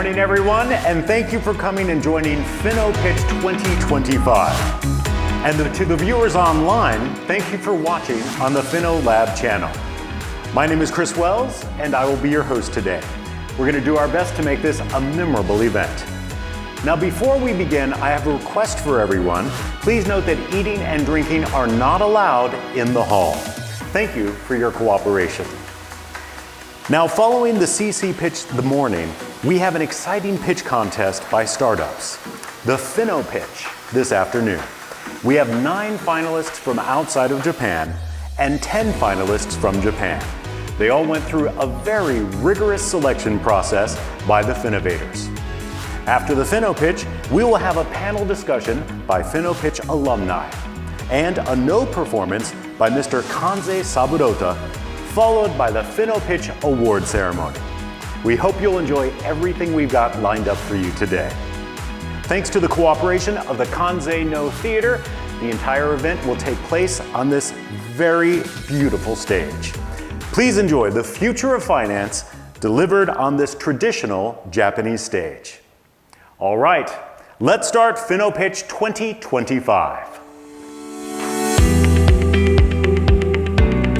morning, everyone, and thank you for coming and joining FINOPITCH 2025. And to the viewers online, thank you for watching on the FinoLab channel. My name is Chris Wells, and I will be your host today. We're going to do our best to make this a memorable event. Now, before we begin, I have a request for everyone. Please note that eating and drinking are not allowed in the hall. Thank you for your cooperation. Now, following the CC Pitch the morning, we have an exciting pitch contest by startups, the FINOPITCH, this afternoon. We have 9 finalists from outside of Japan and 10 finalists from Japan. They all went through a very rigorous selection process by the Finovators. After the FINOPITCH, we will have a panel discussion by FINOPITCH alumni and a no performance by Mr. Kanze Saburota, followed by the FINOPITCH award ceremony. We hope you'll enjoy everything we've got lined up for you today. Thanks to the cooperation of the Kanze No Theater, the entire event will take place on this very beautiful stage. Please enjoy the future of finance delivered on this traditional Japanese stage. All right, let's start FINOPITCH 2025.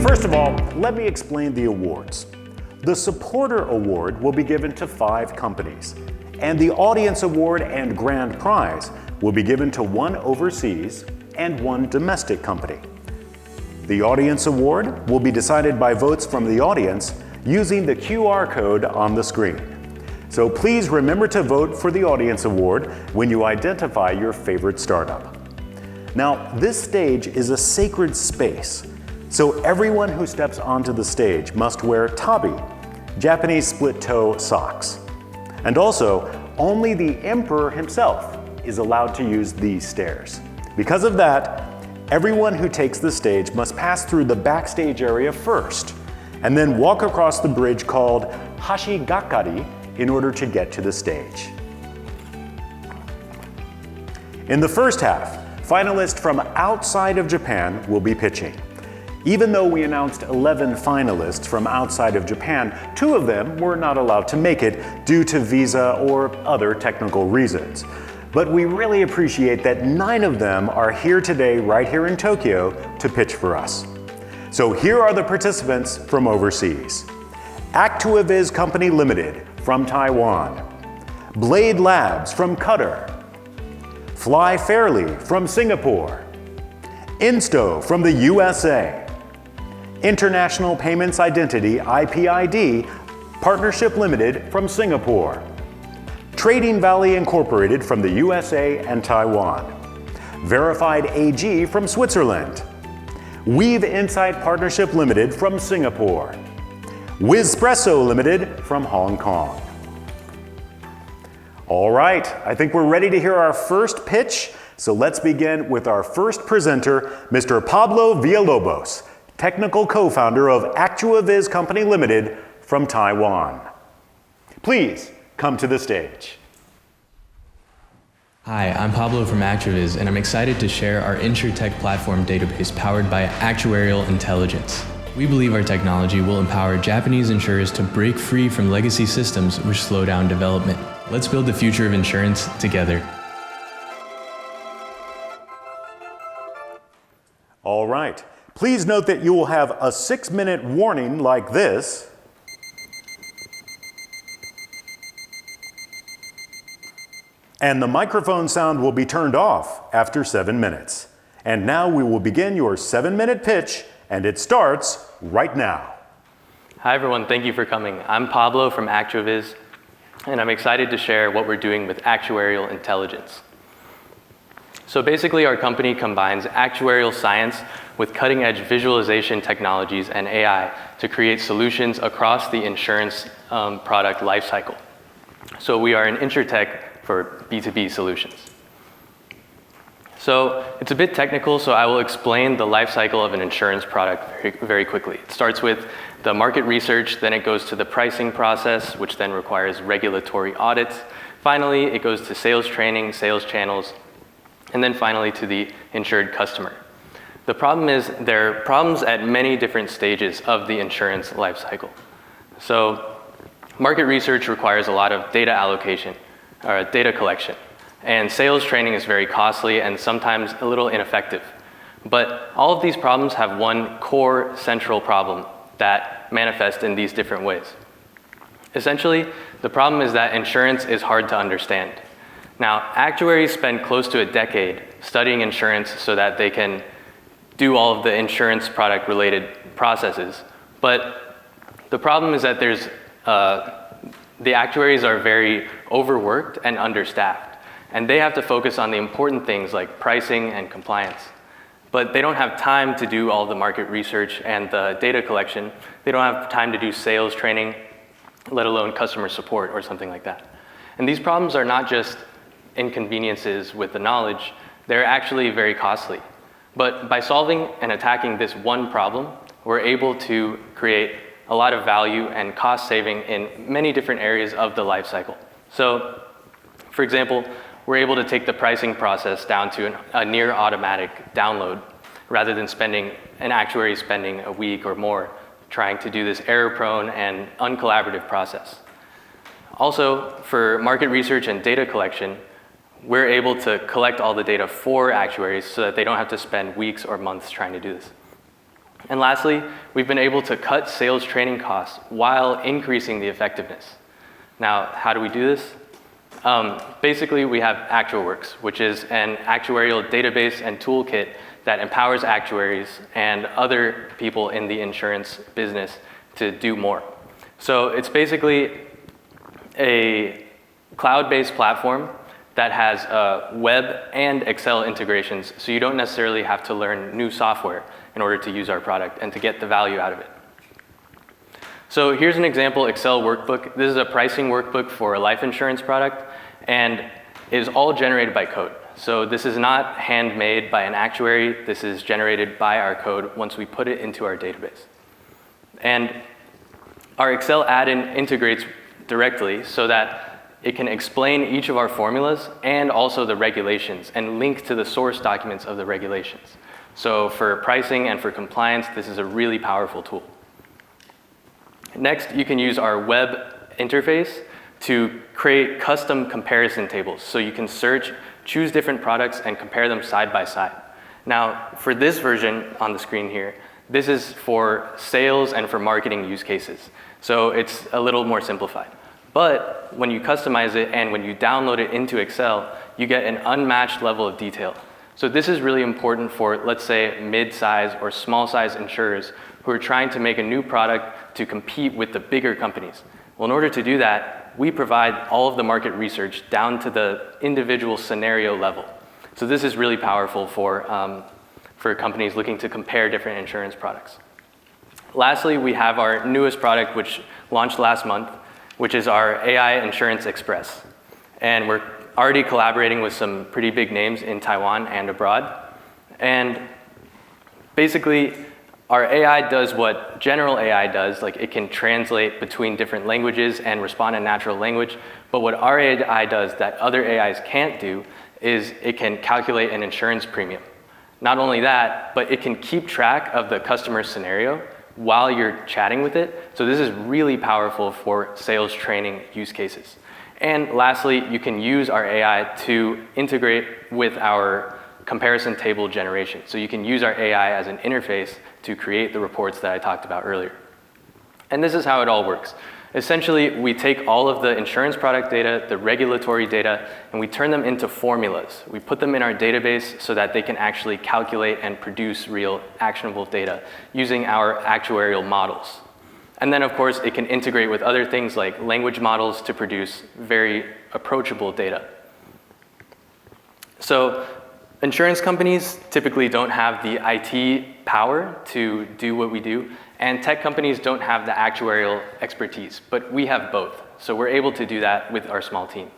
First of all, let me explain the awards. The Supporter Award will be given to 5 companies, and the Audience Award and Grand Prize will be given to 1 overseas and 1 domestic company. The Audience Award will be decided by votes from the audience using the QR code on the screen. So please remember to vote for the Audience Award when you identify your favorite startup. Now, this stage is a sacred space. So everyone who steps onto the stage must wear tabi, Japanese split-toe socks. And also, only the emperor himself is allowed to use these stairs. Because of that, everyone who takes the stage must pass through the backstage area first, and then walk across the bridge called hashigakari in order to get to the stage. In the first half, finalists from outside of Japan will be pitching. Even though we announced 11 finalists from outside of Japan, 2 of them were not allowed to make it due to visa or other technical reasons. But we really appreciate that 9 of them are here today, right here in Tokyo, to pitch for us. So here are the participants from overseas. ActuaViz Company Limited from Taiwan, Blade Labs from Qatar, Fly Fairly from Singapore, INSTO from the USA, International Payments Identity IPID Partnership Limited from Singapore, TradingValley Incorporated from the USA and Taiwan, Verified AG from Switzerland, WeavInsight Partnership Limited from Singapore, Wizpresso Limited from Hong Kong. All right, I think we're ready to hear our first pitch, so let's begin with our first presenter, Mr. Pablo Villalobos, technical co-founder of ActuaViz Company Limited from Taiwan. Please come to the stage. Hi, I'm Pablo from ActuaViz, and I'm excited to share our InsurTech platform database powered by Actuarial Intelligence. We believe our technology will empower Japanese insurers to break free from legacy systems which slow down development. Let's build the future of insurance together. All right. Please note that you will have a 6-minute warning like this. And the microphone sound will be turned off after 7 minutes. And now we will begin your 7-minute pitch, and it starts right now. Hi everyone, thank you for coming. I'm Pablo from ActuaViz, and I'm excited to share what we're doing with Actuarial Intelligence. So basically, our company combines actuarial science with cutting-edge visualization technologies and AI to create solutions across the insurance product lifecycle. So we are an InsurTech for B2B solutions. So it's a bit technical, so I will explain the lifecycle of an insurance product very quickly. It starts with the market research, then it goes to the pricing process, which then requires regulatory audits. Finally, it goes to sales training, sales channels, and then finally to the insured customer. The problem is there are problems at many different stages of the insurance lifecycle. So market research requires a lot of data allocation, or data collection. And sales training is very costly and sometimes a little ineffective. But all of these problems have one core central problem that manifests in these different ways. Essentially, the problem is that insurance is hard to understand. Now, actuaries spend close to a decade studying insurance so that they can do all of the insurance product related processes. But the problem is that the actuaries are very overworked and understaffed. And they have to focus on the important things like pricing and compliance. But they don't have time to do all the market research and the data collection. They don't have time to do sales training, let alone customer support or something like that. And these problems are not just inconveniences with the knowledge, they're actually very costly. But by solving and attacking this one problem, we're able to create a lot of value and cost saving in many different areas of the life cycle. So, for example, we're able to take the pricing process down to a near automatic download rather than an actuary spending a week or more trying to do this error-prone and uncollaborative process. Also, for market research and data collection, we're able to collect all the data for actuaries so that they don't have to spend weeks or months trying to do this. And lastly, we've been able to cut sales training costs while increasing the effectiveness. Now, how do we do this? Basically, we have ActuaWorks, which is an actuarial database and toolkit that empowers actuaries and other people in the insurance business to do more. So it's basically a cloud-based platform that has web and Excel integrations, so you don't necessarily have to learn new software in order to use our product and to get the value out of it. So here's an example Excel workbook. This is a pricing workbook for a life insurance product and is all generated by code. So this is not handmade by an actuary. This is generated by our code once we put it into our database. And our Excel add-in integrates directly so that it can explain each of our formulas and also the regulations and link to the source documents of the regulations. So for pricing and for compliance, this is a really powerful tool. Next, you can use our web interface to create custom comparison tables. So you can search, choose different products, and compare them side by side. Now, for this version on the screen here, this is for sales and for marketing use cases. So it's a little more simplified. But when you customize it and when you download it into Excel, you get an unmatched level of detail. So this is really important for, let's say, mid-size or small-size insurers who are trying to make a new product to compete with the bigger companies. Well, in order to do that, we provide all of the market research down to the individual scenario level. So this is really powerful for companies looking to compare different insurance products. Lastly, we have our newest product, which launched last month, which is our AI Insurance Express. And we're already collaborating with some pretty big names in Taiwan and abroad. And basically, our AI does what general AI does, like it can translate between different languages and respond in natural language. But what our AI does that other AIs can't do is it can calculate an insurance premium. Not only that, but it can keep track of the customer scenario while you're chatting with it. So this is really powerful for sales training use cases. And lastly, you can use our AI to integrate with our comparison table generation. So you can use our AI as an interface to create the reports that I talked about earlier. And this is how it all works. Essentially, we take all of the insurance product data, the regulatory data, and we turn them into formulas. We put them in our database so that they can actually calculate and produce real actionable data using our actuarial models. And then, of course, it can integrate with other things like language models to produce very approachable data. So insurance companies typically don't have the IT power to do what we do, and tech companies don't have the actuarial expertise, but we have both. So we're able to do that with our small team.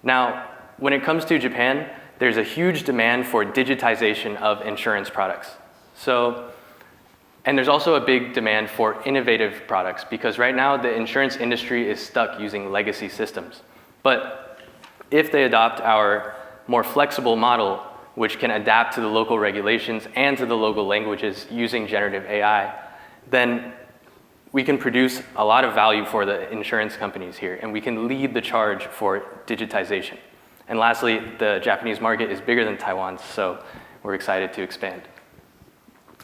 Now, when it comes to Japan, there's a huge demand for digitization of insurance products. And there's also a big demand for innovative products because right now the insurance industry is stuck using legacy systems. But if they adopt our more flexible model, which can adapt to the local regulations and to the local languages using generative AI, then we can produce a lot of value for the insurance companies here, and we can lead the charge for digitization. And lastly, the Japanese market is bigger than Taiwan's, so we're excited to expand.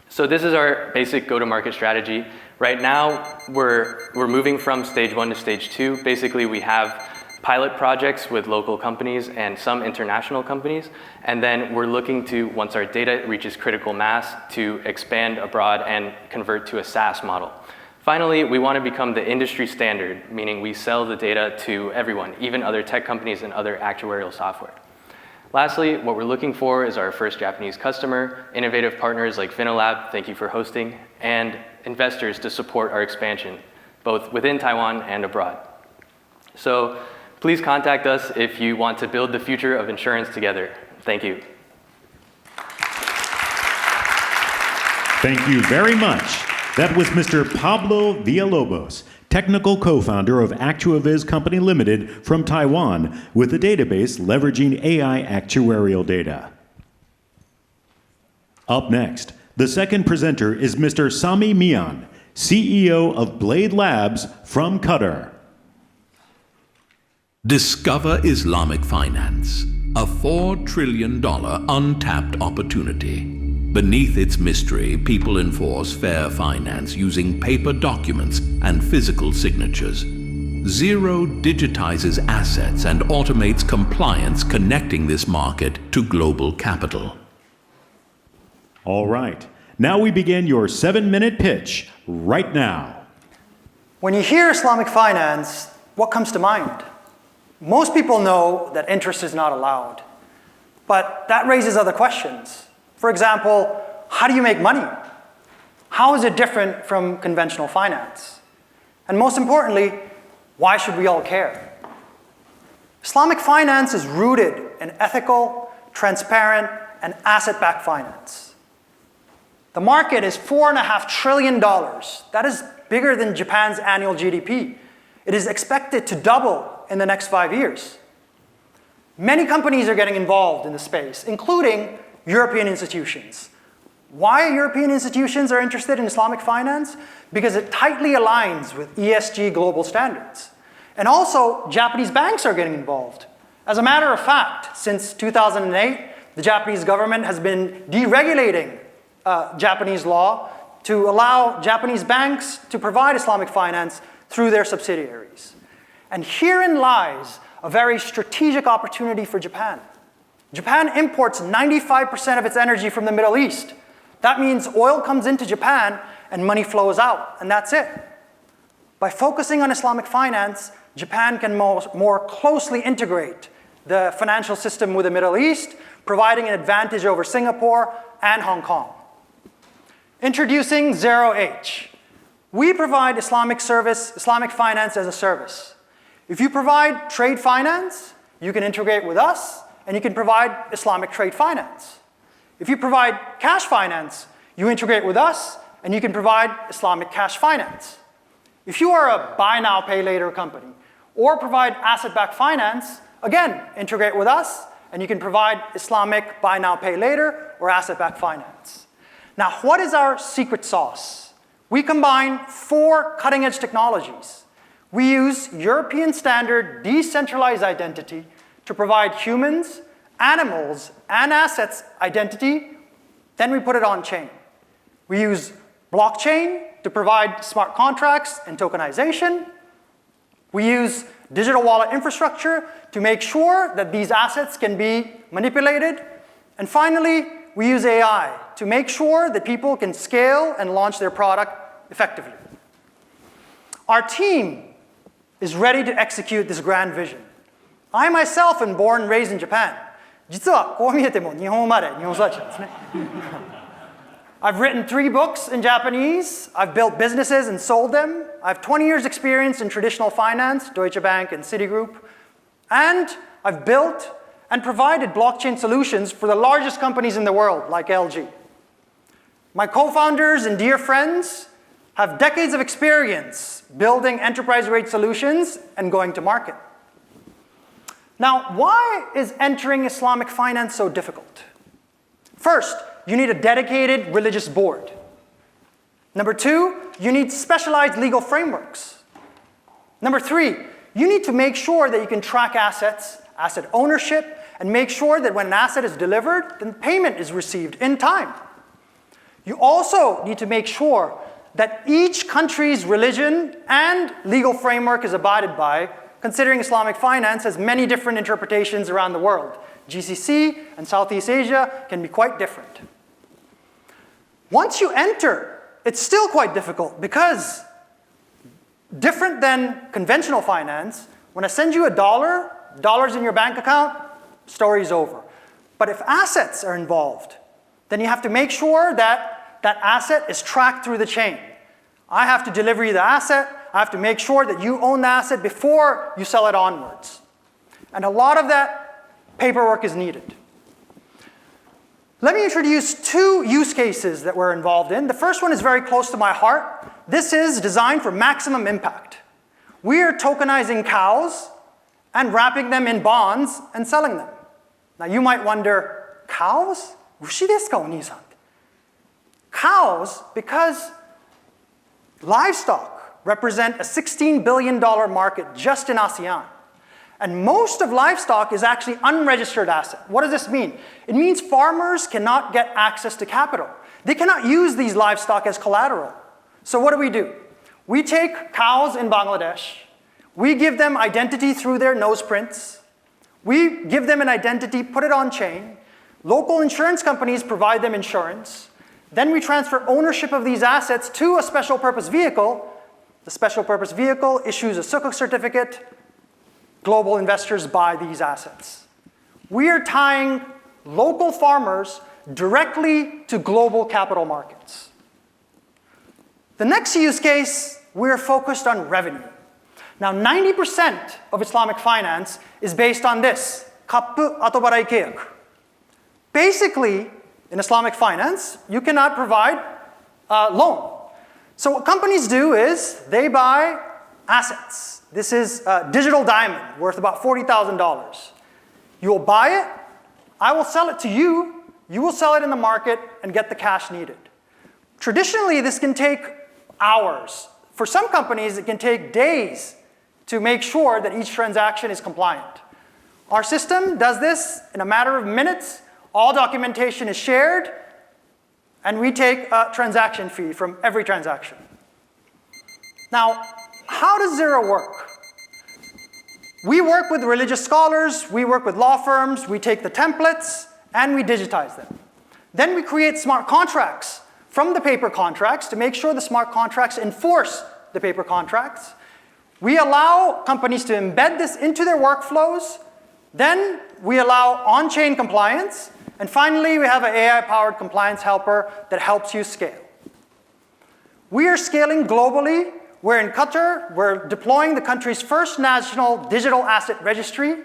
So this is our basic go-to-market strategy. Right now, we're moving from stage 1 to stage 2. Basically, we have pilot projects with local companies and some international companies, and then we're looking to, once our data reaches critical mass, to expand abroad and convert to a SaaS model. Finally, we want to become the industry standard, meaning we sell the data to everyone, even other tech companies and other actuarial software. Lastly, what we're looking for is our first Japanese customer, innovative partners like FINOLab, thank you for hosting, and investors to support our expansion, both within Taiwan and abroad. So please contact us if you want to build the future of insurance together. Thank you. Thank you very much. That was Mr. Pablo Villalobos, technical co-founder of ActuaViz Company Limited from Taiwan, with a database leveraging AI actuarial data. Up next, the second presenter is Mr. Sami Mian, CEO of Blade Labs from Qatar. Discover Islamic finance, a $4 trillion untapped opportunity. Beneath its mystery, people enforce fair finance using paper documents and physical signatures. Zero digitizes assets and automates compliance, connecting this market to global capital. All right, now we begin your 7-minute pitch right now. When you hear Islamic finance, what comes to mind? Most people know that interest is not allowed, but that raises other questions. For example, how do you make money? How is it different from conventional finance? And most importantly, why should we all care? Islamic finance is rooted in ethical, transparent, and asset-backed finance. The market is $4.5 trillion. That is bigger than Japan's annual GDP. It is expected to double in the next 5 years. Many companies are getting involved in the space, including European institutions. Why European institutions are interested in Islamic finance? Because it tightly aligns with ESG global standards. And also, Japanese banks are getting involved. As a matter of fact, since 2008, the Japanese government has been deregulating Japanese law to allow Japanese banks to provide Islamic finance through their subsidiaries. And herein lies a very strategic opportunity for Japan. Japan imports 95% of its energy from the Middle East. That means oil comes into Japan and money flows out, and that's it. By focusing on Islamic finance, Japan can more closely integrate the financial system with the Middle East, providing an advantage over Singapore and Hong Kong. Introducing 0H. We provide Islamic finance as a service. If you provide trade finance, you can integrate with us, and you can provide Islamic trade finance. If you provide cash finance, you integrate with us, and you can provide Islamic cash finance. If you are a buy now, pay later company, or provide asset-backed finance, again, integrate with us, and you can provide Islamic buy now, pay later, or asset-backed finance. Now, what is our secret sauce? We combine 4 cutting-edge technologies. We use European standard decentralized identity to provide humans, animals, and assets identity, then we put it on chain. We use blockchain to provide smart contracts and tokenization. We use digital wallet infrastructure to make sure that these assets can be manipulated. And finally, we use AI to make sure that people can scale and launch their product effectively. Our team is ready to execute this grand vision. I myself am born and raised in Japan. 実はこう見えても日本生まれ、日本育ちなんですね。I've written 3 books in Japanese. I've built businesses and sold them. I have 20 years experience in traditional finance, Deutsche Bank and Citigroup. And I've built and provided blockchain solutions for the largest companies in the world, like LG. My co-founders and dear friends have decades of experience building enterprise-grade solutions and going to market. Now, why is entering Islamic finance so difficult? First, you need a dedicated religious board. Number 2, you need specialized legal frameworks. Number 3, you need to make sure that you can track assets, asset ownership, and make sure that when an asset is delivered, then payment is received in time. You also need to make sure that each country's religion and legal framework is abided by, considering Islamic finance has many different interpretations around the world. GCC and Southeast Asia can be quite different. Once you enter, it's still quite difficult because different than conventional finance, when I send you $1's in your bank account, story's over. But if assets are involved, then you have to make sure that that asset is tracked through the chain. I have to deliver you the asset. I have to make sure that you own the asset before you sell it onwards. And a lot of that paperwork is needed. Let me introduce 2 use cases that we're involved in. The first one is very close to my heart. This is designed for maximum impact. We are tokenizing cows and wrapping them in bonds and selling them. Now you might wonder, cows? Ushi desu ka, o-nii-san? Cows, because livestock represent a $16 billion market just in ASEAN. And most of livestock is actually unregistered asset. What does this mean? It means farmers cannot get access to capital. They cannot use these livestock as collateral. So what do? We take cows in Bangladesh. We give them identity through their nose prints. We give them an identity, put it on chain. Local insurance companies provide them insurance. Then we transfer ownership of these assets to a special purpose vehicle. The special purpose vehicle issues a sukuk certificate. Global investors buy these assets. We are tying local farmers directly to global capital markets. The next use case, we're focused on revenue. Now, 90% of Islamic finance is based on this, kappu atobarai keyak. Basically, in Islamic finance, you cannot provide a loan. So what companies do is they buy assets. This is a digital diamond worth about $40,000. You will buy it, I will sell it to you, you will sell it in the market and get the cash needed. Traditionally, this can take hours. For some companies, it can take days to make sure that each transaction is compliant. Our system does this in a matter of minutes. All documentation is shared, and we take a transaction fee from every transaction. Now, how does Zero work? We work with religious scholars, we work with law firms, we take the templates, and we digitize them. Then we create smart contracts from the paper contracts to make sure the smart contracts enforce the paper contracts. We allow companies to embed this into their workflows. Then we allow on-chain compliance. And finally, we have an AI-powered compliance helper that helps you scale. We are scaling globally. We're in Qatar. We're deploying the country's first national digital asset registry.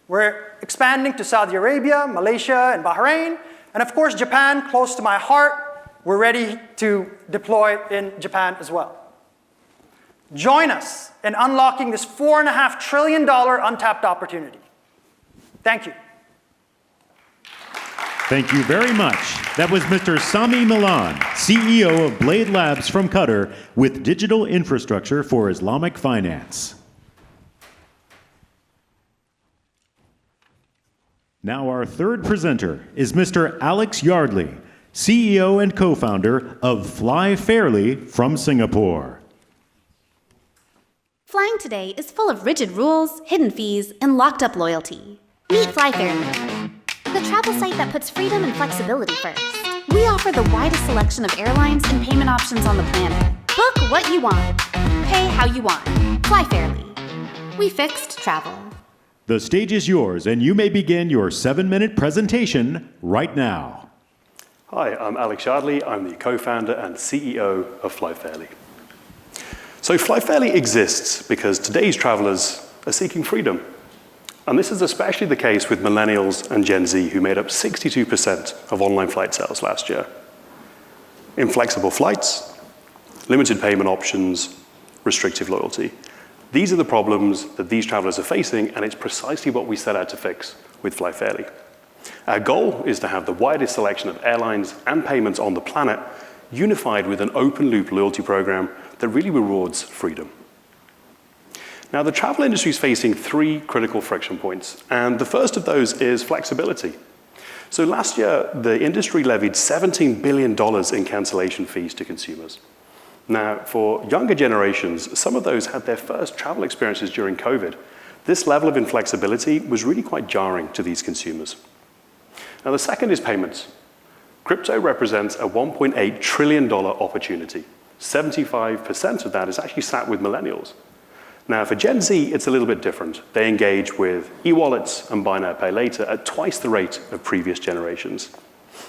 We're expanding to Saudi Arabia, Malaysia, and Bahrain. And of course, Japan, close to my heart. We're ready to deploy in Japan as well. Join us in unlocking this $4.5 trillion untapped opportunity. Thank you. Thank you very much. That was Mr. Sami Milan, CEO of Blade Labs from Qatar, with digital infrastructure for Islamic finance. Now our third presenter is Mr. Alex Yardley, CEO and co-founder of Fly Fairly from Singapore. Flying today is full of rigid rules, hidden fees, and locked-up loyalty. Meet Fly Fairly, the travel site that puts freedom and flexibility first. We offer the widest selection of airlines and payment options on the planet. Book what you want. Pay how you want. Fly Fairly. We fixed travel. The stage is yours, and you may begin your 7-minute presentation right now. Hi, I'm Alex Yardley. I'm the co-founder and CEO of Fly Fairly. So Fly Fairly exists because today's travelers are seeking freedom. And this is especially the case with millennials and Gen Z, who made up 62% of online flight sales last year. Inflexible flights, limited payment options, restrictive loyalty. These are the problems that these travelers are facing, and it's precisely what we set out to fix with Fly Fairly. Our goal is to have the widest selection of airlines and payments on the planet, unified with an open-loop loyalty program that really rewards freedom. Now, the travel industry is facing 3 critical friction points, and the first of those is flexibility. So last year, the industry levied $17 billion in cancellation fees to consumers. Now, for younger generations, some of those had their first travel experiences during COVID. This level of inflexibility was really quite jarring to these consumers. Now, the second is payments. Crypto represents a $1.8 trillion opportunity. 75% of that is actually sat with millennials. Now, for Gen Z, it's a little bit different. They engage with e-wallets and buy now, pay later at twice the rate of previous generations.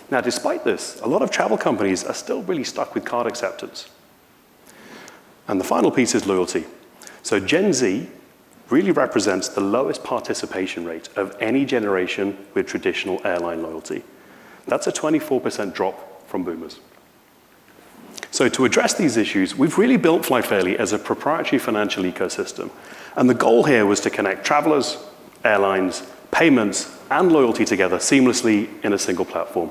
Now, despite this, a lot of travel companies are still really stuck with card acceptance. And the final piece is loyalty. So Gen Z really represents the lowest participation rate of any generation with traditional airline loyalty. That's a 24% drop from boomers. So to address these issues, we've really built FlyFairly as a proprietary financial ecosystem. And the goal here was to connect travelers, airlines, payments, and loyalty together seamlessly in a single platform.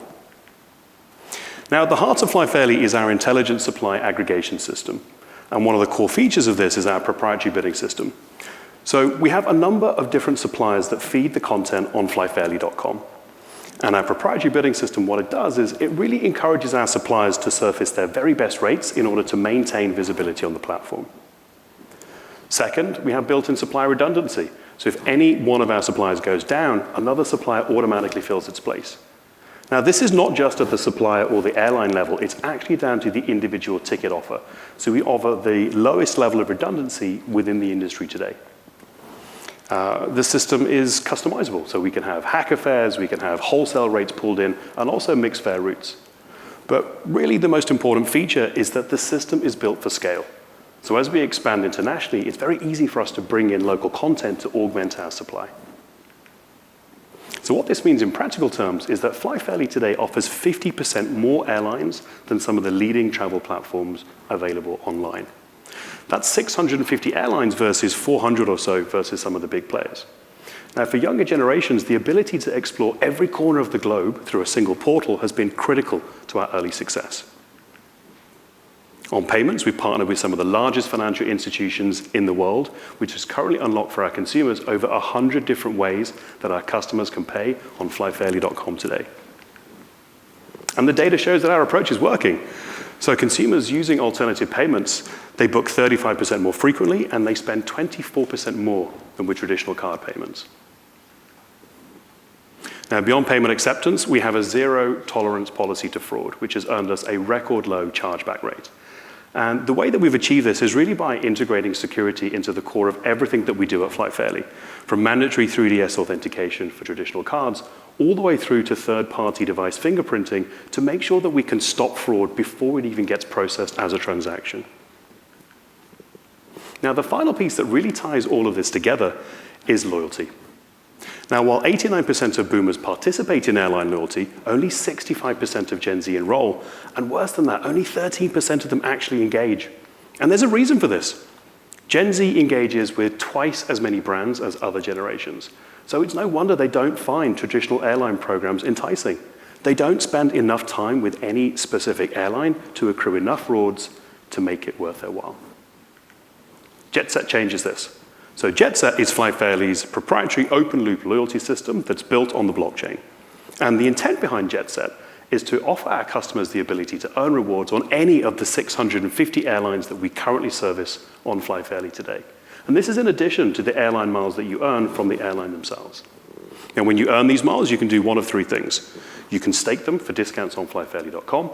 Now, at the heart of FlyFairly is our intelligent supply aggregation system. And one of the core features of this is our proprietary bidding system. So we have a number of different suppliers that feed the content on flyfairly.com. And our proprietary bidding system, what it does is it really encourages our suppliers to surface their very best rates in order to maintain visibility on the platform. Second, we have built-in supply redundancy. So if any one of our suppliers goes down, another supplier automatically fills its place. Now, this is not just at the supplier or the airline level, it's actually down to the individual ticket offer. So we offer the lowest level of redundancy within the industry today. The system is customizable, so we can have hacker fares, we can have wholesale rates pulled in, and also mixed fare routes. But really the most important feature is that the system is built for scale. So as we expand internationally, it's very easy for us to bring in local content to augment our supply. So what this means in practical terms is that FlyFairly today offers 50% more airlines than some of the leading travel platforms available online. That's 650 airlines versus 400 or so versus some of the big players. Now, for younger generations, the ability to explore every corner of the globe through a single portal has been critical to our early success. On payments, we've partnered with some of the largest financial institutions in the world, which has currently unlocked for our consumers over 100 different ways that our customers can pay on flyfairly.com today. And the data shows that our approach is working. So consumers using alternative payments, they book 35% more frequently, and they spend 24% more than with traditional card payments. Now, beyond payment acceptance, we have a zero-tolerance policy to fraud, which has earned us a record-low chargeback rate. And the way that we've achieved this is really by integrating security into the core of everything that we do at FlyFairly, from mandatory 3DS authentication for traditional cards, all the way through to third-party device fingerprinting to make sure that we can stop fraud before it even gets processed as a transaction. Now, the final piece that really ties all of this together is loyalty. Now, while 89% of boomers participate in airline loyalty, only 65% of Gen Z enroll, and worse than that, only 13% of them actually engage. And there's a reason for this. Gen Z engages with twice as many brands as other generations. So it's no wonder they don't find traditional airline programs enticing. They don't spend enough time with any specific airline to accrue enough rewards to make it worth their while. JetSet changes this. So JetSet is FlyFairly's proprietary open-loop loyalty system that's built on the blockchain. And the intent behind JetSet is to offer our customers the ability to earn rewards on any of the 650 airlines that we currently service on FlyFairly today. And this is in addition to the airline miles that you earn from the airline themselves. And when you earn these miles, you can do one of 3 things. You can stake them for discounts on flyfairly.com.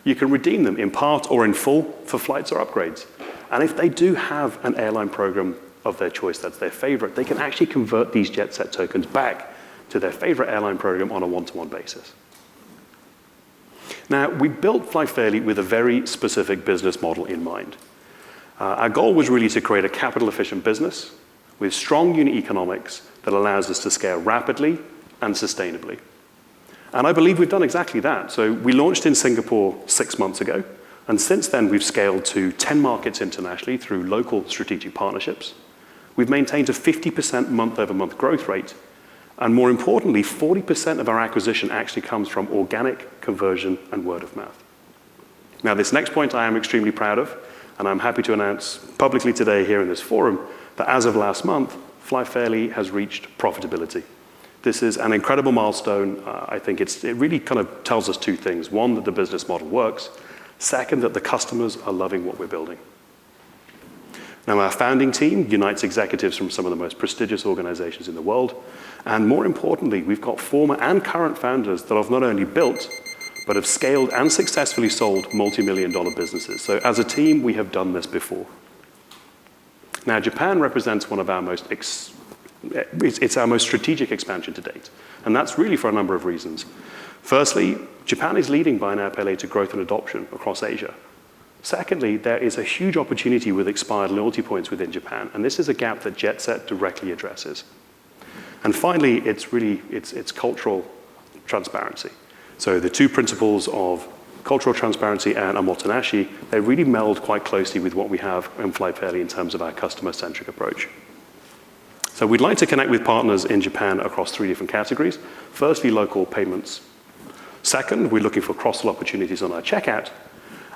You can redeem them in part or in full for flights or upgrades. And if they do have an airline program of their choice that's their favorite, they can actually convert these JetSet tokens back to their favorite airline program on a one-to-one basis. Now, we built FlyFairly with a very specific business model in mind. Our goal was really to create a capital-efficient business with strong unit economics that allows us to scale rapidly and sustainably. And I believe we've done exactly that. So we launched in Singapore 6 months ago, and since then we've scaled to 10 markets internationally through local strategic partnerships. We've maintained a 50% month-over-month growth rate, and more importantly, 40% of our acquisition actually comes from organic conversion and word of mouth. Now, this next point I am extremely proud of, and I'm happy to announce publicly today here in this forum that as of last month, FlyFairly has reached profitability. This is an incredible milestone. I think it really kind of tells us two things. One, that the business model works. Second, that the customers are loving what we're building. Now, our founding team unites executives from some of the most prestigious organizations in the world. And more importantly, we've got former and current founders that have not only built, but have scaled and successfully sold multi-million-dollar businesses. So as a team, we have done this before. Now, Japan represents one of our it's our most strategic expansion to date. And that's really for a number of reasons. Firstly, Japan is leading buy now, pay later growth and adoption across Asia. Secondly, there is a huge opportunity with expired loyalty points within Japan, and this is a gap that JetSet directly addresses. And finally, it's cultural transparency. So the two principles of cultural transparency and omotenashi, they really meld quite closely with what we have in FlyFairly in terms of our customer-centric approach. So we'd like to connect with partners in Japan across three different categories. Firstly, local payments. Second, we're looking for cross-sell opportunities on our checkout.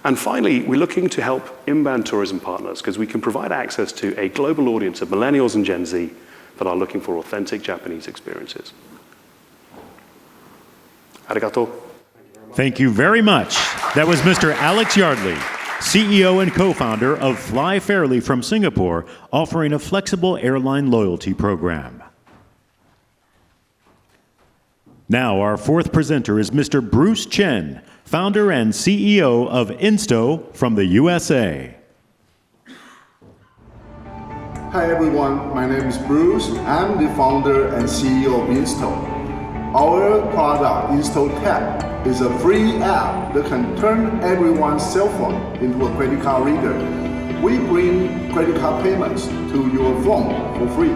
And finally, we're looking to help inbound tourism partners because we can provide access to a global audience of millennials and Gen Z that are looking for authentic Japanese experiences. Arigato. Thank you very much. That was Mr. Alex Yardley, CEO and co-founder of FlyFairly from Singapore, offering a flexible airline loyalty program. Now, our fourth presenter is Mr. Bruce Chen, founder and CEO of INSTO from the USA. Hi everyone, my name is Bruce. I'm the founder and CEO of INSTO. Our product, INSTO Tap, is a free app that can turn everyone's cell phone into a credit card reader. We bring credit card payments to your phone for free.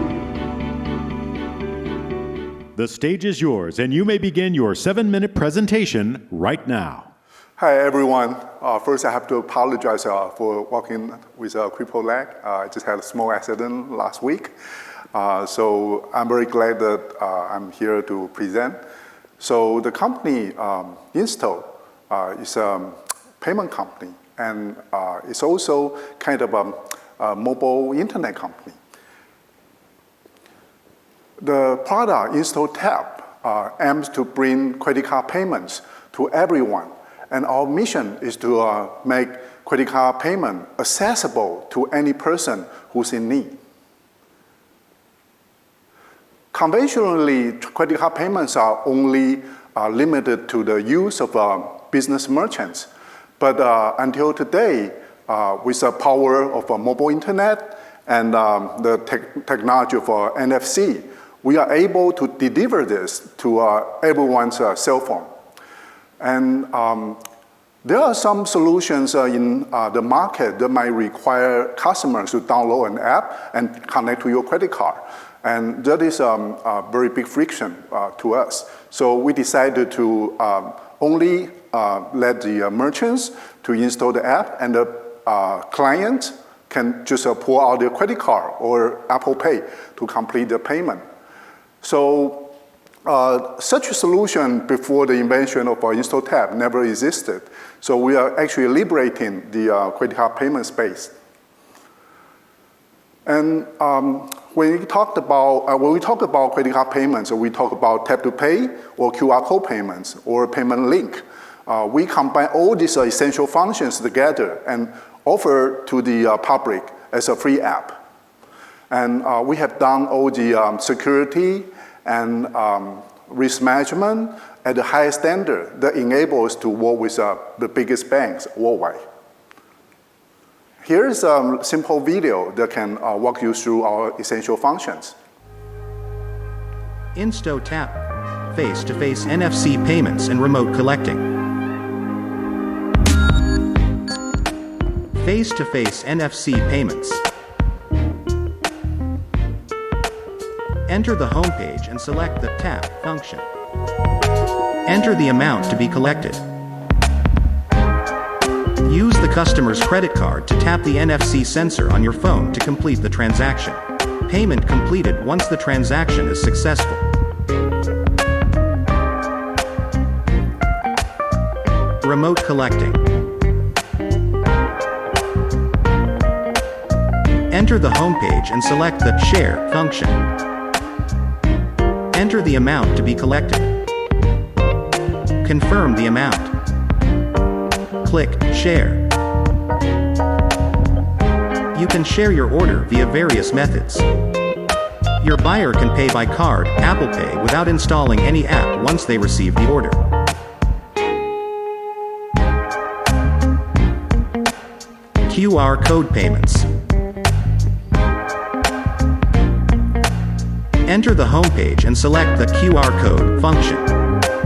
The stage is yours, and you may begin your 7-minute presentation right now. Hi everyone. First, I have to apologize for walking with a crippled leg. I just had a small accident last week. So I'm very glad that I'm here to present. So the company, INSTO, is a payment company, and it's also kind of a mobile internet company. The product, INSTO Tap, aims to bring credit card payments to everyone. And our mission is to make credit card payment accessible to any person who's in need. Conventionally, credit card payments are only limited to the use of business merchants. But until today, with the power of mobile internet and the technology of NFC, we are able to deliver this to everyone's cell phone. And there are some solutions in the market that might require customers to download an app and connect to your credit card. And that is a very big friction to us. So we decided to only let the merchants to install the app, and the client can just pull out their credit card or Apple Pay to complete the payment. So such a solution before the invention of INSTO Tap never existed. So we are actually liberating the credit card payment space. And when we talk about credit card payments, we talk about tap to pay or QR code payments or payment link. We combine all these essential functions together and offer to the public as a free app. And we have done all the security and risk management at the highest standard that enables us to work with the biggest banks worldwide. Here is a simple video that can walk you through our essential functions. INSTO Tap, face-to-face NFC payments and remote collecting. Face-to-face NFC payments. Enter the home page and select the Tap function. Enter the amount to be collected. Use the customer's credit card to tap the NFC sensor on your phone to complete the transaction. Payment completed once the transaction is successful. Remote collecting. Enter the homepage and select the Share function. Enter the amount to be collected. Confirm the amount. Click Share. You can share your order via various methods. Your buyer can pay by card, Apple Pay, without installing any app once they receive the order. QR code payments. Enter the homepage and select the QR code function.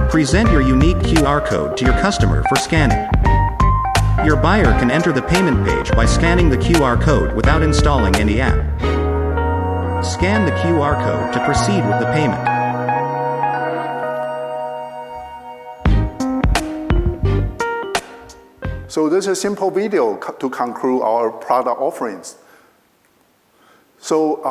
Present your unique QR code to your customer for scanning. Your buyer can enter the payment page by scanning the QR code without installing any app. Scan the QR code to proceed with the payment. So this is a simple video to conclude our product offerings. So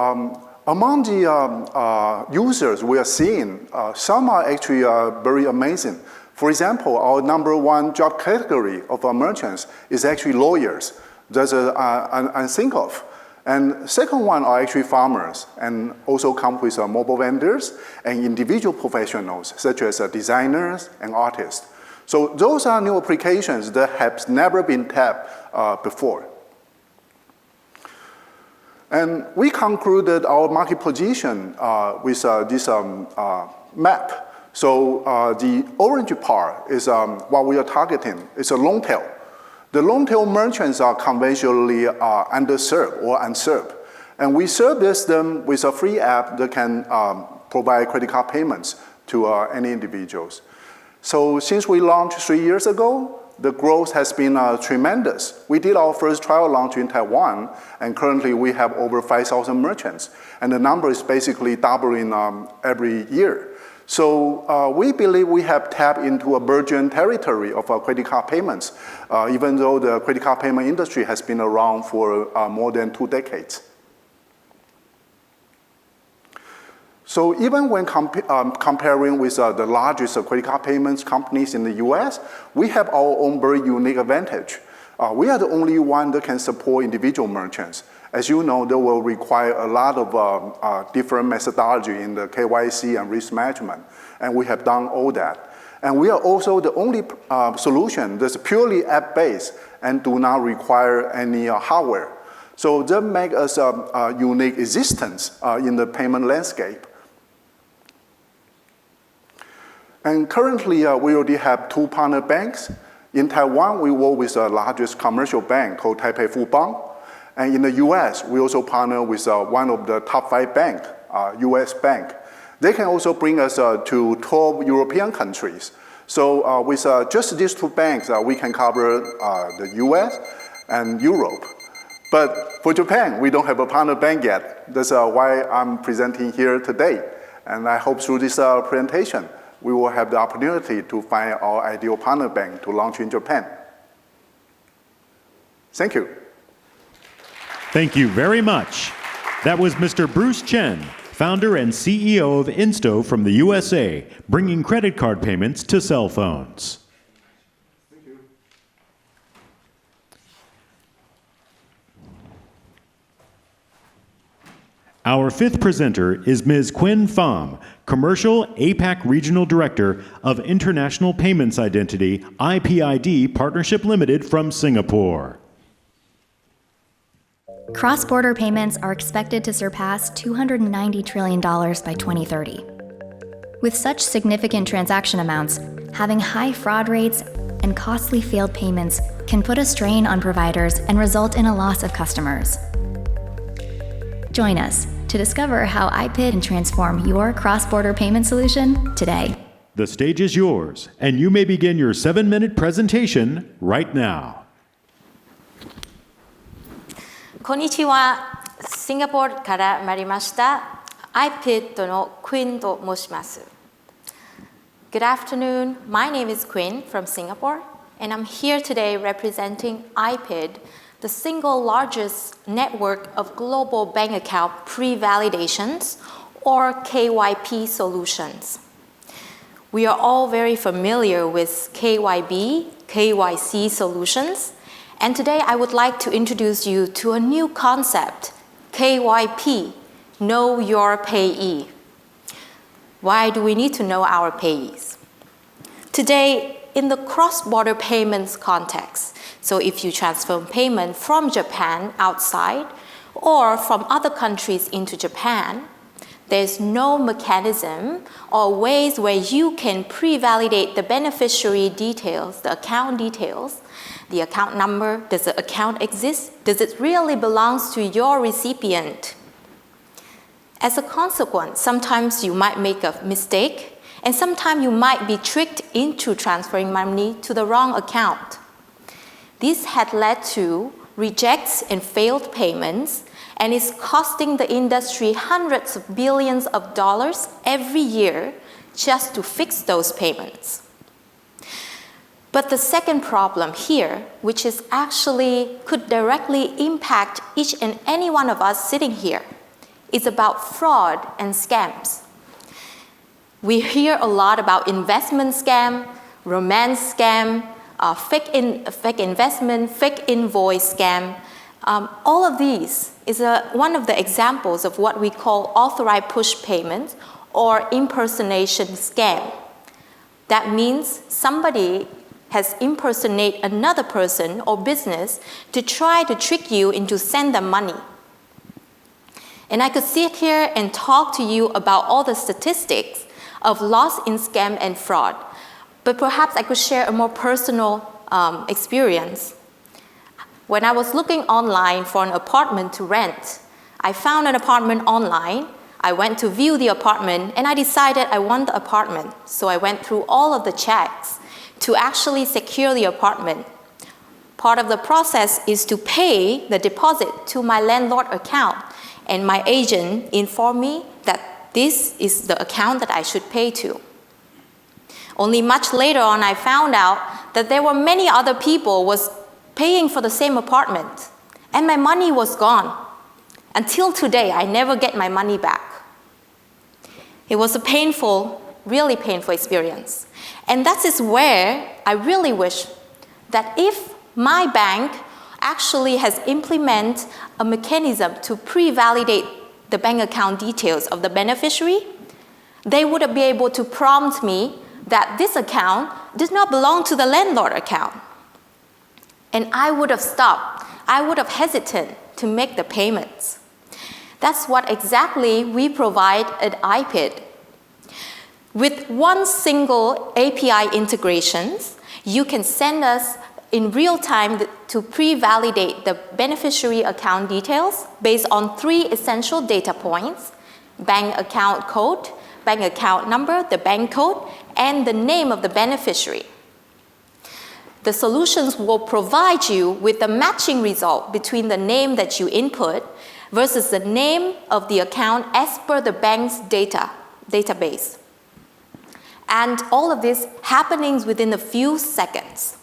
among the users we are seeing, some are actually very amazing. For example, our #1 job category of our merchants is actually lawyers. That's unthink of. And second one are actually farmers, and also come with mobile vendors and individual professionals, such as designers and artists. So those are new applications that have never been tapped before. And we concluded our market position with this map. So the orange part is what we are targeting. It's a long tail. The long tail merchants are conventionally underserved or unserved. And we service them with a free app that can provide credit card payments to any individuals. So since we launched 3 years ago, the growth has been tremendous. We did our first trial launch in Taiwan, and currently we have over 5,000 merchants. And the number is basically doubling every year. So we believe we have tapped into a virgin territory of credit card payments, even though the credit card payment industry has been around for more than 2 decades. So even when comparing with the largest credit card payments companies in the US, we have our own very unique advantage. We are the only one that can support individual merchants. As you know, they will require a lot of different methodology in the KYC and risk management, and we have done all that. And we are also the only solution that's purely app-based and do not require any hardware. So that makes us a unique existence in the payment landscape. And currently, we already have 2 partner banks. In Taiwan, we work with the largest commercial bank called Taipei Fubon. And in the US, we also partner with one of the top 5 banks, US bank. They can also bring us to 12 European countries. So with just these 2 banks, we can cover the US and Europe. But for Japan, we don't have a partner bank yet. That's why I'm presenting here today. And I hope through this presentation, we will have the opportunity to find our ideal partner bank to launch in Japan. Thank you. Thank you very much. That was Mr. Bruce Chen, founder and CEO of INSTO from the USA, bringing credit card payments to cell phones. Thank you. Our 5th presenter is Ms. Quinn Pham, Commercial APAC Regional Director of International Payments Identity, iPiD Partnership Limited from Singapore. Cross-border payments are expected to surpass $290 trillion by 2030. With such significant transaction amounts, having high fraud rates and costly failed payments can put a strain on providers and result in a loss of customers. Join us to discover how iPiD can transform your cross-border payment solution today. The stage is yours, and you may begin your 7-minute presentation right now. こんにちは。シンガポールから参りました iPiD の Quinn と申します。Good afternoon. My name is Quinn from Singapore, and I'm here today representing iPiD, the single largest network of global bank account pre-validations, or KYP solutions. We are all very familiar with KYB, KYC solutions, and today I would like to introduce you to a new concept, KYP, know your payee. Why do we need to know our payees? Today, in the cross-border payments context, so if you transfer payment from Japan outside or from other countries into Japan, there's no mechanism or ways where you can pre-validate the beneficiary details, the account details, the account number, does the account exist? Does it really belong to your recipient? As a consequence, sometimes you might make a mistake, and sometimes you might be tricked into transferring money to the wrong account. This had led to rejects and failed payments, and is costing the industry hundreds of billions of dollars every year just to fix those payments. But the second problem here, which is actually could directly impact each and any one of us sitting here, is about fraud and scams. We hear a lot about investment scam, romance scam, fake investment, fake invoice scam. All of these is one of the examples of what we call authorized push payments or impersonation scam. That means somebody has impersonated another person or business to try to trick you into send them money. And I could sit here and talk to you about all the statistics of loss in scam and fraud, but perhaps I could share a more personal experience. When I was looking online for an apartment to rent, I found an apartment online. I went to view the apartment and I decided I want the apartment. So I went through all of the checks to actually secure the apartment. Part of the process is to pay the deposit to my landlord account, and my agent informed me that this is the account that I should pay to. Only much later on, I found out that there were many other people was paying for the same apartment, and my money was gone. Until today, I never get my money back. It was a painful, really painful experience. And that is where I really wish that if my bank actually has implemented a mechanism to pre-validate the bank account details of the beneficiary, they would be able to prompt me that this account does not belong to the landlord account. And I would have stopped. I would have hesitated to make the payments. That's what exactly we provide at iPiD. With one single API integrations, you can send us in real time to pre-validate the beneficiary account details based on 3 essential data points: bank account code, bank account number, the bank code, and the name of the beneficiary. The solutions will provide you with the matching result between the name that you input versus the name of the account as per the bank's database. And all of this happening within a few seconds.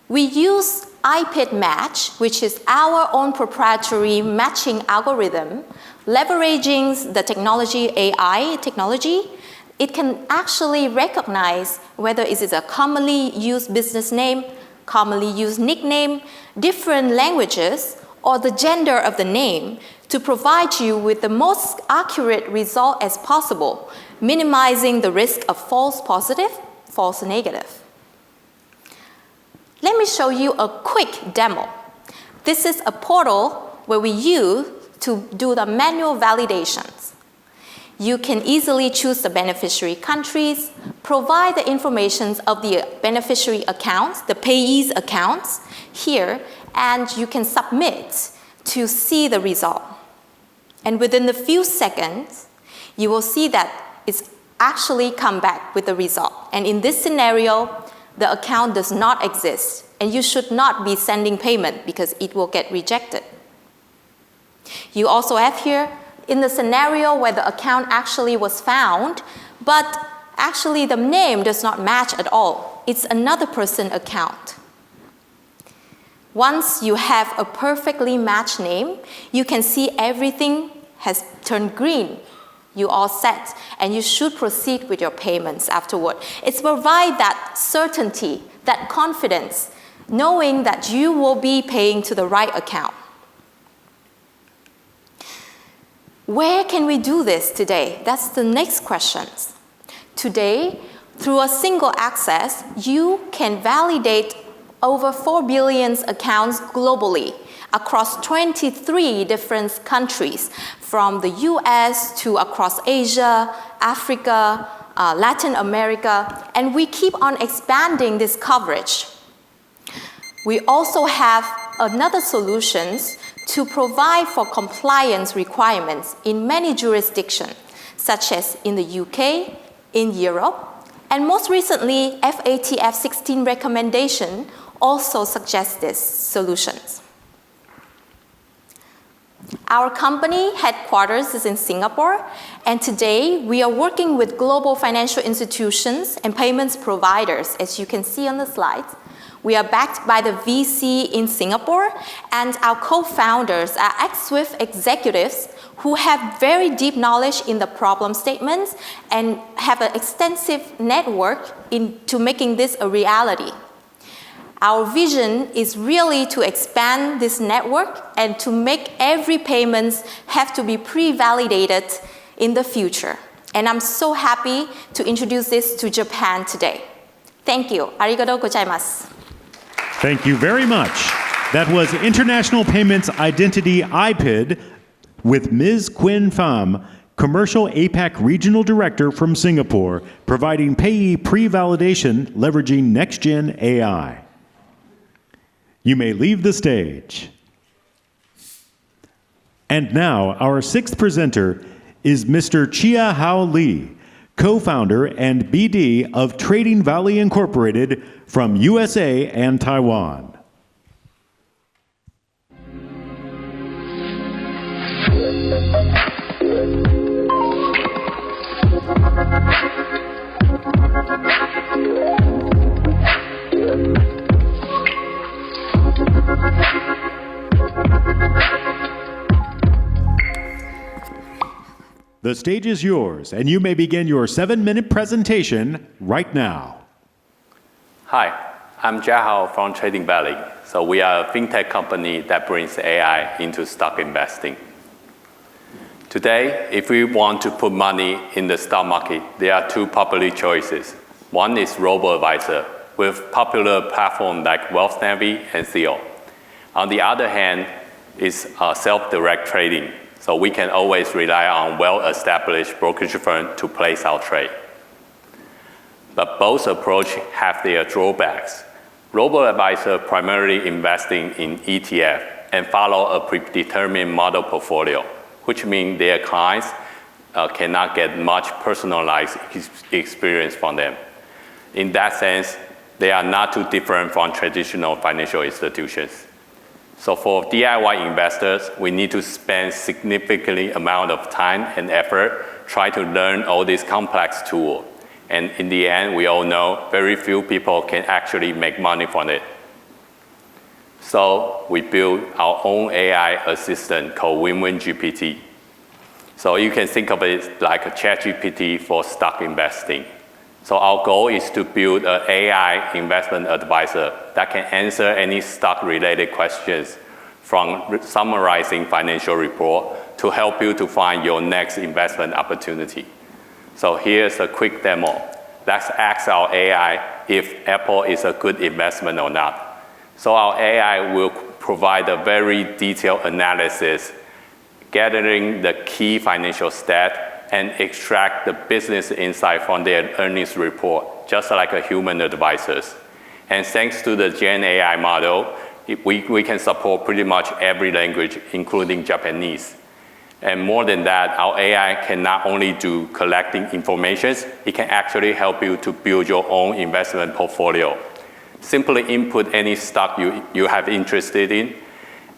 We use iPiD Match, which is our own proprietary matching algorithm, leveraging the technology, AI technology. It can actually recognize whether it is a commonly used business name, commonly used nickname, different languages, or the gender of the name to provide you with the most accurate result as possible, minimizing the risk of false positive, false negative. Let me show you a quick demo. This is a portal where we use to do the manual validations. You can easily choose the beneficiary countries, provide the information of the beneficiary accounts, the payee's accounts here, and you can submit to see the result. And within a few seconds, you will see that it's actually come back with the result. And in this scenario, the account does not exist, and you should not be sending payment because it will get rejected. You also have here, in the scenario where the account actually was found, but actually the name does not match at all. It's another person's account. Once you have a perfectly matched name, you can see everything has turned green. You all set, and you should proceed with your payments afterward. It's provide that certainty, that confidence, knowing that you will be paying to the right account. Where can we do this today? That's the next question. Today, through a single access, you can validate over 4 billion accounts globally across 23 different countries, from the US to across Asia, Africa, Latin America, and we keep on expanding this coverage. We also have another solutions to provide for compliance requirements in many jurisdictions, such as in the UK, in Europe, and most recently, FATF 16 recommendation also suggests these solutions. Our company headquarters is in Singapore, and today we are working with global financial institutions and payments providers, as you can see on the slides. We are backed by the VC in Singapore, and our co-founders are ex-Swift executives who have very deep knowledge in the problem statements and have an extensive network into making this a reality. Our vision is really to expand this network and to make every payment have to be pre-validated in the future. And I'm so happy to introduce this to Japan today. Thank you. Arigatou gozaimasu. Thank you very much. That was International Payments Identity iPiD with Ms. Quinn Pham, Commercial APAC Regional Director from Singapore, providing payee pre-validation leveraging next-gen AI. You may leave the stage. And now, our sixth presenter is Mr. Chia Hao Lee, co-founder and BD of TradingValley Incorporated from USA and Taiwan. The stage is yours, and you may begin your 7-minute presentation right now. Hi, I'm Jia Hao from TradingValley. So we are a fintech company that brings AI into stock investing. Today, if we want to put money in the stock market, there are two popular choices. One is robo-advisor with popular platforms like WealthNavi and Theo. On the other hand, is self-direct trading. So we can always rely on well-established brokerage firms to place our trade. But both approaches have their drawbacks. Robo-advisor primarily investing in ETF and follow a predetermined model portfolio, which means their clients cannot get much personalized experience from them. In that sense, they are not too different from traditional financial institutions. So for DIY investors, we need to spend significant amount of time and effort trying to learn all these complex tools. And in the end, we all know very few people can actually make money from it. So we built our own AI assistant called WinWinGPT. So you can think of it like a ChatGPT for stock investing. So our goal is to build an AI investment advisor that can answer any stock-related questions, from summarizing financial report to help you to find your next investment opportunity. So here's a quick demo. Let's ask our AI if Apple is a good investment or not. So our AI will provide a very detailed analysis, gathering the key financial stats and extract the business insight from their earnings report, just like a human advisors. And thanks to the Gen AI model, we can support pretty much every language, including Japanese. And more than that, our AI can not only do collecting information, it can actually help you to build your own investment portfolio. Simply input any stock you have interested in,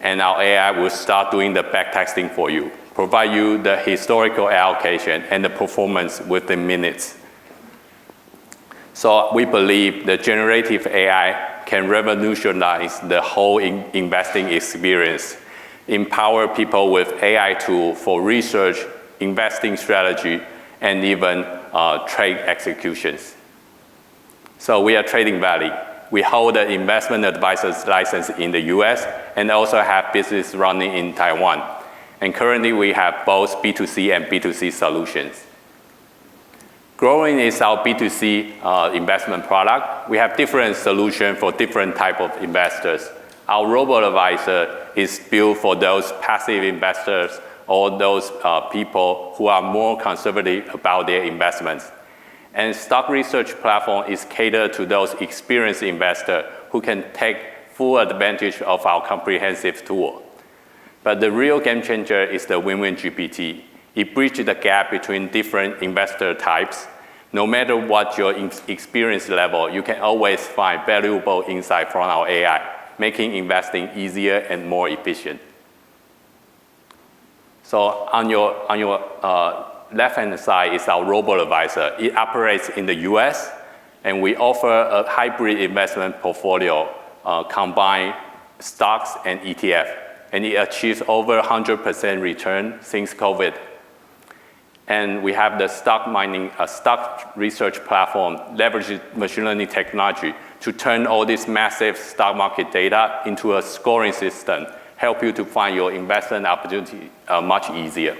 and our AI will start doing the backtesting for you, provide you the historical allocation and the performance within minutes. So we believe the generative AI can revolutionize the whole investing experience, empower people with AI tools for research, investing strategy, and even trade executions. So we are TradingValley. We hold an investment advisor's license in the US and also have business running in Taiwan. And currently, we have both B2C and B2C solutions. Growing is our B2C investment product. We have different solutions for different type of investors. Our robo-advisor is built for those passive investors or those people who are more conservative about their investments. And stock research platform is catered to those experienced investors who can take full advantage of our comprehensive tool. But the real game changer is the WinWinGPT. It bridges the gap between different investor types. No matter what your experience level, you can always find valuable insight from our AI, making investing easier and more efficient. So on your left-hand side is our robo-advisor. It operates in the US, and we offer a hybrid investment portfolio, combine stocks and ETF, and it achieves over 100% return since COVID. And we have the stock research platform, leveraging machine learning technology to turn all this massive stock market data into a scoring system, help you to find your investment opportunity much easier.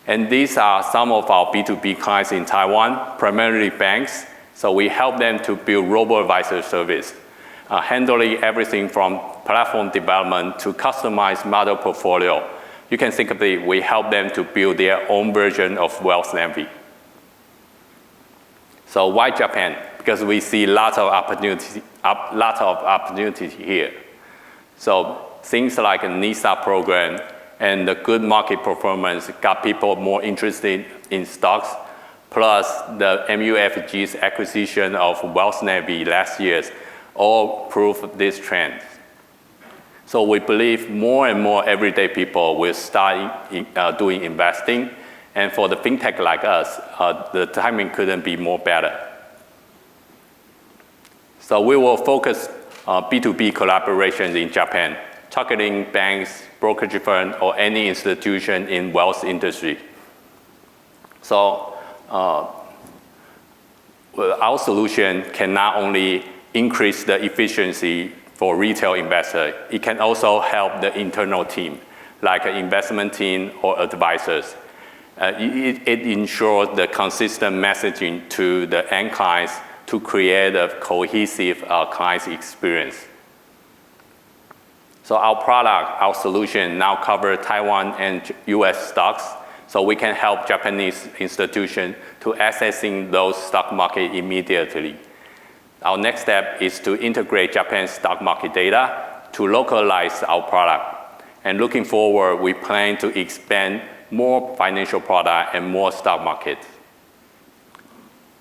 And these are some of our B2B clients in Taiwan, primarily banks. So we help them to build robo-advisor service, handling everything from platform development to customized model portfolio. You can think of it, we help them to build their own version of WeavInsight. So why Japan? Because we see lots of opportunity here. So things like a NISA program and the good market performance got people more interested in stocks, plus the MUFG's acquisition of WeavInsight last year all prove this trend. So we believe more and more everyday people will start doing investing, and for the fintech like us, the timing couldn't be more better. So we will focus B2B collaborations in Japan, targeting banks, brokerage firms, or any institution in wealth industry. So our solution can not only increase the efficiency for retail investors, it can also help the internal team, like an investment team or advisors. It ensures the consistent messaging to the end clients to create a cohesive client experience. So our product, our solution now covers Taiwan and US stocks, so we can help Japanese institutions to accessing those stock market immediately. Our next step is to integrate Japan's stock market data to localize our product. And looking forward, we plan to expand more financial products and more stock markets.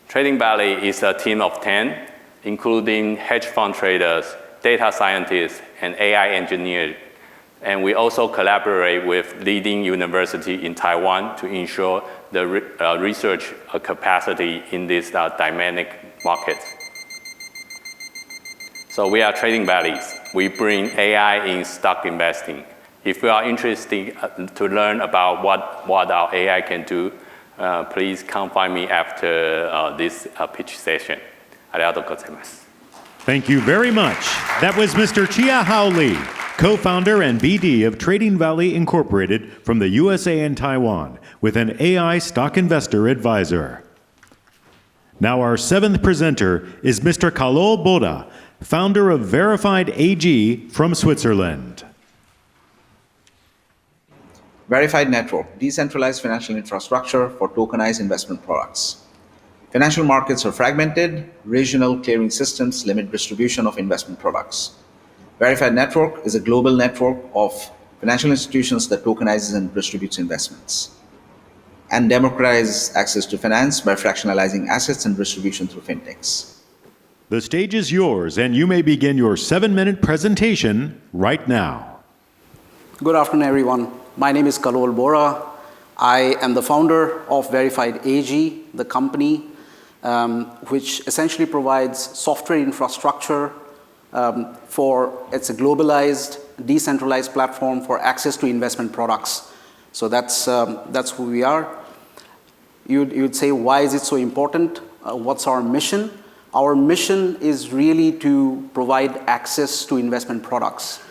TradingValley is a team of 10, including hedge fund traders, data scientists, and AI engineers. And we also collaborate with leading universities in Taiwan to ensure the research capacity in this dynamic market. So we are TradingValley. We bring AI in stock investing. If you are interested to learn about what our AI can do, please come find me after this pitch session. ありがとうございます。Thank you very much. That was Mr. Chia-Hao Lee, co-founder and BD of TradingValley Incorporated from the USA and Taiwan, with an AI stock investor advisor. Now our seventh presenter is Mr. Kalol Boda, founder of Verified AG from Switzerland. Verified Network, decentralized financial infrastructure for tokenized investment products. Financial markets are fragmented, regional clearing systems limit distribution of investment products. Verified Network is a global network of financial institutions that tokenizes and distributes investments, and democratizes access to finance by fractionalizing assets and distribution through fintechs. The stage is yours, and you may begin your 7-minute presentation right now. Good afternoon, everyone. My name is Kalol Bora. I am the founder of Verified AG, the company which essentially provides software infrastructure it's a globalized, decentralized platform for access to investment products. So that's who we are. You'd say, why is it so important? What's our mission? Our mission is really to provide access to investment products.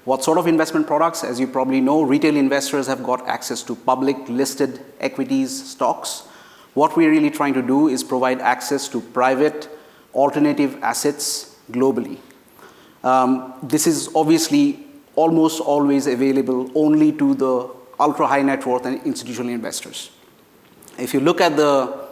What sort of investment products? As you probably know, retail investors have got access to public listed equities, stocks. What we're really trying to do is provide access to private alternative assets globally. This is obviously almost always available only to the ultra high net worth and institutional investors. If you look at the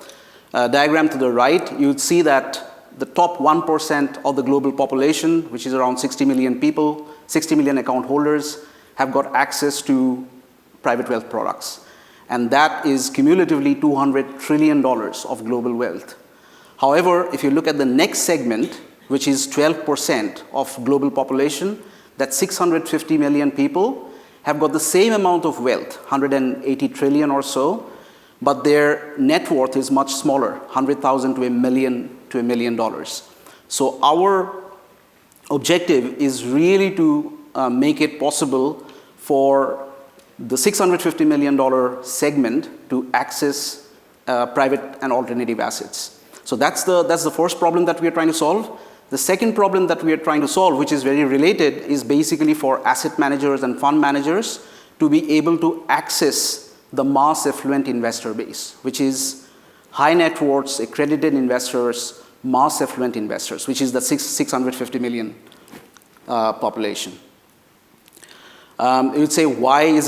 diagram to the right, you'd see that the top 1% of the global population, which is around 60 million people, 60 million account holders, have got access to private wealth products. And that is cumulatively $200 trillion of global wealth. However, if you look at the next segment, which is 12% of global population, that 650 million people have got the same amount of wealth, 180 trillion or so, but their net worth is much smaller, 100,000 to $1 million. So our objective is really to make it possible for the $650 million segment to access private and alternative assets. So that's the first problem that we are trying to solve. The second problem that we are trying to solve, which is very related, is basically for asset managers and fund managers to be able to access the mass affluent investor base, which is high net worths, accredited investors, mass affluent investors, which is the 650 million population. You would say, why is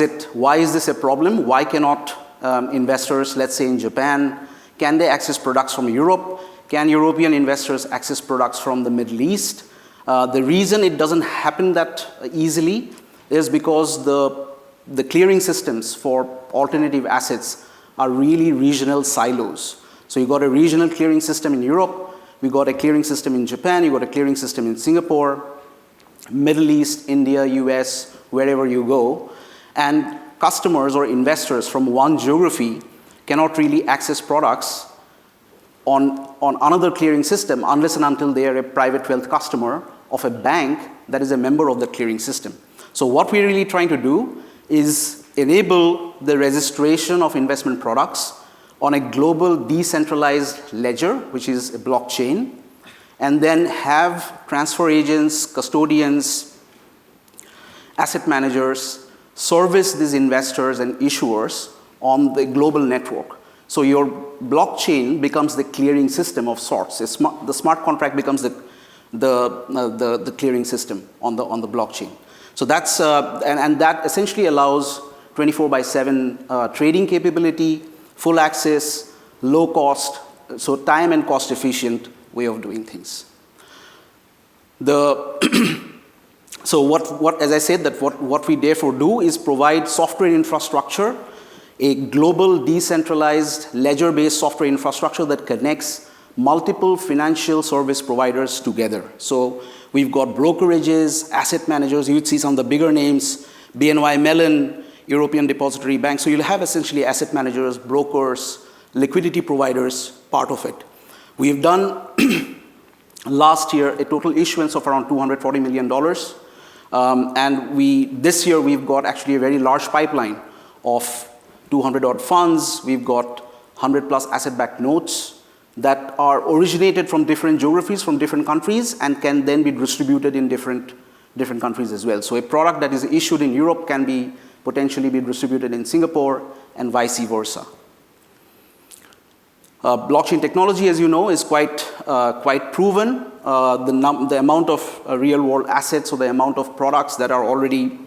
this a problem? Why cannot investors, let's say in Japan, can they access products from Europe? Can European investors access products from the Middle East? The reason it doesn't happen that easily is because the clearing systems for alternative assets are really regional silos. So you've got a regional clearing system in Europe, we've got a clearing system in Japan, you've got a clearing system in Singapore, Middle East, India, US, wherever you go. And customers or investors from one geography cannot really access products on another clearing system unless and until they are a private wealth customer of a bank that is a member of the clearing system. So what we're really trying to do is enable the registration of investment products on a global decentralized ledger, which is a blockchain, and then have transfer agents, custodians, asset managers service these investors and issuers on the global network. So your blockchain becomes the clearing system of sorts. The smart contract becomes the clearing system on the blockchain. So that's and that essentially allows 24/7 trading capability, full access, low cost, so time and cost efficient way of doing things. So what as I said, that what we therefore do is provide software infrastructure, a global decentralized ledger-based software infrastructure that connects multiple financial service providers together. So we've got brokerages, asset managers, you'd see some of the bigger names, BNY Mellon, European Depository Bank. So you'll have essentially asset managers, brokers, liquidity providers, part of it. We've done last year a total issuance of around $240 million. And this year we've got actually a very large pipeline of 200 odd funds. We've got 100 plus asset-backed notes that are originated from different geographies, from different countries, and can then be distributed in different countries as well. So a product that is issued in Europe can potentially be distributed in Singapore and vice versa. Blockchain technology, as you know, is quite proven. The amount of real-world assets, or the amount of products that are already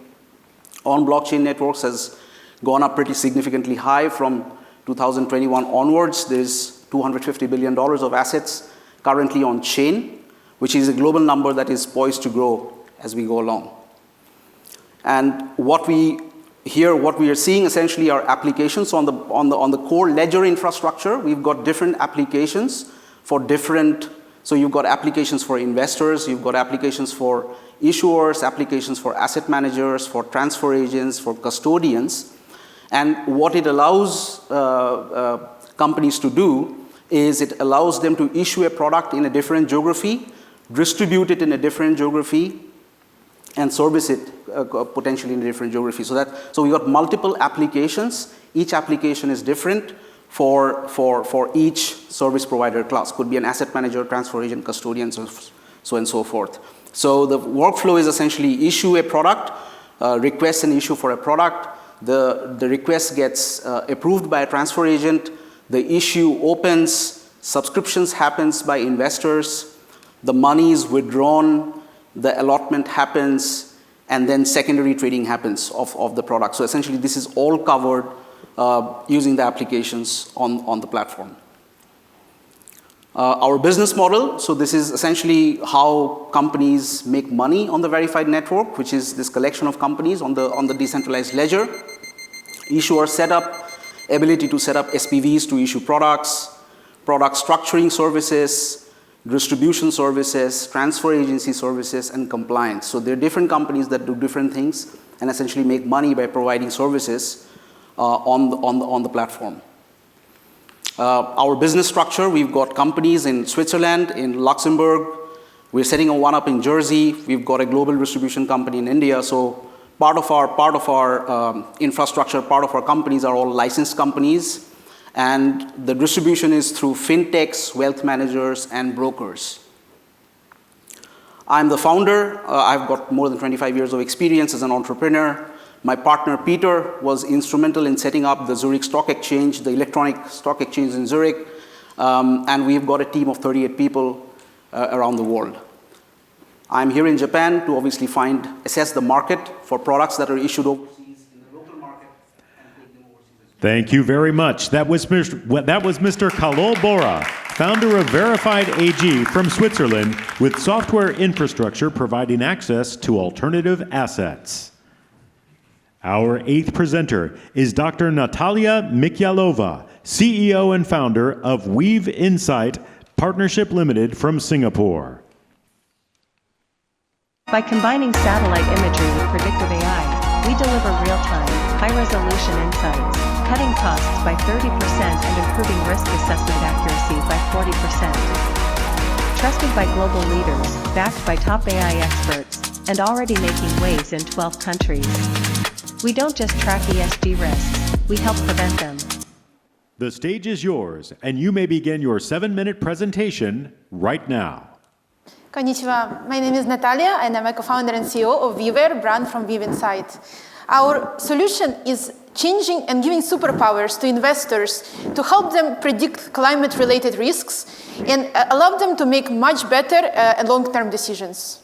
on blockchain networks, has gone up pretty significantly high from 2021 onwards. There's $250 billion of assets currently on chain, which is a global number that is poised to grow as we go along. And what we are seeing essentially are applications on the core ledger infrastructure. We've got different applications for different. So you've got applications for investors, you've got applications for issuers, applications for asset managers, for transfer agents, for custodians. And what it allows companies to do is it allows them to issue a product in a different geography, distribute it in a different geography, and service it potentially in a different geography. So we got multiple applications. Each application is different for each service provider class. Could be an asset manager, transfer agent, custodian, so on and so forth. So the workflow is essentially issue a product, requests an issue for a product. The request gets approved by a transfer agent. The issue opens, subscriptions happens by investors, the money is withdrawn, the allotment happens, and then secondary trading happens of the product. So essentially, this is all covered using the applications on the platform. Our business model, so this is essentially how companies make money on the verified network, which is this collection of companies on the decentralized ledger. Issuer setup, ability to set up SPVs to issue products, product structuring services, distribution services, transfer agency services, and compliance. So there are different companies that do different things and essentially make money by providing services on the platform. Our business structure, we've got companies in Switzerland, in Luxembourg. We're setting one up in Jersey. We've got a global distribution company in India. So part of our infrastructure, part of our companies are all licensed companies. And the distribution is through fintechs, wealth managers, and brokers. I'm the founder. I've got more than 25 years of experience as an entrepreneur. My partner, Peter, was instrumental in setting up the Zurich Stock Exchange, the electronic stock exchange in Zurich. And we've got a team of 38 people around the world. I'm here in Japan to obviously assess the market for products that are issued overseas in the local market and take them overseas. Thank you very much. That was Mr. Kalol Bora, founder of Verified AG from Switzerland, with software infrastructure providing access to alternative assets. Our eighth presenter is Dr. Natalia Mikyalova, CEO and founder of WeavInsight Partnership Limited from Singapore. By combining satellite imagery with predictive AI, we deliver real-time, high-resolution insights, cutting costs by 30% and improving risk assessment accuracy by 40%. Trusted by global leaders, backed by top AI experts, and already making waves in 12 countries. We don't just track ESG risks, we help prevent them. The stage is yours, and you may begin your 7-minute presentation right now. Konnichiwa. My name is Natalia, and I'm a co-founder and CEO of Weaver, brand from WeavInsight. Our solution is changing and giving superpowers to investors to help them predict climate-related risks and allow them to make much better and long-term decisions.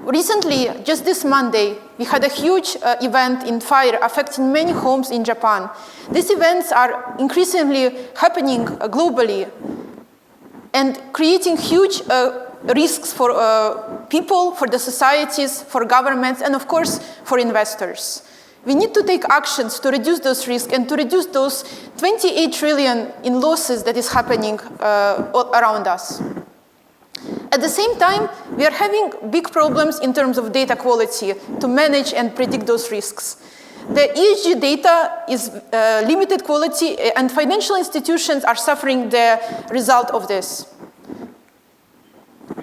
Recently, just this Monday, we had a huge event in fire affecting many homes in Japan. These events are increasingly happening globally and creating huge risks for people, for the societies, for governments, and of course, for investors. We need to take actions to reduce those risks and to reduce those 28 trillion in losses that is happening around us. At the same time, we are having big problems in terms of data quality to manage and predict those risks. The ESG data is limited quality, and financial institutions are suffering the result of this.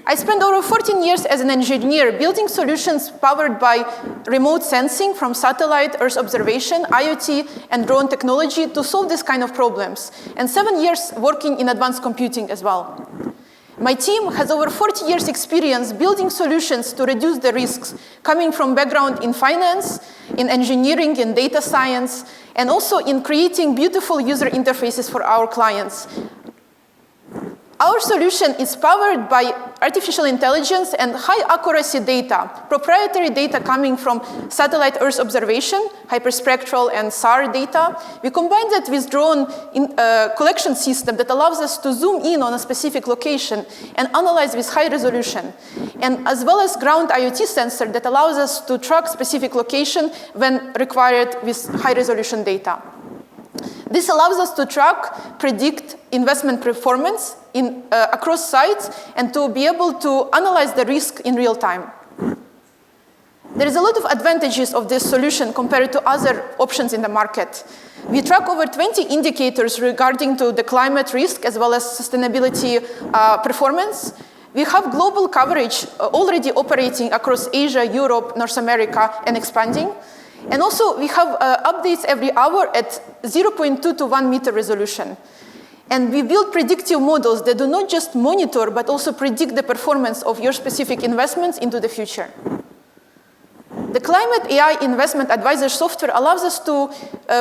I spent over 14 years as an engineer building solutions powered by remote sensing from satellite, Earth observation, IoT, and drone technology to solve this kind of problems, and 7 years working in advanced computing as well. My team has over 40 years experience building solutions to reduce the risks coming from background in finance, in engineering, in data science, and also in creating beautiful user interfaces for our clients. Our solution is powered by artificial intelligence and high accuracy data, proprietary data coming from satellite Earth observation, hyperspectral and SAR data. We combine that with drone collection system that allows us to zoom in on a specific location and analyze with high resolution, and as well as ground IoT sensor that allows us to track specific location when required with high resolution data. This allows us to track, predict investment performance across sites and to be able to analyze the risk in real time. There is a lot of advantages of this solution compared to other options in the market. We track over 20 indicators regarding to the climate risk as well as sustainability performance. We have global coverage already operating across Asia, Europe, North America, and expanding. And also, we have updates every hour at 0.2 to 1 meter resolution. And we build predictive models that do not just monitor, but also predict the performance of your specific investments into the future. The Climate AI Investment Advisor software allows us to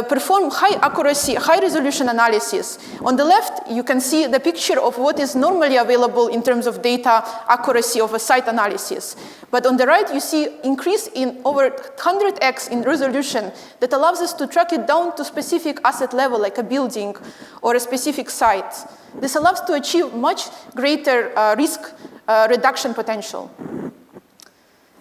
perform high accuracy, high resolution analysis. On the left, you can see the picture of what is normally available in terms of data accuracy of a site analysis. But on the right, you see increase in over 100x in resolution that allows us to track it down to specific asset level, like a building or a specific site. This allows to achieve much greater risk reduction potential.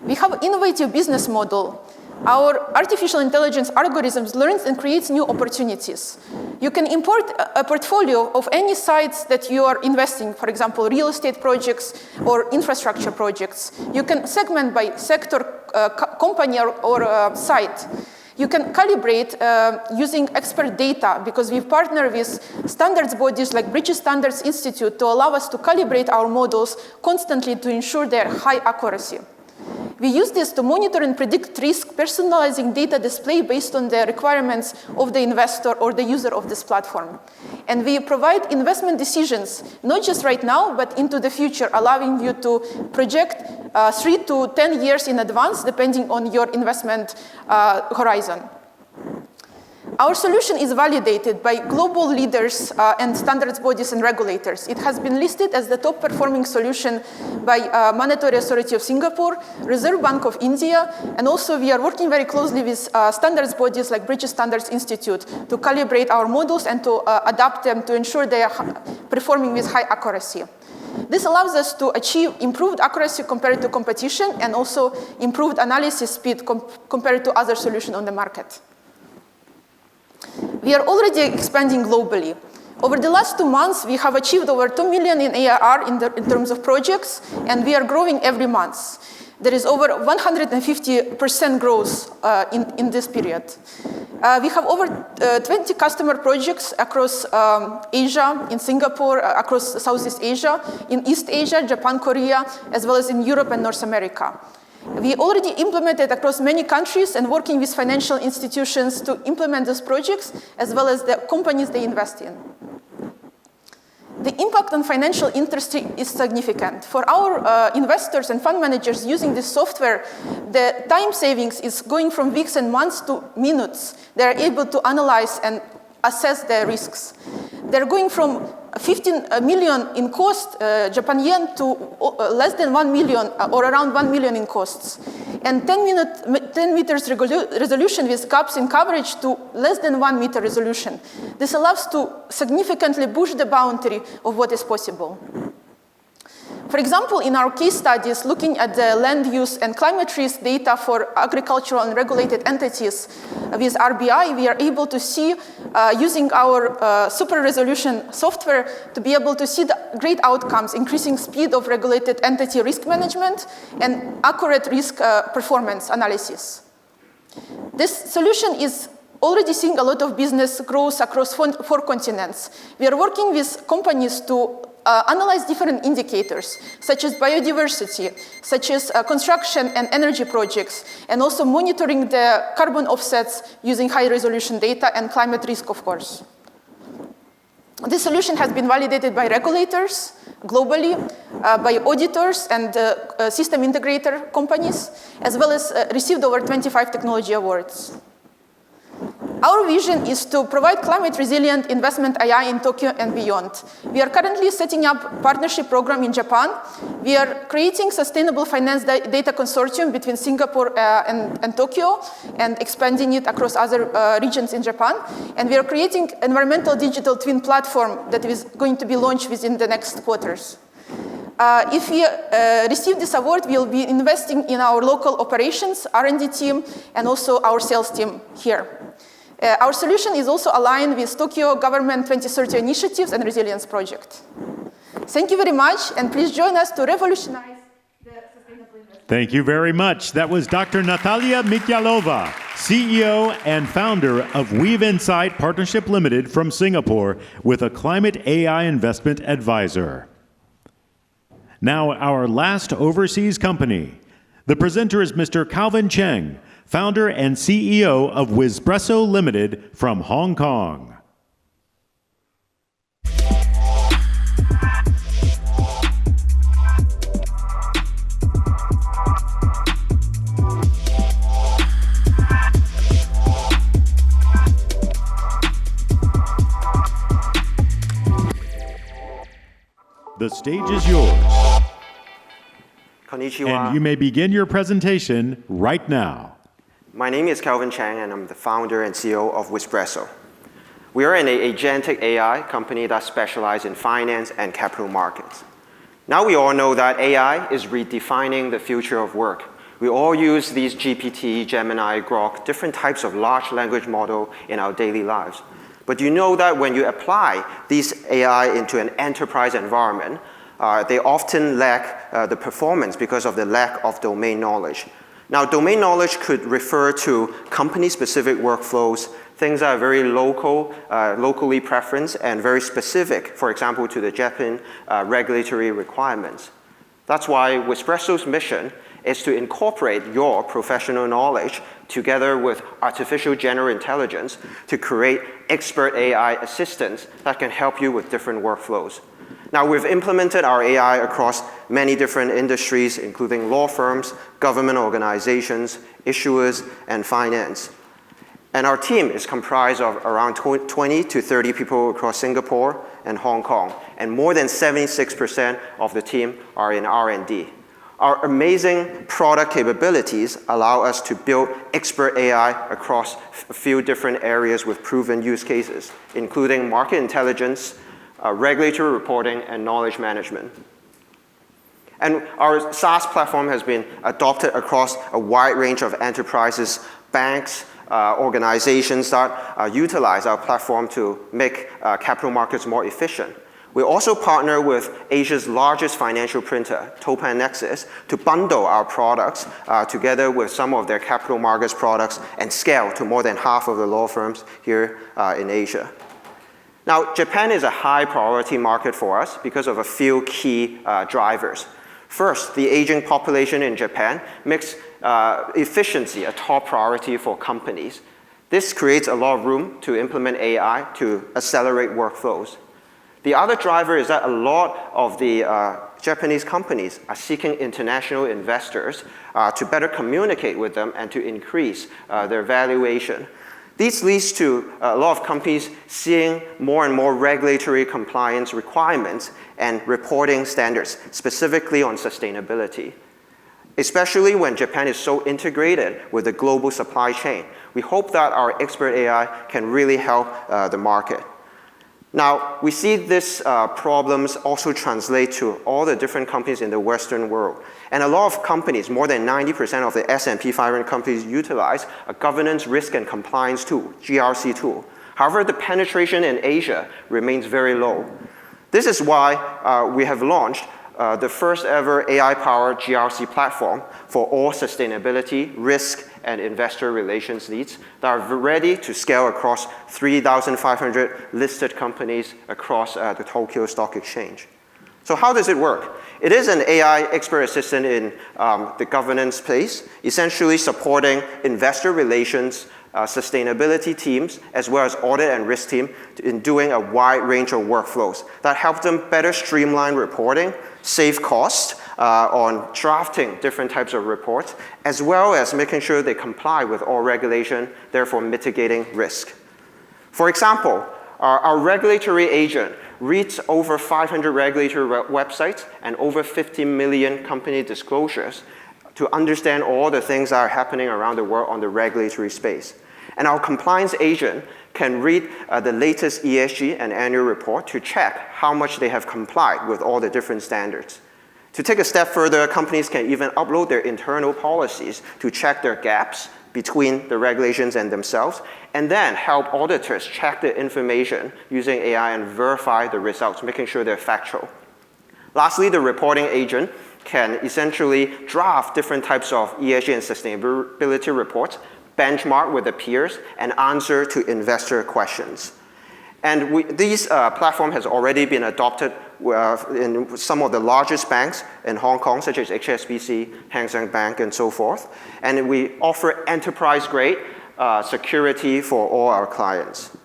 We have an innovative business model. Our artificial intelligence algorithms learn and create new opportunities. You can import a portfolio of any sites that you are investing, for example, real estate projects or infrastructure projects. You can segment by sector, company, or site. You can calibrate using expert data because we've partnered with standards bodies like British Standards Institute to allow us to calibrate our models constantly to ensure their high accuracy. We use this to monitor and predict risk, personalizing data display based on the requirements of the investor or the user of this platform. And we provide investment decisions, not just right now, but into the future, allowing you to project 3 to 10 years in advance, depending on your investment horizon. Our solution is validated by global leaders and standards bodies and regulators. It has been listed as the top performing solution by Monetary Authority of Singapore, Reserve Bank of India, and also we are working very closely with standards bodies like British Standards Institute to calibrate our models and to adapt them to ensure they are performing with high accuracy. This allows us to achieve improved accuracy compared to competition and also improved analysis speed compared to other solutions on the market. We are already expanding globally. Over the last 2 months, we have achieved over 2 million in ARR in terms of projects, and we are growing every month. There is over 150% growth in this period. We have over 20 customer projects across Asia, in Singapore, across Southeast Asia, in East Asia, Japan, Korea, as well as in Europe and North America. We already implemented across many countries and working with financial institutions to implement those projects, as well as the companies they invest in. The impact on financial industry is significant. For our investors and fund managers using this software, the time savings is going from weeks and months to minutes. They are able to analyze and assess their risks. They're going from 15 million in cost, Japan yen, to less than 1 million or around 1 million in costs. And 10 meters resolution with gaps in coverage to less than 1 meter resolution. This allows to significantly push the boundary of what is possible. For example, in our case studies, looking at the land use and climate risk data for agricultural and regulated entities with RBI, we are able to see, using our super resolution software, to be able to see the great outcomes, increasing speed of regulated entity risk management and accurate risk performance analysis. This solution is already seeing a lot of business growth across 4 continents. We are working with companies to analyze different indicators, such as biodiversity, such as construction and energy projects, and also monitoring the carbon offsets using high-resolution data and climate risk, of course. This solution has been validated by regulators globally, by auditors and system integrator companies, as well as received over 25 technology awards. Our vision is to provide climate-resilient investment AI in Tokyo and beyond. We are currently setting up a partnership program in Japan. We are creating sustainable finance data consortium between Singapore and Tokyo and expanding it across other regions in Japan. And we are creating environmental digital twin platform that is going to be launched within the next quarters. If we receive this award, we will be investing in our local operations, R&D team, and also our sales team here. Our solution is also aligned with Tokyo Government 2030 initiatives and resilience project. Thank you very much, and please join us to revolutionize the sustainable investment. Thank you very much. That was Dr. Natalia Mikyalova, CEO and founder of WeavInsight Partnership Limited from Singapore, with a climate AI investment advisor. Now, our last overseas company. The presenter is Mr. Calvin Cheng, founder and CEO of Wizpresso Limited from Hong Kong. the stage is yours. Konnichiwa. And you may begin your presentation right now. My name is Kelvin Chang, and I'm the founder and CEO of Wizpresso. We are an agentic AI company that specializes in finance and capital markets. Now we all know that AI is redefining the future of work. We all use these GPT, Gemini, Grok, different types of large language model in our daily lives. But you know that when you apply these AI into an enterprise environment, they often lack the performance because of the lack of domain knowledge. Now, domain knowledge could refer to company-specific workflows, things that are very local, locally preferenced, and very specific, for example, to the Japan regulatory requirements. That's why Wizpresso's mission is to incorporate your professional knowledge together with artificial general intelligence to create expert AI assistants that can help you with different workflows. Now, we've implemented our AI across many different industries, including law firms, government organizations, issuers, and finance. And our team is comprised of around 20 to 30 people across Singapore and Hong Kong, and more than 76% of the team are in R&D. Our amazing product capabilities allow us to build expert AI across a few different areas with proven use cases, including market intelligence, regulatory reporting, and knowledge management. And our SaaS platform has been adopted across a wide range of enterprises, banks, organizations that utilize our platform to make capital markets more efficient. We also partner with Asia's largest financial printer, Topan Nexus, to bundle our products together with some of their capital markets products and scale to more than half of the law firms here in Asia. Now, Japan is a high priority market for us because of a few key drivers. First, the aging population in Japan makes efficiency a top priority for companies. This creates a lot of room to implement AI to accelerate workflows. The other driver is that a lot of the Japanese companies are seeking international investors to better communicate with them and to increase their valuation. This leads to a lot of companies seeing more and more regulatory compliance requirements and reporting standards, specifically on sustainability. Especially when Japan is so integrated with the global supply chain. We hope that our expert AI can really help the market. Now, we see these problems also translate to all the different companies in the Western world. And a lot of companies, more than 90% of the S&P 500 companies utilize a governance, risk, and compliance tool, GRC tool. However, the penetration in Asia remains very low. This is why we have launched the first ever AI-powered GRC platform for all sustainability, risk, and investor relations needs that are ready to scale across 3,500 listed companies across the Tokyo Stock Exchange. So how does it work? It is an AI expert assistant in the governance space, essentially supporting investor relations, sustainability teams, as well as audit and risk team in doing a wide range of workflows that help them better streamline reporting, save costs on drafting different types of reports, as well as making sure they comply with all regulation, therefore mitigating risk. For example, our regulatory agent reads over 500 regulatory websites and over 50 million company disclosures to understand all the things that are happening around the world on the regulatory space. And our compliance agent can read the latest ESG and annual report to check how much they have complied with all the different standards. To take a step further, companies can even upload their internal policies to check their gaps between the regulations and themselves, and then help auditors check the information using AI and verify the results, making sure they're factual. Lastly, the reporting agent can essentially draft different types of ESG and sustainability reports, benchmark with the peers, and answer to investor questions. And this platform has already been adopted in some of the largest banks in Hong Kong, such as HSBC, Hang Seng Bank, and so forth. And we offer enterprise-grade security for all our clients.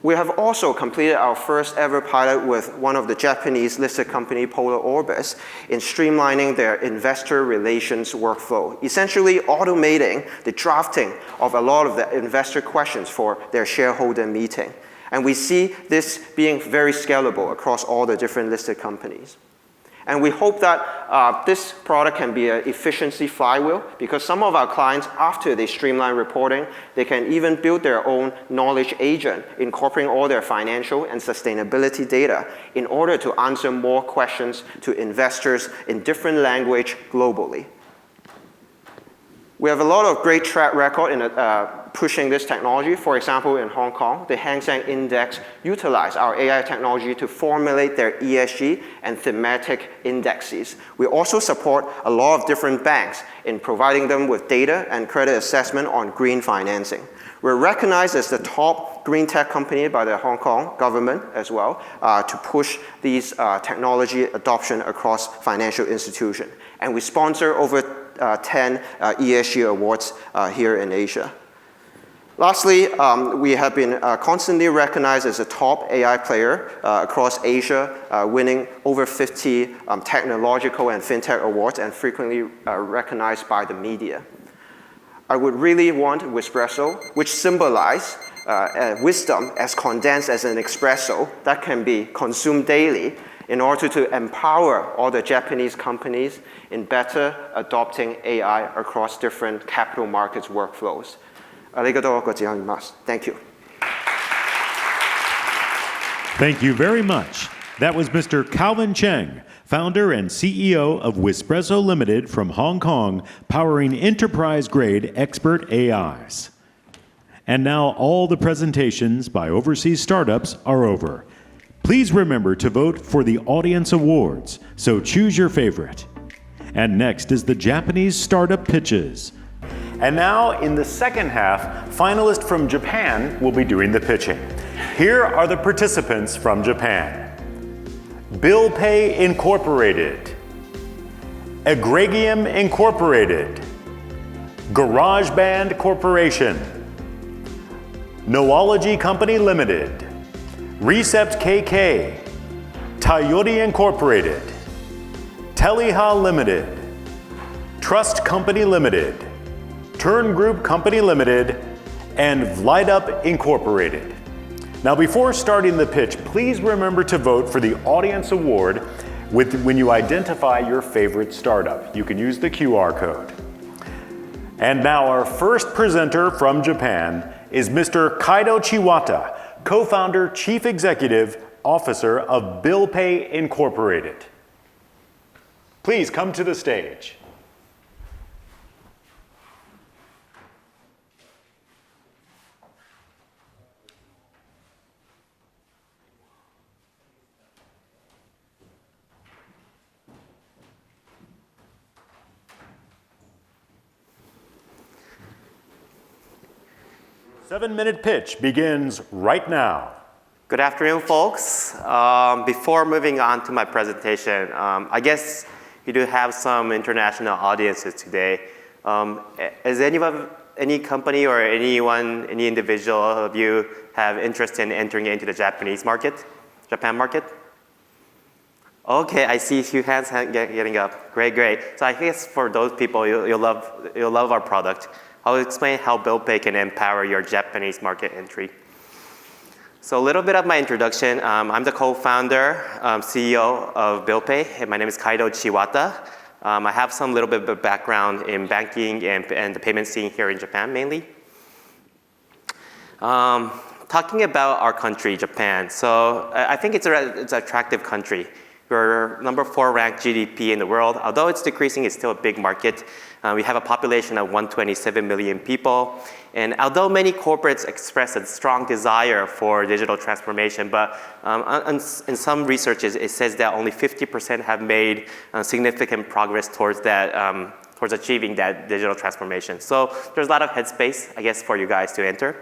We have also completed our first ever pilot with one of the Japanese listed company, Polar Orbis, in streamlining their investor relations workflow, essentially automating the drafting of a lot of the investor questions for their shareholder meeting. And we see this being very scalable across all the different listed companies. And we hope that this product can be an efficiency flywheel, because some of our clients, after they streamline reporting, they can even build their own knowledge agent, incorporating all their financial and sustainability data in order to answer more questions to investors in different language globally. We have a lot of great track record in pushing this technology. For example, in Hong Kong, the Hang Seng Index utilized our AI technology to formulate their ESG and thematic indexes. We also support a lot of different banks in providing them with data and credit assessment on green financing. We're recognized as the top green tech company by the Hong Kong government as well to push these technology adoption across financial institutions. And we sponsor over 10 ESG awards here in Asia. Lastly, we have been constantly recognized as a top AI player across Asia, winning over 50 technological and fintech awards and frequently recognized by the media. I would really want Wizpresso, which symbolize wisdom as condensed as an espresso that can be consumed daily, in order to empower all the Japanese companies in better adopting AI across different capital markets workflows. Arigatou gozaimasu. Thank you. Thank you very much. That was Mr. Calvin Cheng, founder and CEO of Wizpresso Limited from Hong Kong, powering enterprise-grade expert AIs. And now all the presentations by overseas startups are over. Please remember to vote for the audience awards, so choose your favorite. And next is the Japanese startup pitches. And now, in the second half, finalists from Japan will be doing the pitching. Here are the participants from Japan. BillPay Incorporated, Egregium Incorporated, GarageBank Corporation, Noahlogy Company Limited, Recept K.K, Tayorie Incorporated, Teliha Limited, Trust Company Limited, Turn Group Company Limited, and Vlightup Incorporated. Now, before starting the pitch, please remember to vote for the audience award when you identify your favorite startup. You can use the QR code. And now our first presenter from Japan is Mr. Kaido Chiwata, co-founder, chief executive officer of BillPay Incorporated. Please come to the stage. Seven-minute pitch begins right now. Good afternoon, folks. Before moving on to my presentation, I guess you do have some international audiences today. Is any company or anyone, any individual of you have interest in entering into the Japan market? Okay, I see a few hands getting up. Great. So I guess for those people, you'll love our product. I'll explain how BillPay can empower your Japanese market entry. So a little bit of my introduction. I'm the co-founder, CEO of BillPay, and my name is Kaido Chiwata. I have some little bit of background in banking and the payment scene here in Japan, mainly. Talking about our country, Japan. So I think it's an attractive country. We're number 4 ranked GDP in the world. Although it's decreasing, it's still a big market. We have a population of 127 million people. And although many corporates express a strong desire for digital transformation, but in some researches, it says that only 50% have made significant progress towards that, towards achieving that digital transformation. So there's a lot of headspace, I guess, for you guys to enter.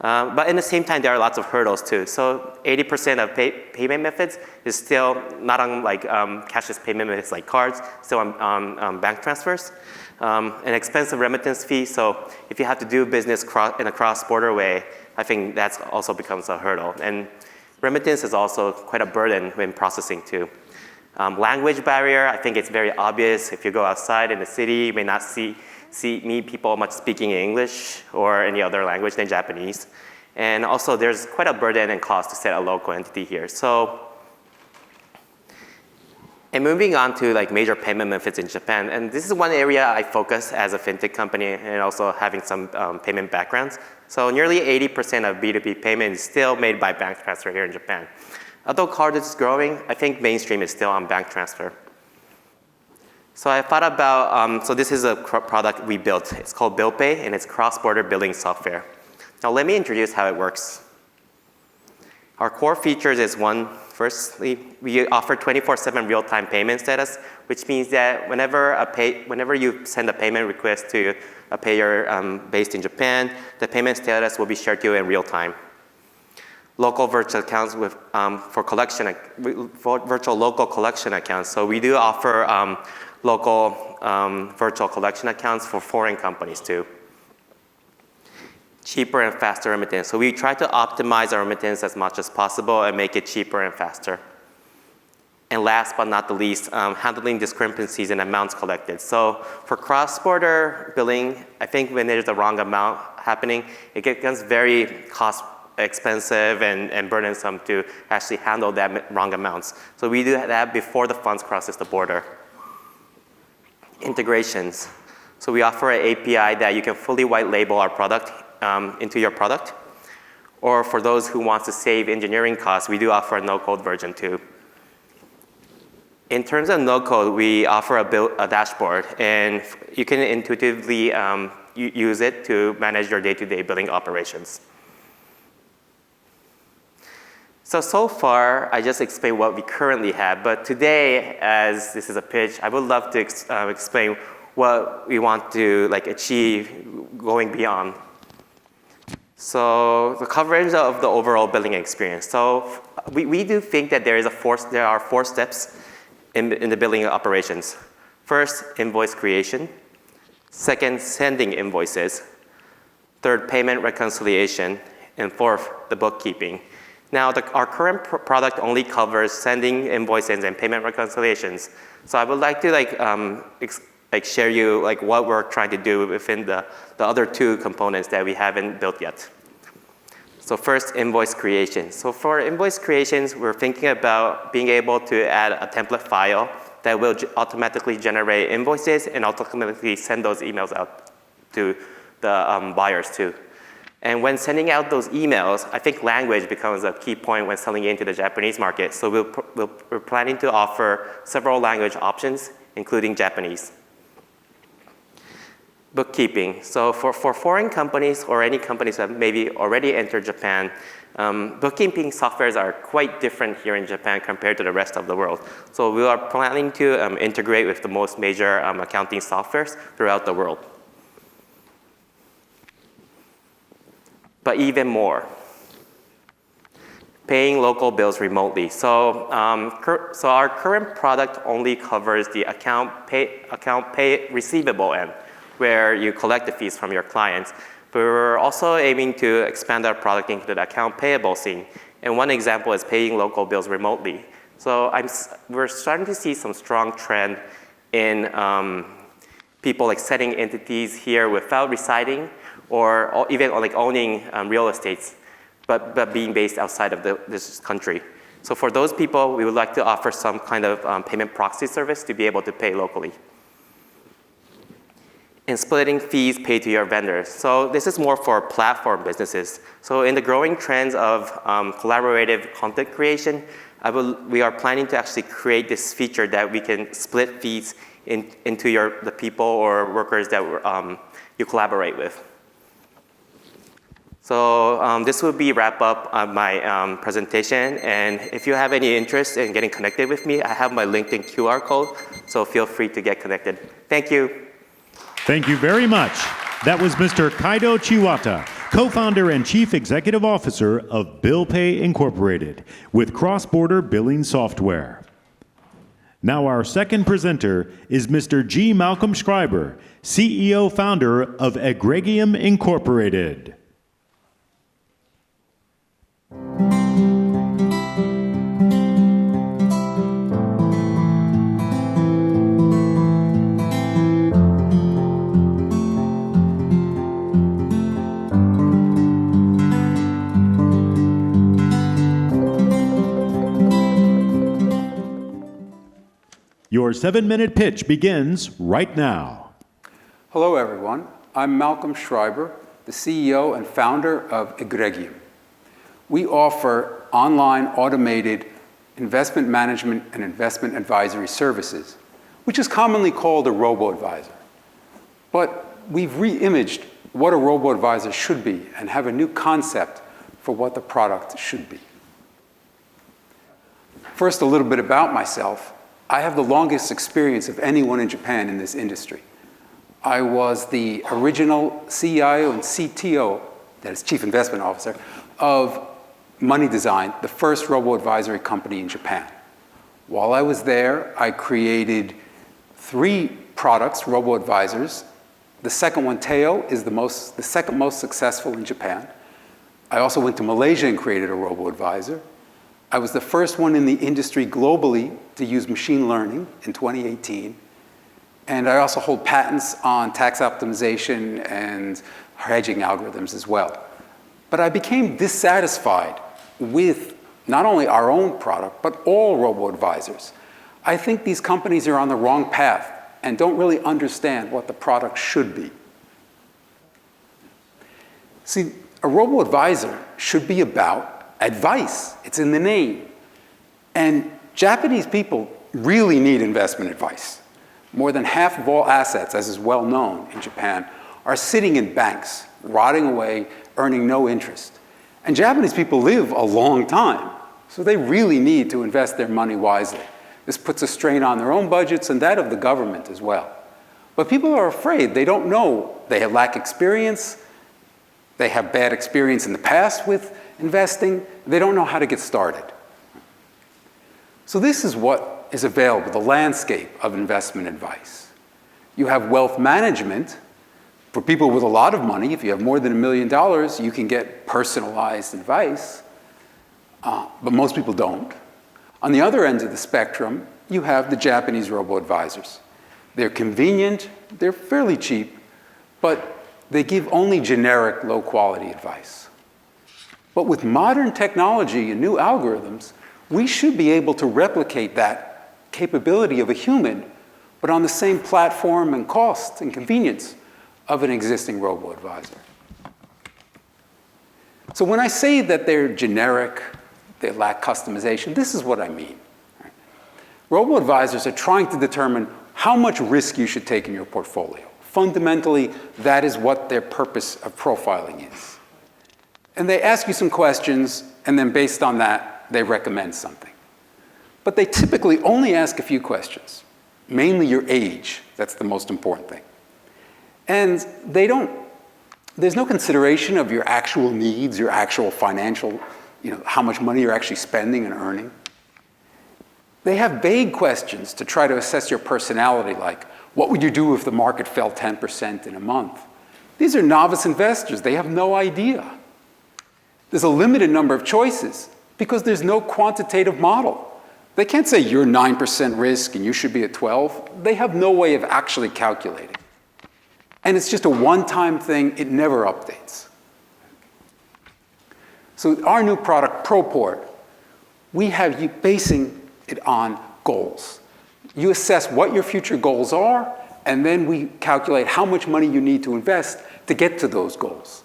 But in the same time, there are lots of hurdles too. So 80% of payment methods is still not on cashless payment methods like cards, still on bank transfers. An expensive remittance fee, so if you have to do business in a cross-border way, I think that also becomes a hurdle. And remittance is also quite a burden when processing too. Language barrier, I think it's very obvious. If you go outside in the city, you may not meet people much speaking English or any other language than Japanese. And also, there's quite a burden and cost to set a local entity here. So, and moving on to like major payment methods in Japan, and this is one area I focus as a fintech company and also having some payment backgrounds. So nearly 80% of B2B payment is still made by bank transfer here in Japan. Although card is growing, I think mainstream is still on bank transfer. So I thought about, so this is a product we built. It's called BillPay, and it's cross-border billing software. Now let me introduce how it works. Our core features is one, firstly, we offer 24/7 real-time payment status, which means that whenever you send a payment request to a payer based in Japan, the payment status will be shared to you in real time. Local virtual accounts with, for virtual local collection accounts. So we do offer local virtual collection accounts for foreign companies too. Cheaper and faster remittance. So we try to optimize our remittance as much as possible and make it cheaper and faster. And last but not the least, handling discrepancies in amounts collected. So for cross-border billing, I think when there's the wrong amount happening, it becomes very expensive and burdensome to actually handle that wrong amounts. So we do that before the funds crosses the border. Integrations. So we offer an API that you can fully white label our product into your product. Or for those who want to save engineering costs, we do offer a no-code version too. In terms of no-code, we offer a dashboard, and you can intuitively use it to manage your day-to-day billing operations. So far, I just explained what we currently have, but today, as this is a pitch, I would love to explain what we want to achieve going beyond. So the coverage of the overall billing experience. So we do think that there are 4 steps in the billing operations. First, invoice creation. Second, sending invoices. Third, payment reconciliation. And fourth, the bookkeeping. Now, our current product only covers sending invoices and payment reconciliations. So I would like to share you what we're trying to do within the other 2 components that we haven't built yet. So first, invoice creation. So for invoice creations, we're thinking about being able to add a template file that will automatically generate invoices and automatically send those emails out to the buyers too. And when sending out those emails, I think language becomes a key point when selling into the Japanese market. So we're planning to offer several language options, including Japanese. Bookkeeping. So for foreign companies or any companies that maybe already entered Japan, bookkeeping softwares are quite different here in Japan compared to the rest of the world. So we are planning to integrate with the most major accounting softwares throughout the world. But even more, paying local bills remotely. So our current product only covers the account pay receivable end, where you collect the fees from your clients. But we're also aiming to expand our product into the account payable scene. And one example is paying local bills remotely. So we're starting to see some strong trend in people setting entities here without residing or even owning real estates, but being based outside of this country. So for those people, we would like to offer some kind of payment proxy service to be able to pay locally. And splitting fees paid to your vendors. So this is more for platform businesses. So in the growing trends of collaborative content creation, we are planning to actually create this feature that we can split fees into the people or workers that you collaborate with. So this will be wrap up on my presentation. And if you have any interest in getting connected with me, I have my LinkedIn QR code. So feel free to get connected. Thank you. Thank you very much. That was Mr. Kaido Chiwata, co-founder and chief executive officer of BillPay Incorporated, with cross-border billing software. Now our second presenter is Mr. G. Malcolm Schreiber, CEO founder of Egregium Incorporated. Your 7-minute pitch begins right now. Hello, everyone. I'm Malcolm Schreiber, the CEO and founder of Egregium. We offer online automated investment management and investment advisory services, which is commonly called a robo-advisor. But we've re-imaged what a robo-advisor should be and have a new concept for what the product should be. First, a little bit about myself. I have the longest experience of anyone in Japan in this industry. I was the original CIO and CTO, that is Chief Investment Officer, of Money Design, the first robo-advisory company in Japan. While I was there, I created 3 products, robo-advisors. The second one, Teo, is the second most successful in Japan. I also went to Malaysia and created a robo-advisor. I was the first one in the industry globally to use machine learning in 2018. And I also hold patents on tax optimization and hedging algorithms as well. But I became dissatisfied with not only our own product, but all robo-advisors. I think these companies are on the wrong path and don't really understand what the product should be. See, a robo-advisor should be about advice. It's in the name. And Japanese people really need investment advice. More than half of all assets, as is well known in Japan, are sitting in banks, rotting away, earning no interest. And Japanese people live a long time, so they really need to invest their money wisely. This puts a strain on their own budgets and that of the government as well. But people are afraid. They don't know. They lack experience. They have bad experience in the past with investing. They don't know how to get started. So this is what is available, the landscape of investment advice. You have wealth management. For people with a lot of money, if you have more than $1 million, you can get personalized advice, but most people don't. On the other end of the spectrum, you have the Japanese robo-advisors. They're convenient, they're fairly cheap, but they give only generic, low-quality advice. But with modern technology and new algorithms, we should be able to replicate that capability of a human, but on the same platform and cost and convenience of an existing robo-advisor. So when I say that they're generic, they lack customization, this is what I mean. Robo-advisors are trying to determine how much risk you should take in your portfolio. Fundamentally, that is what their purpose of profiling is. And they ask you some questions, and then based on that, they recommend something. But they typically only ask a few questions, mainly your age. That's the most important thing. And there's no consideration of your actual needs, your actual financial, how much money you're actually spending and earning. They have vague questions to try to assess your personality, like, what would you do if the market fell 10% in a month? These are novice investors. They have no idea. There's a limited number of choices because there's no quantitative model. They can't say you're 9% risk and you should be at 12. They have no way of actually calculating. And it's just a one-time thing. It never updates. So our new product, ProPort, we have you basing it on goals. You assess what your future goals are, and then we calculate how much money you need to invest to get to those goals.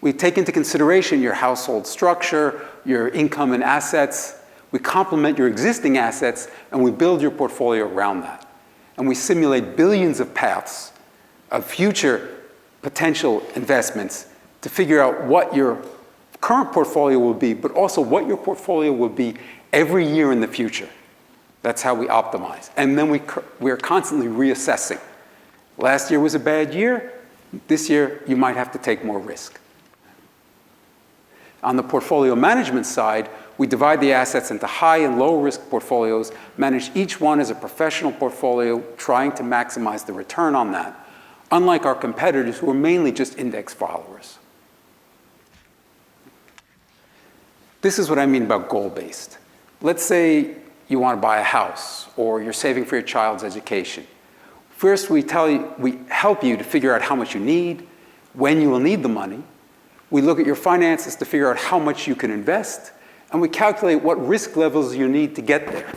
We take into consideration your household structure, your income and assets. We complement your existing assets, and we build your portfolio around that. And we simulate billions of paths of future potential investments to figure out what your current portfolio will be, but also what your portfolio will be every year in the future. That's how we optimize. And then we are constantly reassessing. Last year was a bad year. This year, you might have to take more risk. On the portfolio management side, we divide the assets into high and low risk portfolios, manage each one as a professional portfolio, trying to maximize the return on that, unlike our competitors who are mainly just index followers. This is what I mean about goal-based. Let's say you want to buy a house or you're saving for your child's education. First, we help you to figure out how much you need, when you will need the money. We look at your finances to figure out how much you can invest, and we calculate what risk levels you need to get there.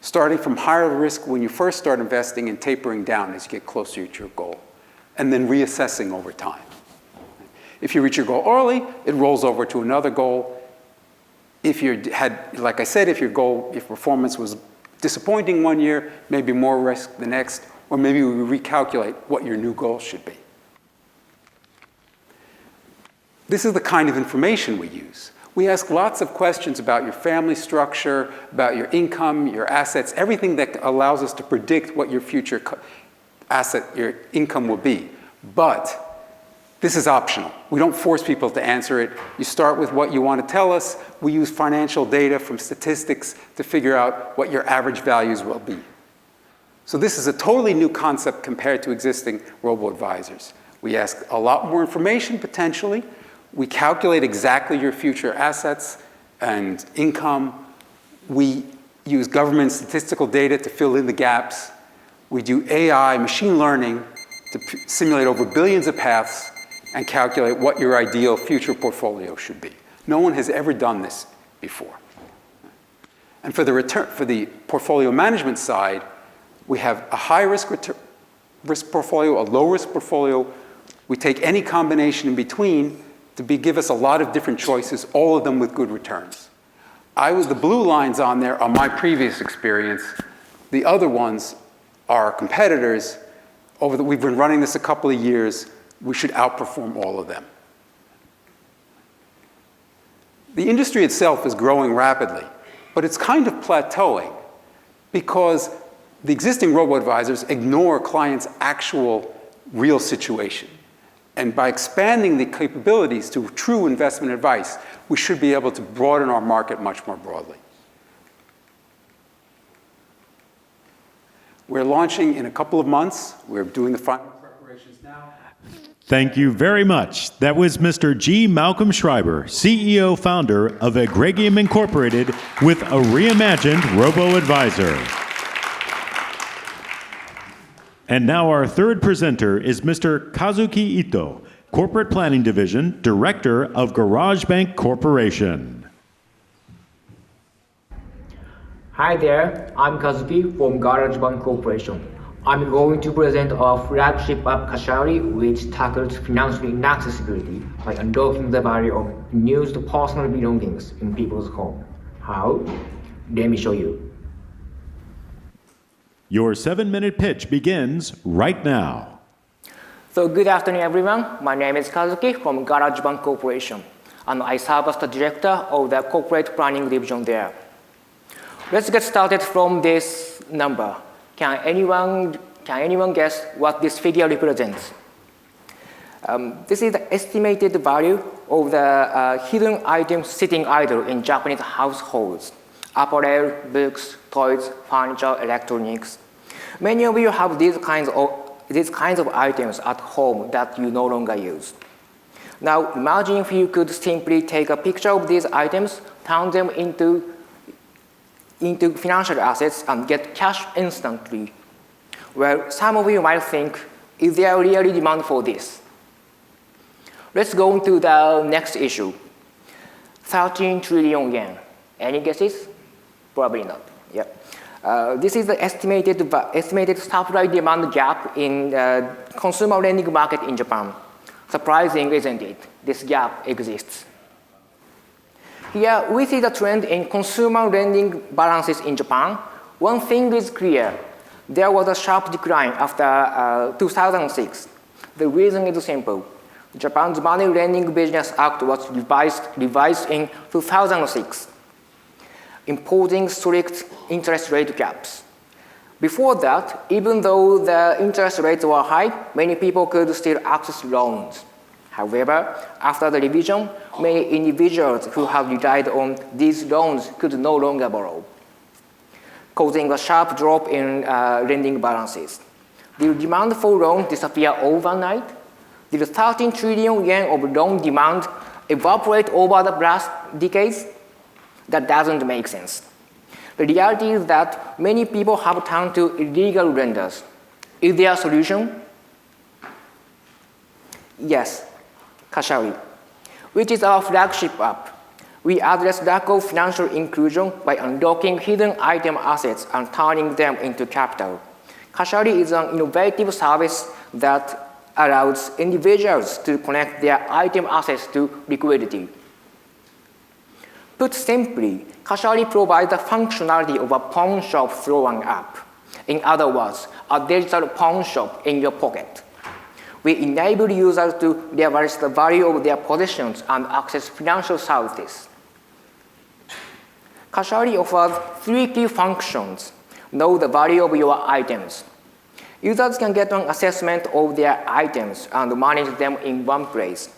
starting from higher risk when you first start investing and tapering down as you get closer to your goal, and then reassessing over time. If you reach your goal early, it rolls over to another goal. If you had, like I said, if performance was disappointing one year, maybe more risk the next, or maybe we recalculate what your new goal should be. This is the kind of information we use. We ask lots of questions about your family structure, about your income, your assets, everything that allows us to predict what your future your income will be. But this is optional. We don't force people to answer it. You start with what you want to tell us. We use financial data from statistics to figure out what your average values will be. So this is a totally new concept compared to existing robo-advisors. We ask a lot more information, potentially. We calculate exactly your future assets and income. We use government statistical data to fill in the gaps. We do AI, machine learning, to simulate over billions of paths and calculate what your ideal future portfolio should be. No one has ever done this before. And for the portfolio management side, we have a high-risk risk portfolio, a low-risk portfolio. We take any combination in between to give us a lot of different choices, all of them with good returns. The blue lines on there are my previous experience. The other ones are competitors. We've been running this a couple of years. We should outperform all of them. The industry itself is growing rapidly, but it's kind of plateauing because the existing robo-advisors ignore clients' actual real situation. And by expanding the capabilities to true investment advice, we should be able to broaden our market much more broadly. We're launching in a couple of months. We're doing the final preparations now. Thank you very much. That was Mr. G. Malcolm Schreiber, CEO founder of Egregium Incorporated, with a reimagined robo-advisor. And now our third presenter is Mr. Kazuki Ito, Corporate Planning Division, Director of GarageBank Corporation. Hi there, I'm Kazuki from GarageBank Corporation. I'm going to present our flagship app Cashari, which tackles financial inaccessibility by unlocking the value of unused personal belongings in people's home. How? Let me show you. Your 7-minute pitch begins right now. So good afternoon, everyone. My name is Kazuki from GarageBank Corporation, and I serve as the director of the corporate planning division there. Let's get started from this number. Can anyone guess what this figure represents? This is the estimated value of the hidden items sitting idle in Japanese households: apparel, books, toys, furniture, electronics. Many of you have these kinds of items at home that you no longer use. Now, imagine if you could simply take a picture of these items, turn them into financial assets, and get cash instantly. Well, some of you might think, is there really demand for this? Let's go to the next issue. 13 trillion yen. Any guesses? Probably not. Yep. This is the estimated supply-demand gap in the consumer lending market in Japan. Surprising, isn't it? This gap exists. Here, we see the trend in consumer lending balances in Japan. One thing is clear. There was a sharp decline after 2006. The reason is simple. Japan's Money Lending Business Act was revised in 2006. Imposing strict interest rate caps. Before that, even though the interest rates were high, many people could still access loans. However, after the revision, many individuals who have relied on these loans could no longer borrow, causing a sharp drop in lending balances. Did demand for loans disappear overnight? Did 13 trillion yen of loan demand evaporate over the last decades? That doesn't make sense. The reality is that many people have turned to illegal lenders. Is there a solution? Yes, Cashari, which is our flagship app. We address lack of financial inclusion by unlocking hidden item assets and turning them into capital. Cashari is an innovative service that allows individuals to connect their item assets to liquidity. Put simply, Cashari provides the functionality of a pawn shop through an app. In other words, a digital pawn shop in your pocket. We enable users to leverage the value of their possessions and access financial services. Cashari offers 3 key functions. Know the value of your items. Users can get an assessment of their items and manage them in one place.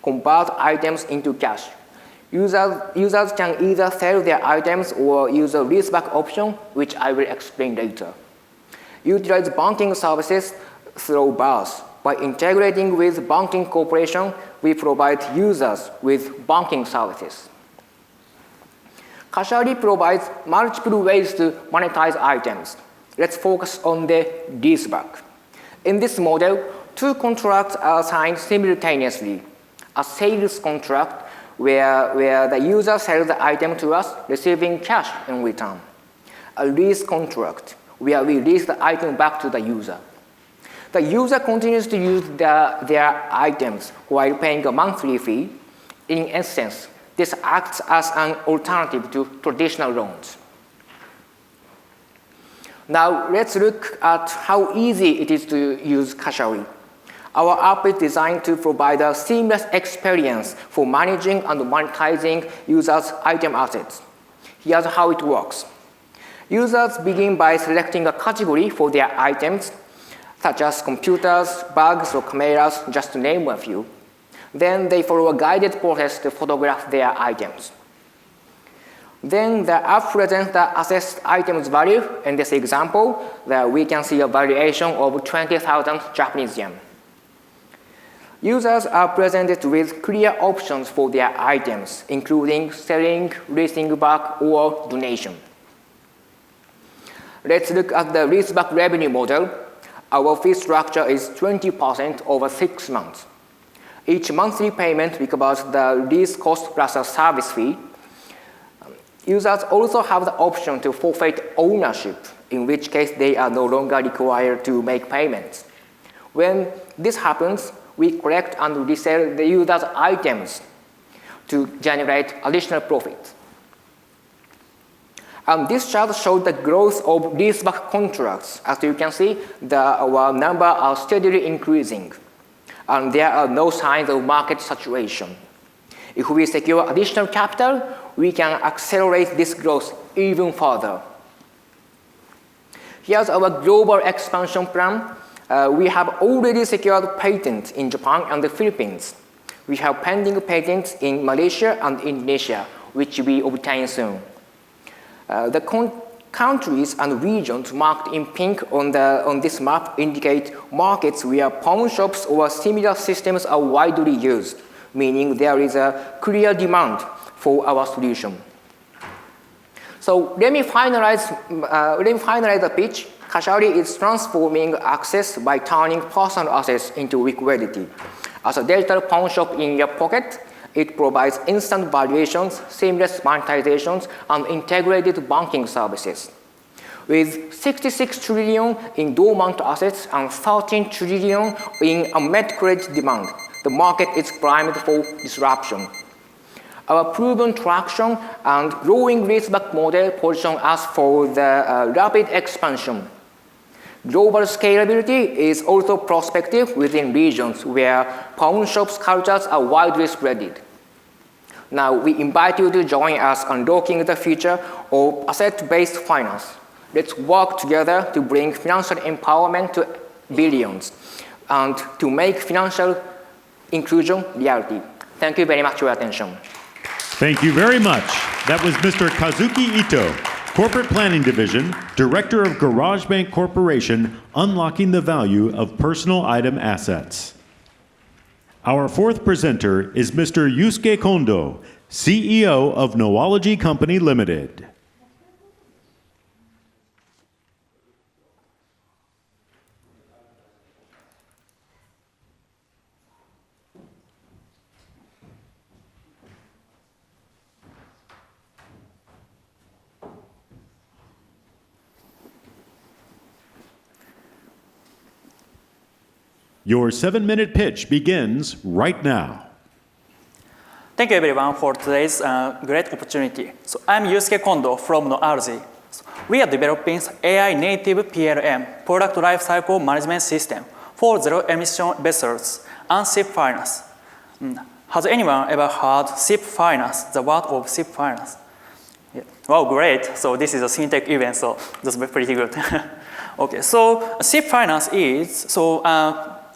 Convert items into cash. Users can either sell their items or use a leaseback option, which I will explain later. Utilize banking services through BaaS. By integrating with Banking Corporation, we provide users with banking services. Cashari provides multiple ways to monetize items. Let's focus on the leaseback. In this model, 2 contracts are signed simultaneously. A sales contract where the user sells the item to us, receiving cash in return. A lease contract where we lease the item back to the user. The user continues to use their items while paying a monthly fee. In essence, this acts as an alternative to traditional loans. Now, let's look at how easy it is to use Cashari. Our app is designed to provide a seamless experience for managing and monetizing users' item assets. Here's how it works. Users begin by selecting a category for their items, such as computers, bags, or cameras, just to name a few. Then they follow a guided process to photograph their items. Then the app presents the assessed item's value. In this example, we can see a valuation of 20,000 Japanese yen. Users are presented with clear options for their items, including selling, leasing back, or donation. Let's look at the leaseback revenue model. Our fee structure is 20% over 6 months. Each monthly payment recovers the lease cost plus a service fee. Users also have the option to forfeit ownership, in which case they are no longer required to make payments. When this happens, we collect and resell the user's items to generate additional profit. This chart shows the growth of leaseback contracts. As you can see, our number are steadily increasing, and there are no signs of market saturation. If we secure additional capital, we can accelerate this growth even further. Here's our global expansion plan. We have already secured patents in Japan and the Philippines. We have pending patents in Malaysia and Indonesia, which we obtain soon. The countries and regions marked in pink on this map indicate markets where pawn shops or similar systems are widely used, meaning there is a clear demand for our solution. So let me finalize the pitch. Cashari is transforming access by turning personal assets into liquidity. As a digital pawn shop in your pocket, it provides instant valuations, seamless monetizations, and integrated banking services. With 66 trillion in dormant assets and 13 trillion in unmet credit demand, the market is primed for disruption. Our proven traction and growing leaseback model position us for the rapid expansion. Global scalability is also prospective within regions where pawn shops cultures are widely spread. Now, we invite you to join us unlocking the future of asset-based finance. Let's work together to bring financial empowerment to billions and to make financial inclusion reality. Thank you very much for your attention. Thank you very much. That was Mr. Kazuki Ito, Corporate Planning Division, Director of GarageBank Corporation, unlocking the value of personal item assets. Our fourth presenter is Mr. Yusuke Kondo, CEO of Noahlogy Co Ltd. Your 7-minute pitch begins right now. Thank you everyone for today's great opportunity. So I'm Yusuke Kondo from Noahlogy. We are developing AI-native PLM, Product Lifecycle Management System, for zero-emission vessels and ship finance. Has anyone ever heard ship finance, the word of ship finance? Yeah. Wow, great. So this is a fintech event, so that's pretty good. Okay, so ship finance is,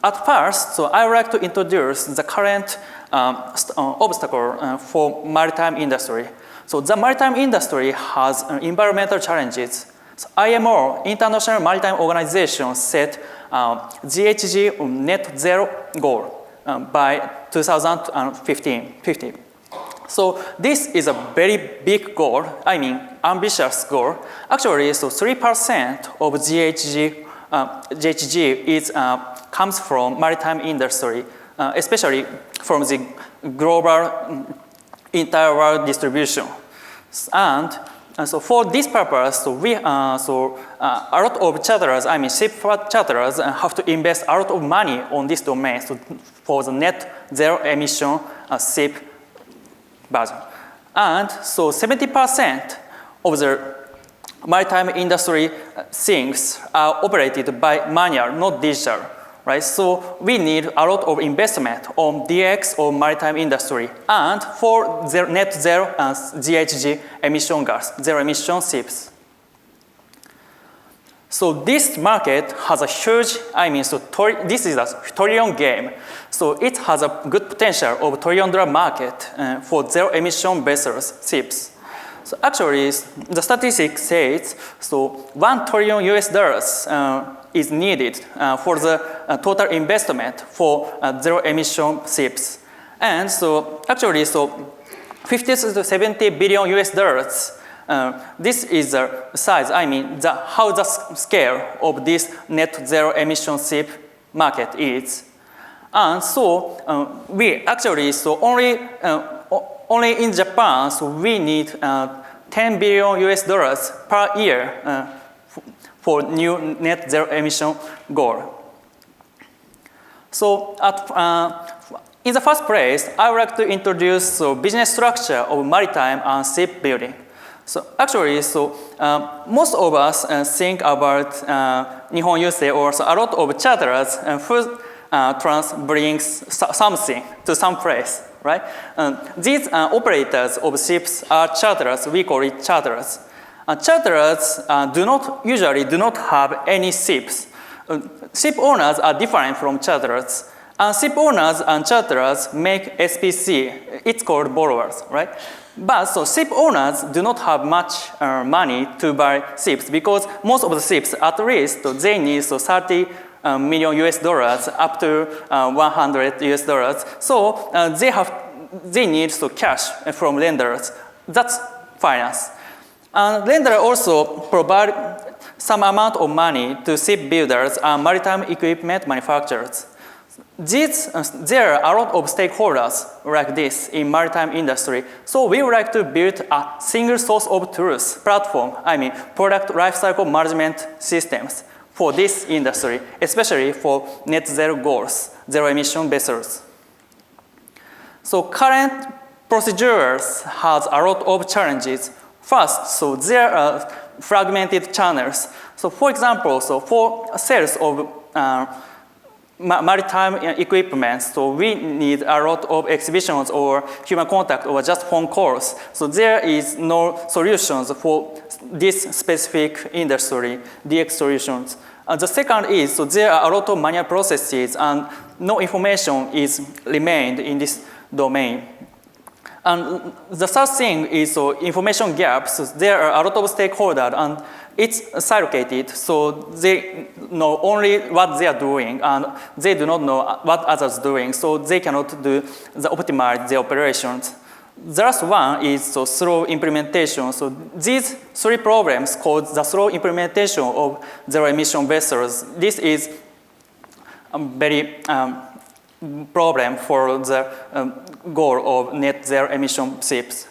at first, I would like to introduce the current obstacle for maritime industry. So the maritime industry has environmental challenges. So IMO, International Maritime Organization, set GHG net zero goal by 2050. So this is a very big goal, ambitious goal. Actually, so 3% of GHG is, comes from maritime industry, especially from the global entire world distribution. And so for this purpose, so a lot of charterers, ship charterers, have to invest a lot of money on this domain for the net zero emission ship version. And so 70% of the maritime industry things are operated by manual, not digital. Right? So we need a lot of investment on DX or maritime industry and for net zero GHG emission gas, zero emission ships. So this market has a huge, this is a trillion game. So it has a good potential of $1 trillion market for zero emission vessels, ships. So actually, the statistics says, $1 trillion is needed for the total investment for zero emission ships. And so actually, 50 to 70 billion US dollars, this is the size, how the scale of this net zero emission ship market is. And so we actually, only in Japan, we need 10 billion US dollars per year for new net zero emission goal. So in the first place, I would like to introduce business structure of maritime and shipbuilding. So actually, most of us think about Nihon Yusei or a lot of charterers who brings something to some place, right? These operators of ships are charterers. We call it charterers. Charterers usually do not have any ships. Ship owners are different from charterers. Ship owners and charterers make SPC. It's called borrowers, right? But ship owners do not have much money to buy ships because most of the ships, at least, they need 30 million US dollars up to 100 US dollars. So they need cash from lenders. That's finance. And lenders also provide some amount of money to shipbuilders and maritime equipment manufacturers. There are a lot of stakeholders like this in maritime industry. So we would like to build a single source of truth platform, product lifecycle management systems for this industry, especially for net zero goals, zero emission vessels. So current procedures has a lot of challenges. First, there are fragmented channels. So for example, for sales of maritime equipment, we need a lot of exhibitions or human contact or just phone calls. So there is no solutions for this specific industry, DX solutions. The second is, there are a lot of manual processes and no information is remained in this domain. And the third thing is information gaps. There are a lot of stakeholders and it's silocated, so they know only what they are doing and they do not know what others are doing, so they cannot optimize their operations. The last one is slow implementation. So these three problems cause the slow implementation of zero emission vessels. This is a very problem for the goal of net zero emission ships.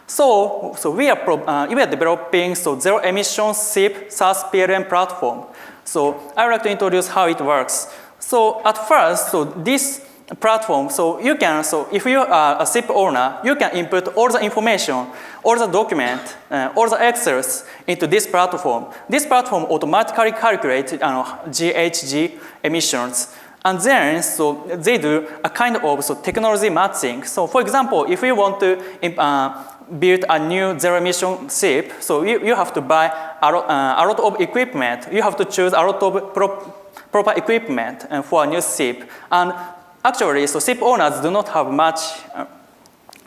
So we are developing zero emission ship SaaS PLM platform. So I would like to introduce how it works. So at first, so this platform, so you can, so if you are a SIP owner, you can input all the information, all the document, all the Excels into this platform. This platform automatically calculates GHG emissions. And then, so they do a kind of technology matching. So for example, if you want to build a new zero-emission SIP, so you have to buy a lot of equipment. You have to choose a lot of proper equipment for a new SIP. And actually, so SIP owners do not have much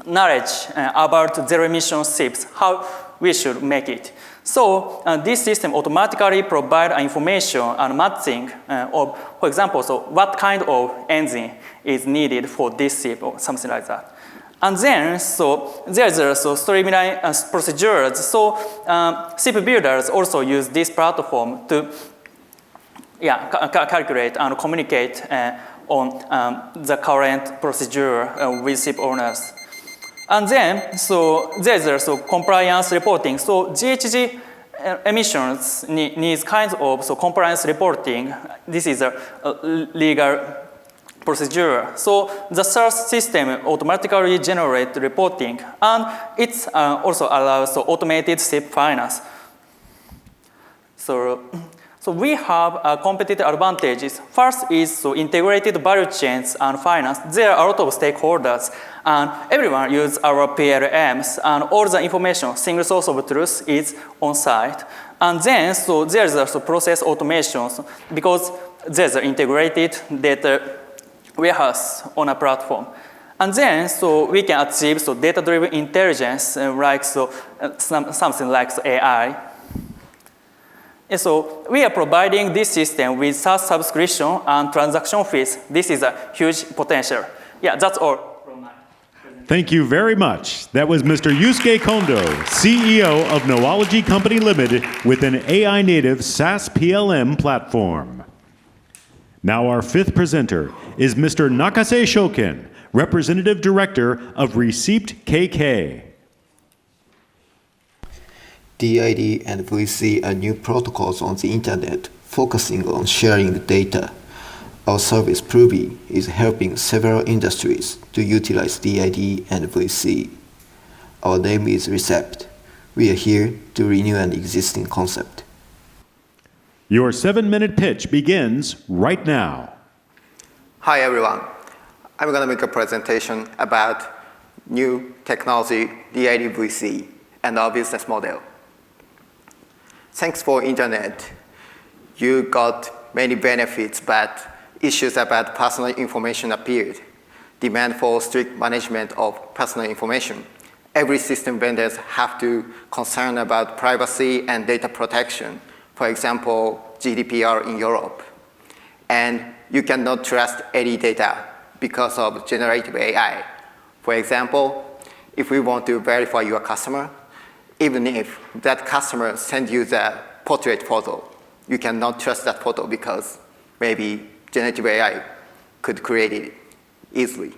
knowledge about zero-emission SIPs, how we should make it. So this system automatically provides information and matching of, for example, so what kind of engine is needed for this SIP or something like that. And then, so there's also streamline procedures. So SIP builders also use this platform to calculate and communicate on the current procedure with SIP owners. And then, so there's also compliance reporting. So GHG emissions needs kinds of compliance reporting. This is a legal procedure. So the SaaS system automatically generates reporting, and it also allows automated SIP finance. So we have competitive advantages. First is integrated value chains and finance. There are a lot of stakeholders, and everyone uses our PLMs, and all the information, single source of truth, is on site. And then, so there's also process automation, because there's an integrated data warehouse on a platform. And then, so we can achieve data-driven intelligence, like something like AI. And so we are providing this system with SaaS subscription and transaction fees. This is a huge potential. Yeah, that's all. Thank you very much. That was Mr. Yusuke Kondo, CEO of Noahlogy Co Ltd with an AI-native SaaS PLM platform. Now our fifth presenter is Mr. Nakase Shoken, Representative Director of Recept K.K. DID and VC are new protocols on the internet focusing on sharing data. Our service proovy is helping several industries to utilize DID and VC. Our name is Recept. We are here to renew an existing concept. Your 7-minute pitch begins right now. Hi everyone. I'm going to make a presentation about new technology, DID VC, and our business model. Thanks for internet. You got many benefits, but issues about personal information appeared. Demand for strict management of personal information. Every system vendors have to concern about privacy and data protection. For example, GDPR in Europe. And you cannot trust any data because of generative AI. For example, if we want to verify your customer, even if that customer sends you the portrait photo, you cannot trust that photo because maybe generative AI could create it easily.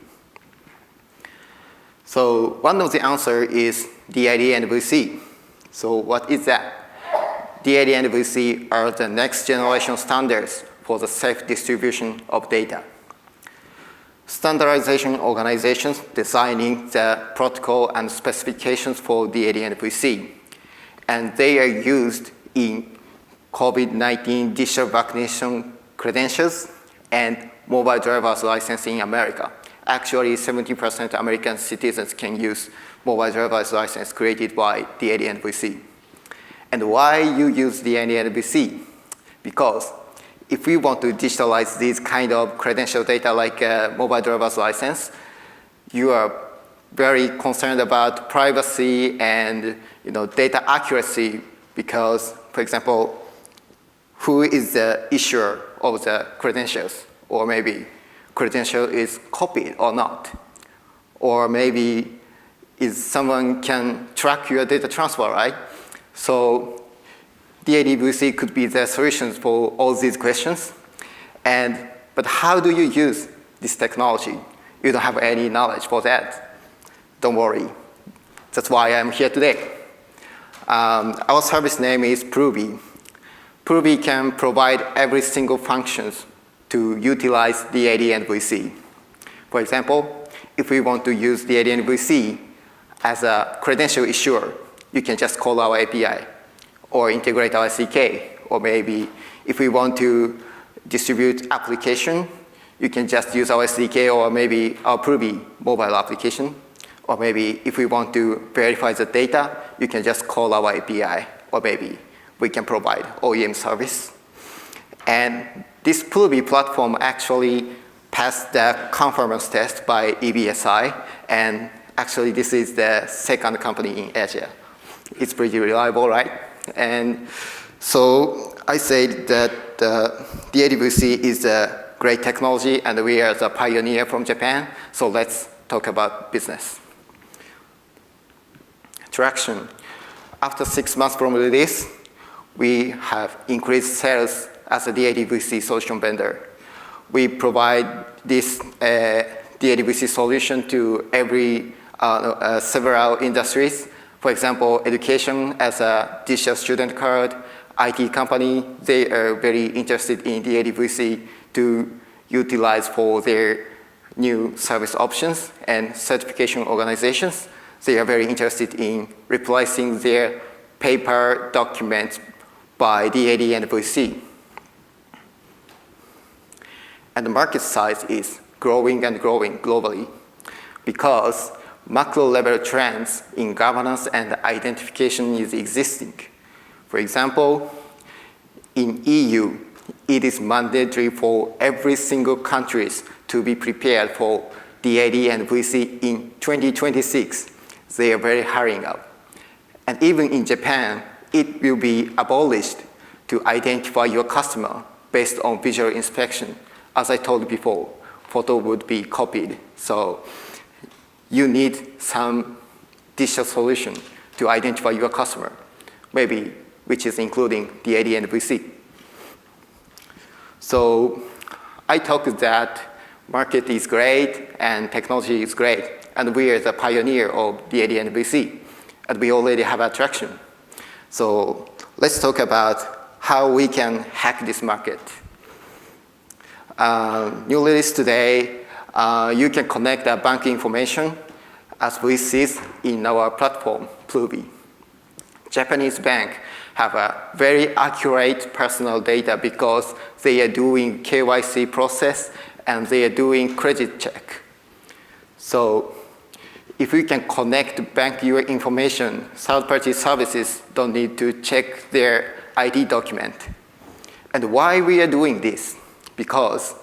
So one of the answers is DID and VC. So what is that? DID and VC are the next generation standards for the safe distribution of data. Standardization organizations designing the protocol and specifications for DID and VC. And they are used in COVID-19 digital vaccination credentials and mobile driver's license in America. Actually, 70% American citizens can use mobile driver's license created by DID and VC. And why you use DID and VC? Because if we want to digitalize these kind of credential data like mobile driver's license, you are very concerned about privacy and data accuracy because, for example, who is the issuer of the credentials? Or maybe credential is copied or not. Or maybe someone can track your data transfer, right? So DID VC could be the solutions for all these questions. But how do you use this technology? You don't have any knowledge for that. Don't worry. That's why I'm here today. Our service name is proovy. Proovy can provide every single functions to utilize DAD and VC. For example, if we want to use DAD and VC as a credential issuer, you can just call our API or integrate our CK. Or maybe if we want to distribute application, you can just use our CK or maybe our proovy mobile application. Or maybe if we want to verify the data, you can just call our API. Or maybe we can provide OEM service. And this proovy platform actually passed the conformance test by EBSI. And actually, this is the second company in Asia. It's pretty reliable, right? And so I said that the DAD-VC is a great technology, and we are the pioneer from Japan. So let's talk about business. Traction. After 6 months from release, we have increased sales as a DAD-VC solution vendor. We provide this DAD-VC solution to several industries. For example, education as a digital student card, IT company, they are very interested in DAD-VC to utilize for their new service options, and certification organizations, they are very interested in replacing their paper documents by DAD and VC. And the market size is growing and growing globally because macro level trends in governance and identification is existing. For example, in EU, it is mandatory for every single country to be prepared for DAD and VC in 2026. They are very hurrying up. And even in Japan, it will be abolished to identify your customer based on visual inspection. As I told before, photo would be copied. So you need some digital solution to identify your customer, maybe which is including DAD and VC. So I talked that market is great and technology is great, and we are the pioneer of DAD and VC, and we already have attraction. So let's talk about how we can hack this market. New release today, you can connect the bank information as we see in our platform, proovy. Japanese bank have a very accurate personal data because they are doing KYC process and they are doing credit check. So if we can connect bank your information, third-party services don't need to check their ID document. And why we are doing this? Because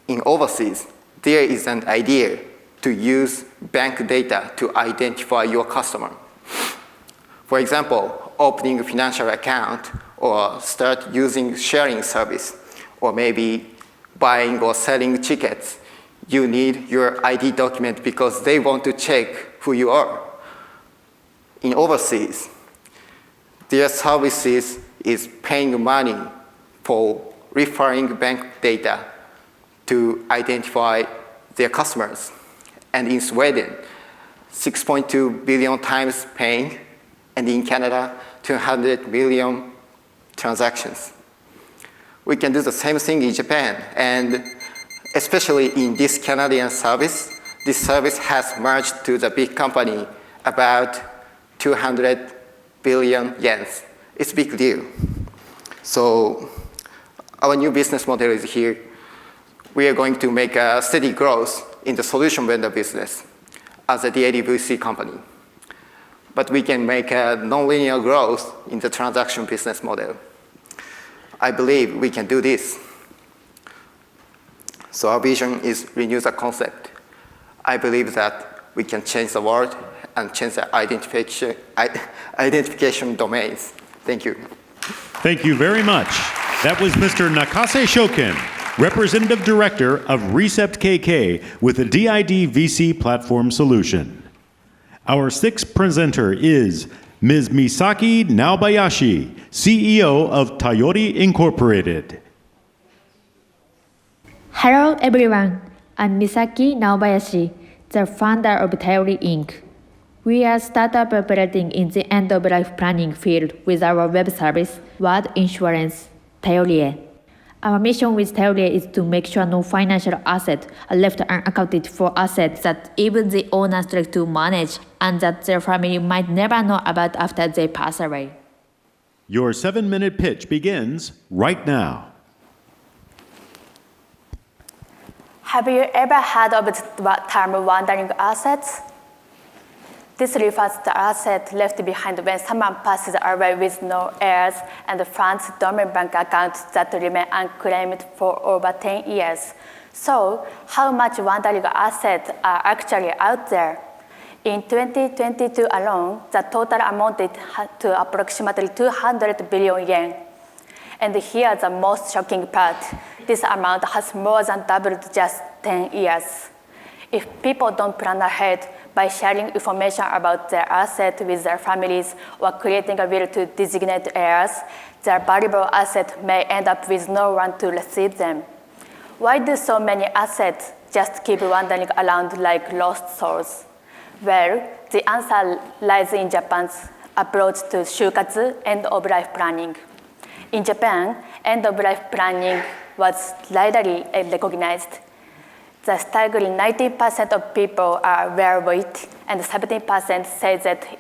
in overseas, there is an idea to use bank data to identify your customer. For example, opening a financial account or start using sharing service, or maybe buying or selling tickets, you need your ID document because they want to check who you are. In overseas, their services is paying money for referring bank data to identify their customers. And in Sweden, 6.2 billion times paying, and in Canada, 200 million transactions. We can do the same thing in Japan, and especially in this Canadian service, this service has merged to the big company about 200 billion yen. It's a big deal. So our new business model is here. We are going to make a steady growth in the solution vendor business as a DAD-VC company. But we can make a nonlinear growth in the transaction business model. I believe we can do this. So our vision is renew the concept. I believe that we can change the world and change the identification domains. Thank you. Thank you very much. That was Mr. Nakase Shoken, Representative Director of Recept K.K. with the DID VC Platform Solution. Our sixth presenter is Ms. Misaki Naobayashi, CEO of Tayori Incorporated. Hello everyone, I'm Misaki Naobayashi, the founder of Tayori Inc. We are a startup operating in the end-of-life planning field with our web service, Word Insurance, tayorie. Our mission with Tayorie is to make sure no financial assets are left unaccounted for assets that even the owners like to manage and that their family might never know about after they pass away. Your 7-minute pitch begins right now. Have you ever heard of the term wandering assets? This refers to assets left behind when someone passes away with no heirs and funds dormant bank accounts that remain unclaimed for over 10 years. So, how much wandering assets are actually out there? In 2022 alone, the total amounted to approximately 200 billion yen. And here's the most shocking part. This amount has more than doubled just 10 years. If people don't plan ahead by sharing information about their assets with their families or creating a will to designate heirs, their valuable assets may end up with no one to receive them. Why do so many assets just keep wandering around like lost souls? Well, the answer lies in Japan's approach to shukatsu, end-of-life planning. In Japan, end-of-life planning was widely recognized. The staggering 90% of people are aware of it, and 17% say that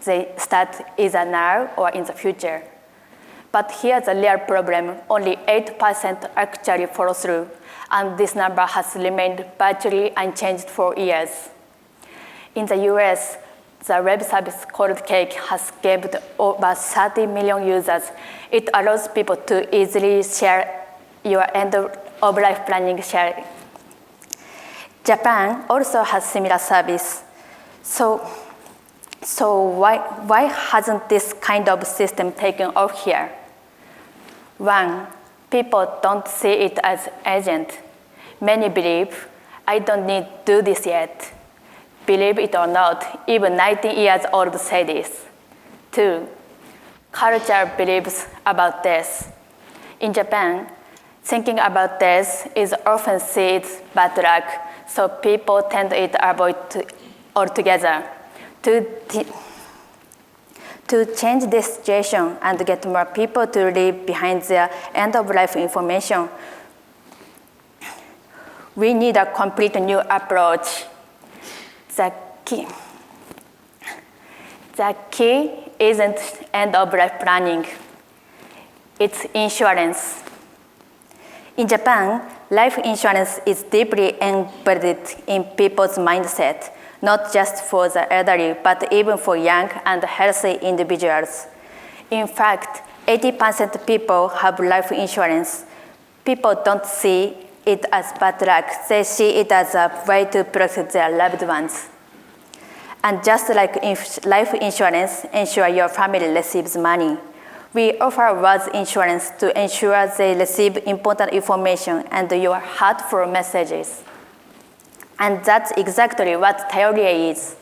they start either now or in the future. But here's the real problem. Only 8% actually follow through, and this number has remained virtually unchanged for years. In the US, the web service called Cake has gained over 30 million users. It allows people to easily share your end-of-life planning sharing. Japan also has similar service. So why hasn't this kind of system taken off here? One, people don't see it as urgent. Many believe, I don't need to do this yet. Believe it or not, even 19 years old say this. Two, culture believes about this. In Japan, thinking about this is often seen as bad luck, so people tend to avoid it altogether. To change this situation and get more people to leave behind their end-of-life information, we need a complete new approach. The key isn't end-of-life planning. It's insurance. In Japan, life insurance is deeply embedded in people's mindset, not just for the elderly, but even for young and healthy individuals. In fact, 80% of people have life insurance. People don't see it as bad luck. They see it as a way to protect their loved ones. And just like life insurance ensure your family receives money, we offer words insurance to ensure they receive important information and your heartfelt messages. And that's exactly what Tayorie is,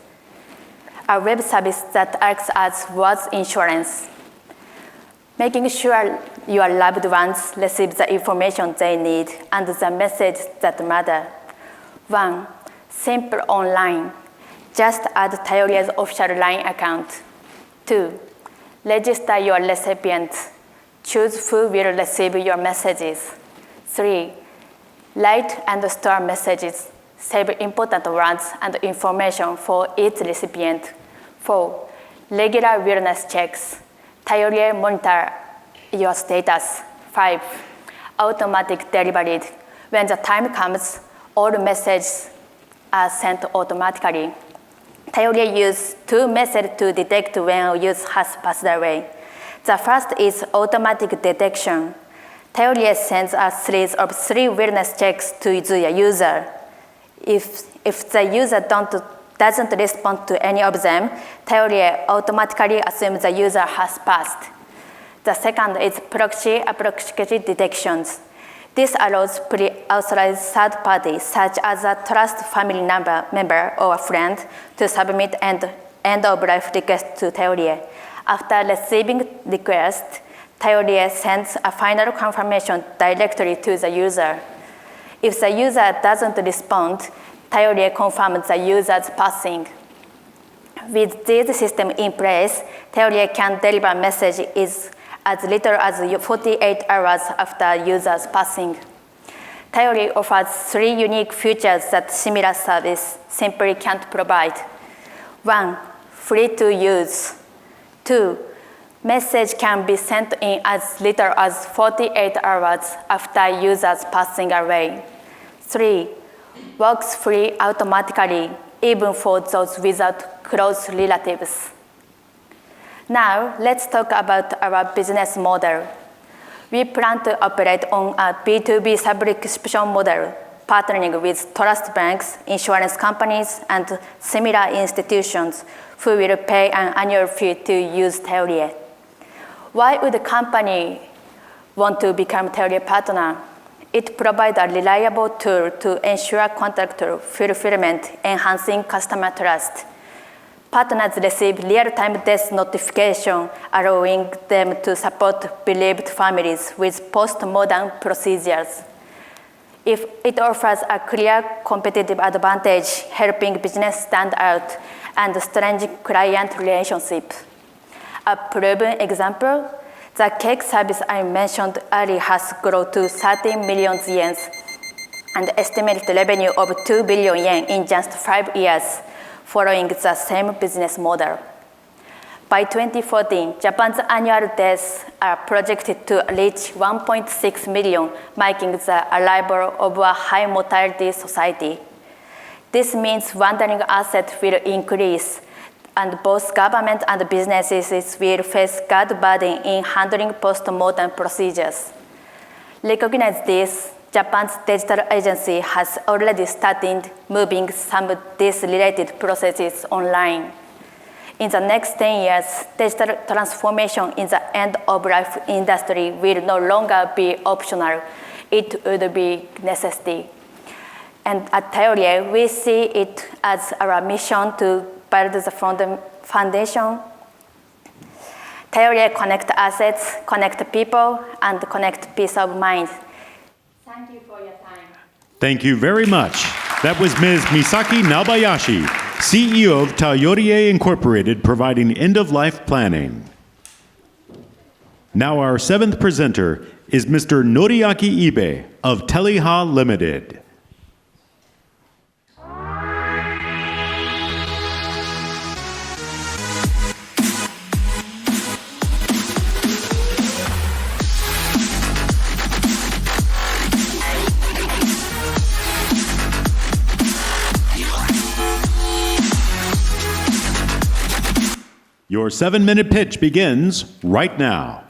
a web service that acts as words insurance, making sure your loved ones receive the information they need and the messages that matter. One, simple online. Just add Tayorie's official LINE account. Two, register your recipients. Choose who will receive your messages. Three, write and store messages. Save important words and information for each recipient. Four, regular wellness checks. Tayorie monitor your status. Five, automatic delivery. When the time comes, all messages are sent automatically. Tayorie uses two methods to detect when a user has passed away. The first is automatic detection. Tayorie sends a series of 3 wellness checks to the user. If the user doesn't respond to any of them, Tayorie automatically assumes the user has passed. The second is proxy detections. This allows pre-authorized third parties, such as a trust family member or a friend, to submit an end-of-life request to Tayorie. After receiving request, Tayorie sends a final confirmation directly to the user. If the user doesn't respond, Tayorie confirms the user's passing. With this system in place, Tayorie can deliver messages as little as 48 hours after users passing. Tayorie offers 3 unique features that similar service simply can't provide. 1, free to use. 2, message can be sent in as little as 48 hours after users passing away. 3, works free automatically, even for those without close relatives. Now, let's talk about our business model. We plan to operate on a B2B subscription model, partnering with trust banks, insurance companies, and similar institutions who will pay an annual fee to use Tayorie. Why would a company want to become Tayorie partner? It provides a reliable tool to ensure contract fulfillment, enhancing customer trust. Partners receive real-time death notification, allowing them to support bereaved families with post-mortem procedures. It offers a clear competitive advantage, helping business stand out and strengthen client relationships. A proven example, the cake service I mentioned earlier has grown to 30 million yen and estimated revenue of 2 billion yen in just 5 years, following the same business model. By 2014, Japan's annual deaths are projected to reach 1.6 million, marking the arrival of a high mortality society. This means wandering assets will increase, and both government and businesses will face guard burden in handling post-mortem procedures. Recognize this, Japan's digital agency has already started moving some of these related processes online. In the next 10 years, digital transformation in the end-of-life industry will no longer be optional. It would be necessity. And at Tayorie, we see it as our mission to build the foundation. Tayorie connect assets, connect people, and connect peace of mind. Thank you for your time. Thank you very much. That was Ms. Misaki Nabayashi, CEO of Taiori Incorporated, providing end-of-life planning. Now our 7th presenter is Mr. Noriaki Ibe of Teliha Ltd. Your 7-minute pitch begins right now.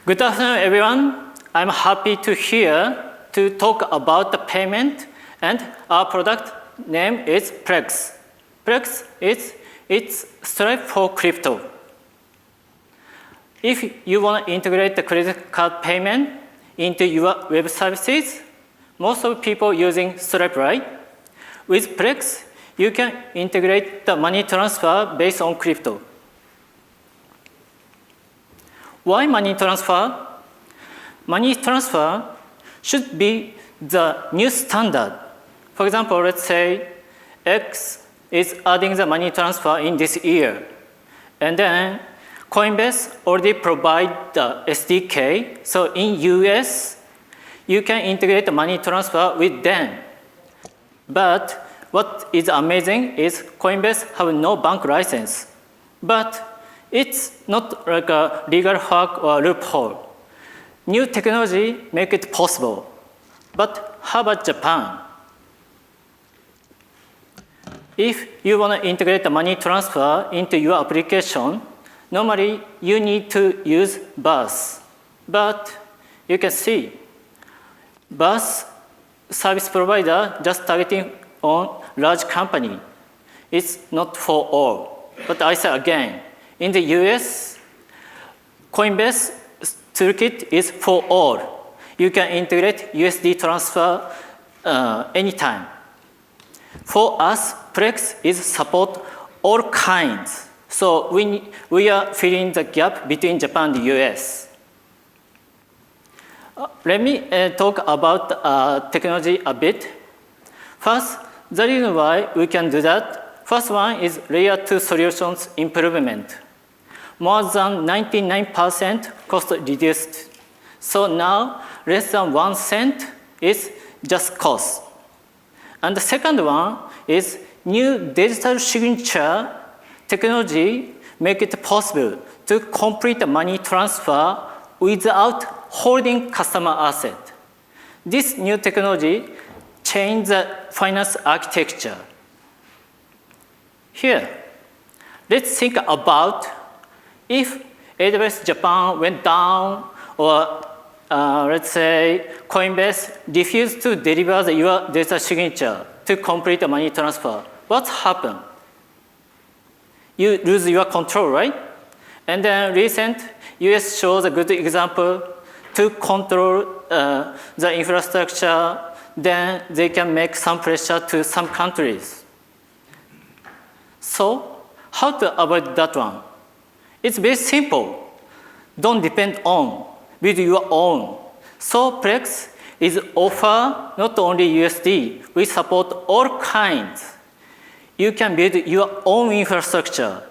Good afternoon, everyone. I'm happy to here to talk about the payment, and our product name is Prex. Prex is its Stripe for crypto. If you want to integrate the credit card payment into your web services, most of people using Stripe, right? With Prex, you can integrate the money transfer based on crypto. Why money transfer? Money transfer should be the new standard. For example, let's say X is adding the money transfer in this year. And then Coinbase already provide the SDK. So in US, you can integrate the money transfer with them. But what is amazing is Coinbase have no bank license, but it's not like a legal hack or loophole. New technology make it possible. But how about Japan? If you want to integrate the money transfer into your application, normally you need to use BaaS. But you can see, BaaS service provider just targeting on large company. It's not for all. But I say again, in the US, Coinbase toolkit is for all. You can integrate USD transfer anytime. For us, Prex is support all kinds. So we are filling the gap between Japan and the US. Let me talk about technology a bit. First, the reason why we can do that, first one is layer 2 solutions improvement. more than 99% cost reduced. So now less than 1 cent is just cost. And the second one is new digital signature technology make it possible to complete the money transfer without holding customer asset. This new technology changed the finance architecture. Here, let's think about if AWS Japan went down or let's say Coinbase refused to deliver your digital signature to complete the money transfer. What happened? You lose your control, right? And then recent US shows a good example to control the infrastructure, then they can make some pressure to some countries. So how to avoid that one? It's very simple. Don't depend on, build your own. So Prex is offer not only USD, we support all kinds. You can build your own infrastructure.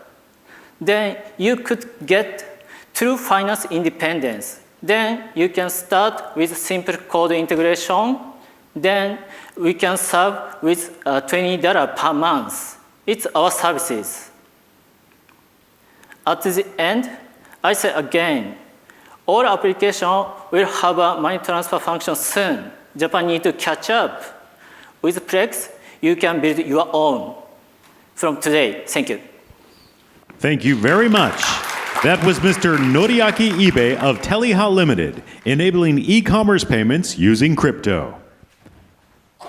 Then you could get true finance independence. Then you can start with simple code integration. Then we can serve with $20 per month. It's our services. At the end, I say again, all applications will have a money transfer function soon. Japan needs to catch up. With Prex, you can build your own. From today, thank you. Thank you very much. That was Mr. Noriaki Ibe of Teliha Ltd, enabling e-commerce payments using crypto.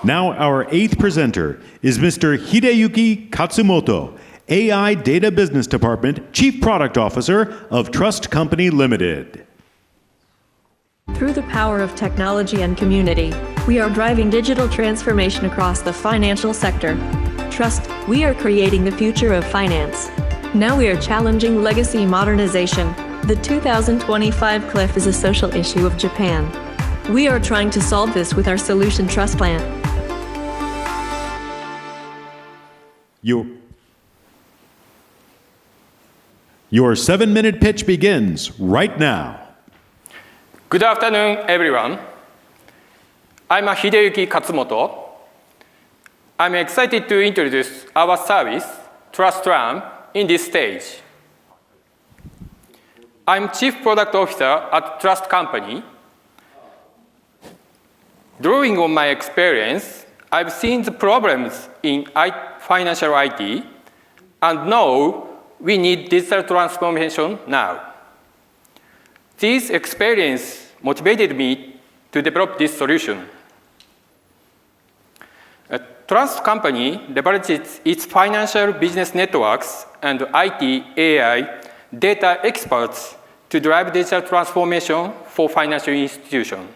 Now our 8th presenter is Mr. Hideyuki Katsumoto, AI Data Business Department Chief Product Officer of Trust Company Limited. Through the power of technology and community, we are driving digital transformation across the financial sector. Trust, we are creating the future of finance. Now we are challenging legacy modernization. The 2025 cliff is a social issue of Japan. We are trying to solve this with our solution Trust Plan. Your 7-minute pitch begins right now. Good afternoon, everyone. I'm Hideyuki Katsumoto. I'm excited to introduce our service, TLanP, in this stage. I'm Chief Product Officer at Trust Company. Drawing on my experience, I've seen the problems in financial IT and know we need digital transformation now. This experience motivated me to develop this solution. Trust Company leverages its financial business networks and IT, AI, data experts to drive digital transformation for financial institutions.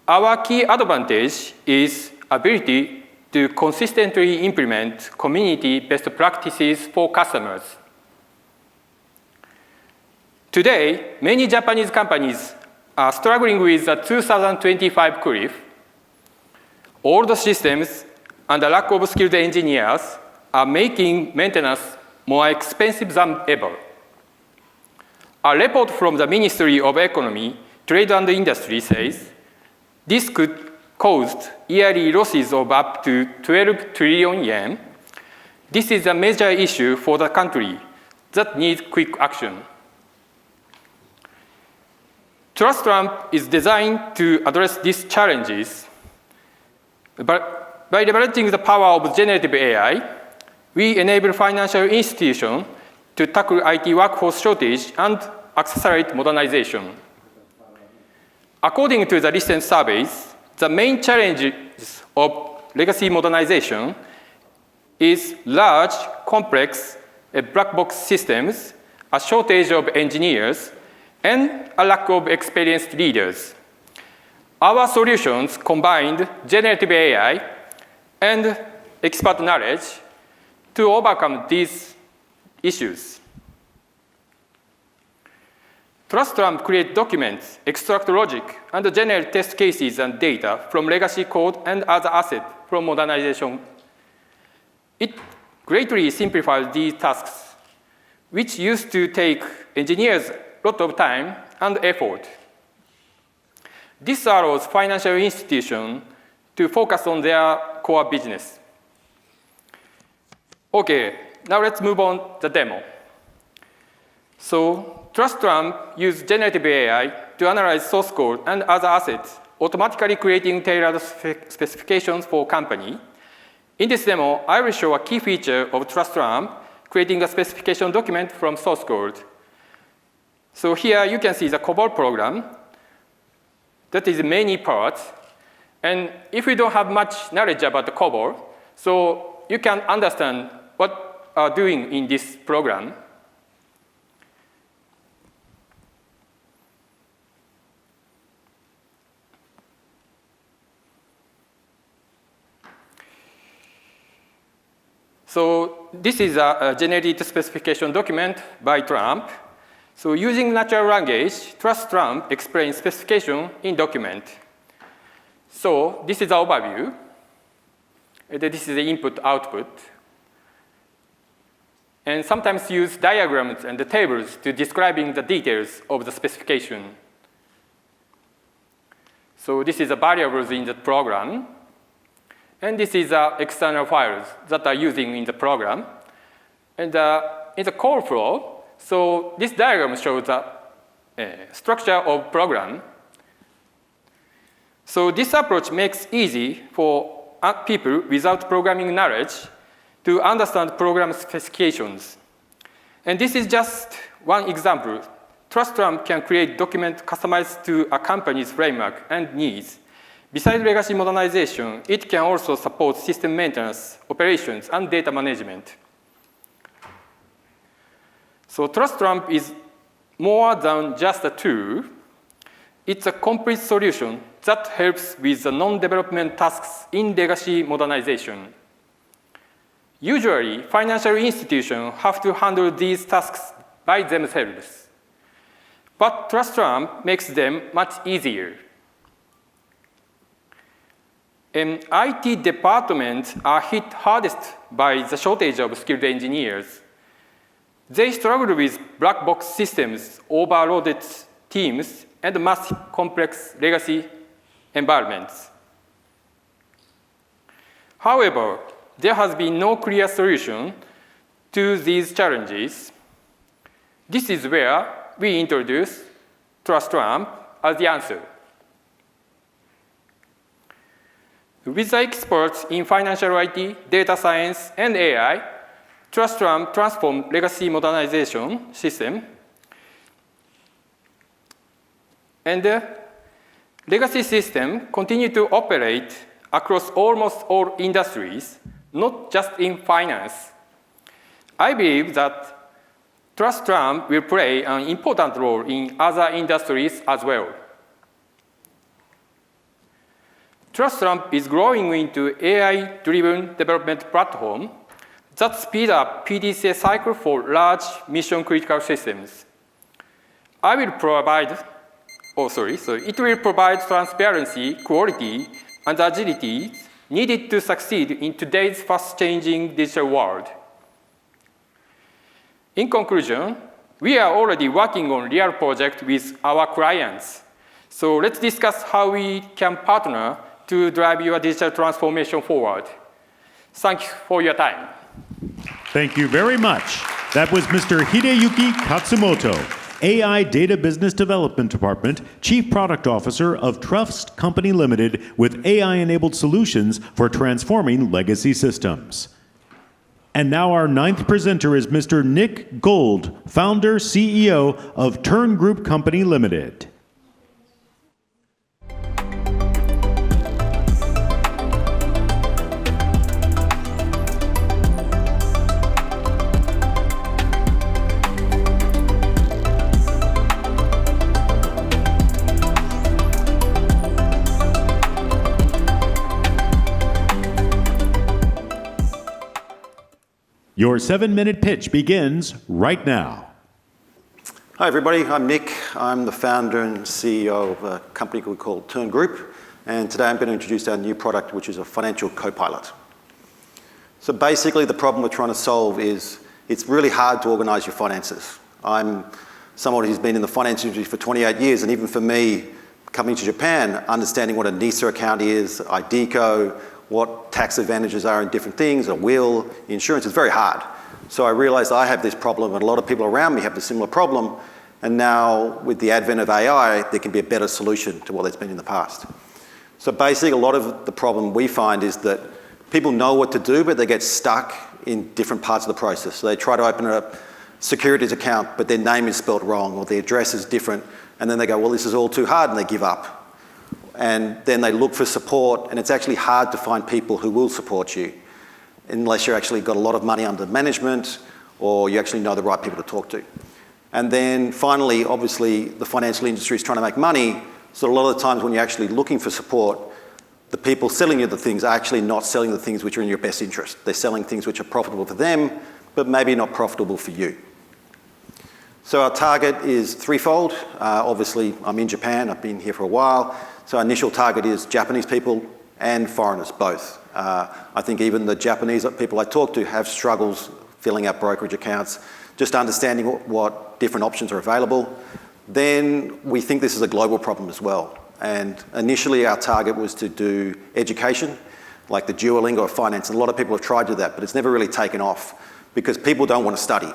Our key advantage is ability to consistently implement community best practices for customers. Today, many Japanese companies are struggling with the 2025 cliff. Old systems and the lack of skilled engineers are making maintenance more expensive than ever. A report from the Ministry of Economy, Trade and Industry says this could cause yearly losses of up to 12 trillion yen. This is a major issue for the country that needs quick action. TLanP is designed to address these challenges. By leveraging the power of generative AI, we enable financial institutions to tackle IT workforce shortage and accelerate modernization. According to the recent surveys, the main challenges of legacy modernization is large, complex, black box systems, a shortage of engineers, and a lack of experienced leaders. Our solutions combined generative AI and expert knowledge to overcome these issues. TLanP creates documents, extract logic, and generate test cases and data from legacy code and other assets from modernization. It greatly simplifies these tasks. which used to take engineers a lot of time and effort. This allows financial institutions to focus on their core business. Okay, now let's move on to the demo. So TrustLamp uses generative AI to analyze source code and other assets, automatically creating tailored specifications for company. In this demo, I will show a key feature of TrustLamp, creating a specification document from source code. So here you can see the COBOL program that is many parts. And if you don't have much knowledge about the COBOL, so you can understand what are doing in this program. So this is a generated specification document by Trump. So using natural language, TrustLamp explains specification in document. So this is the overview. This is the input-output. And sometimes use diagrams and the tables to describing the details of the specification. So this is the variables in the program. And this is the external files that are using in the program. And in the call flow, so this diagram shows the structure of program. So this approach makes it easy for people without programming knowledge to understand program specifications. And this is just one example. TrustLamp can create documents customized to a company's framework and needs. Besides legacy modernization, it can also support system maintenance, operations, and data management. So TrustLamp is more than just a tool. It's a complete solution that helps with the non-development tasks in legacy modernization. Usually, financial institutions have to handle these tasks by themselves. But TrustLamp makes them much easier. IT departments are hit hardest by the shortage of skilled engineers. They struggle with black box systems, overloaded teams, and massive complex legacy environments. However, there has been no clear solution to these challenges. This is where we introduce TrustLamp as the answer. With the experts in financial IT, data science, and AI, TrustLamp transformed legacy modernization system. And the legacy system continue to operate across almost all industries, not just in finance. I believe that TrustLamp will play an important role in other industries as well. TrustLamp is growing into AI-driven development platform that speed up PDCA cycle for large mission-critical systems. It will provide transparency, quality, and agility needed to succeed in today's fast-changing digital world. In conclusion, we are already working on real projects with our clients. So let's discuss how we can partner to drive your digital transformation forward. Thank you for your time. Thank you very much. That was Mr. Hideyuki Katsumoto, AI Data Business Development Department, Chief Product Officer of Trust Company Limited with AI-enabled solutions for transforming legacy systems. And now our ninth presenter is Mr. Nick Gold, Founder, CEO of Turn Group Company Limited. Your 7-minute pitch begins right now. Hi, everybody. I'm Nick. I'm the founder and CEO of a company we call Turn Group. And today I'm going to introduce our new product, which is a financial co-pilot. So basically, the problem we're trying to solve is it's really hard to organize your finances. I'm someone who's been in the finance industry for 28 years, and even for me, coming to Japan, understanding what a NISA account is, IDECO, what tax advantages are in different things, a will, insurance, is very hard. So I realized I have this problem, and a lot of people around me have the similar problem, and now with the advent of AI, there can be a better solution to what there's been in the past. So basically, a lot of the problem we find is that people know what to do, but they get stuck in different parts of the process. So they try to open a securities account, but their name is spelled wrong, or their address is different, and then they go, well, this is all too hard, and they give up. And then they look for support, and it's actually hard to find people who will support you unless you've actually got a lot of money under management or you actually know the right people to talk to. And then finally, obviously, the financial industry is trying to make money, so a lot of the times when you're actually looking for support, the people selling you the things are actually not selling the things which are in your best interest. They're selling things which are profitable for them, but maybe not profitable for you. So our target is threefold. Obviously, I'm in Japan, I've been here for a while. So our initial target is Japanese people and foreigners, both. I think even the Japanese people I talk to have struggles filling out brokerage accounts, just understanding what different options are available. Then we think this is a global problem as well. And initially our target was to do education, like the Duolingo of finance. And a lot of people have tried to do that, but it's never really taken off because people don't want to study.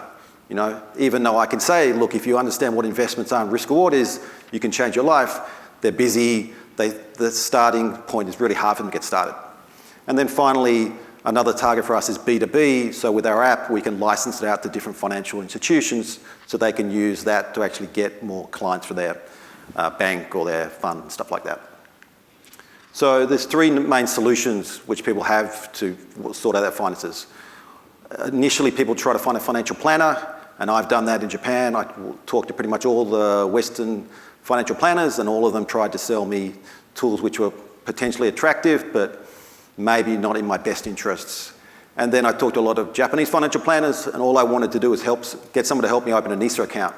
You know, even though I can say, look, if you understand what investments are and risk reward is, you can change your life. They're busy. The starting point is really hard for them to get started. And then finally, another target for us is B2B. So with our app, we can license it out to different financial institutions so they can use that to actually get more clients for their bank or their fund and stuff like that. So there's three main solutions which people have to sort out their finances. Initially, people try to find a financial planner, and I've done that in Japan. I talked to pretty much all the Western financial planners, and all of them tried to sell me tools which were potentially attractive, but maybe not in my best interests. And then I talked to a lot of Japanese financial planners, and all I wanted to do was get someone to help me open a NISA account.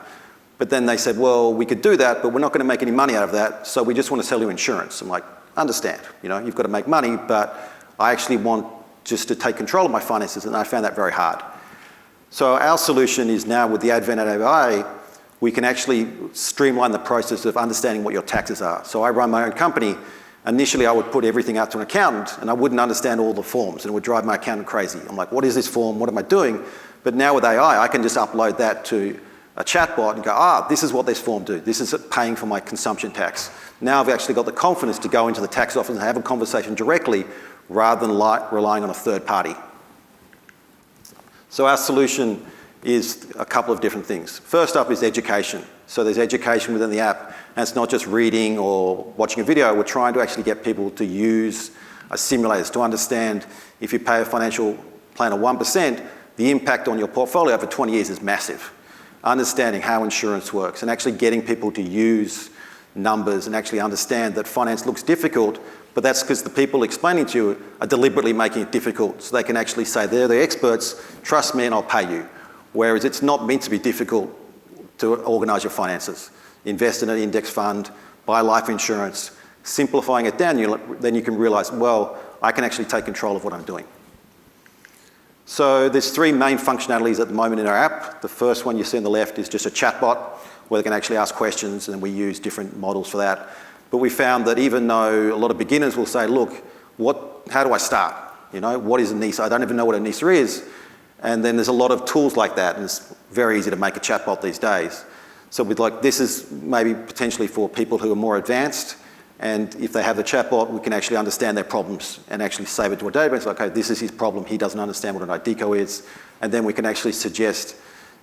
But then they said, well, we could do that, but we're not going to make any money out of that, so we just want to sell you insurance. I'm like, understand, you know, you've got to make money, but I actually want just to take control of my finances, and I found that very hard. So our solution is now, with the advent of AI, we can actually streamline the process of understanding what your taxes are. So I run my own company. Initially, I would put everything out to an accountant, and I wouldn't understand all the forms, and it would drive my accountant crazy. I'm like, what is this form? What am I doing? But now with AI, I can just upload that to a chatbot and go, this is what this form do. This is paying for my consumption tax. Now I've actually got the confidence to go into the tax office and have a conversation directly rather than relying on a third party. So our solution is a couple of different things. First up is education. So there's education within the app, and it's not just reading or watching a video. We're trying to actually get people to use simulators to understand if you pay a financial planner 1%, the impact on your portfolio for 20 years is massive. Understanding how insurance works and actually getting people to use numbers and actually understand that finance looks difficult, but that's because the people explaining to you are deliberately making it difficult so they can actually say they're the experts, trust me and I'll pay you. Whereas it's not meant to be difficult to organise your finances. Invest in an index fund, buy life insurance, simplifying it down, then you can realise, well, I can actually take control of what I'm doing. So there's three main functionalities at the moment in our app. The first one you see on the left is just a chatbot where they can actually ask questions, and we use different models for that. But we found that even though a lot of beginners will say, look, how do I start? You know, what is a NISA? I don't even know what a NISA is. And then there's a lot of tools like that, and it's very easy to make a chatbot these days. So this is maybe potentially for people who are more advanced, and if they have the chatbot, we can actually understand their problems and actually save it to a database. Okay, this is his problem. He doesn't understand what an IDECO is. And then we can actually suggest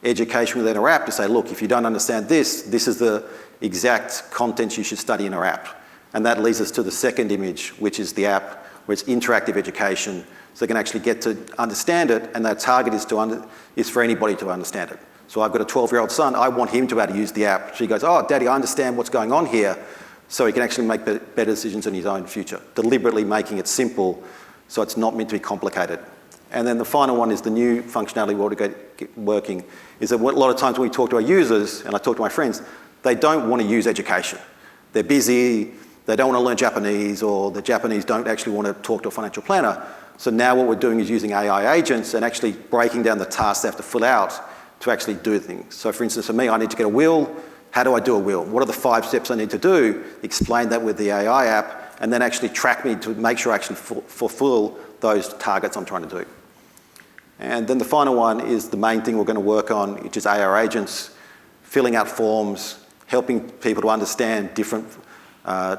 education within our app to say, look, if you don't understand this, this is the exact content you should study in our app. And that leads us to the second image, which is the app, where it's interactive education, so they can actually get to understand it, and their target is for anybody to understand it. So I've got a 12-year-old son. I want him to be able to use the app. So he goes, oh, Daddy, I understand what's going on here, so he can actually make better decisions in his own future, deliberately making it simple so it's not meant to be complicated. And then the final one is the new functionality we want to get working, is that a lot of times when we talk to our users, and I talk to my friends, they don't want to use education. They're busy, they don't want to learn Japanese, or the Japanese don't actually want to talk to a financial planner. So now what we're doing is using AI agents and actually breaking down the tasks they have to fill out to actually do things. So for instance, for me, I need to get a will. How do I do a will? What are the 5 steps I need to do? Explain that with the AI app, and then actually track me to make sure I actually fulfill those targets I'm trying to do. And then the final one is the main thing we're going to work on, which is AI agents, filling out forms, helping people to understand different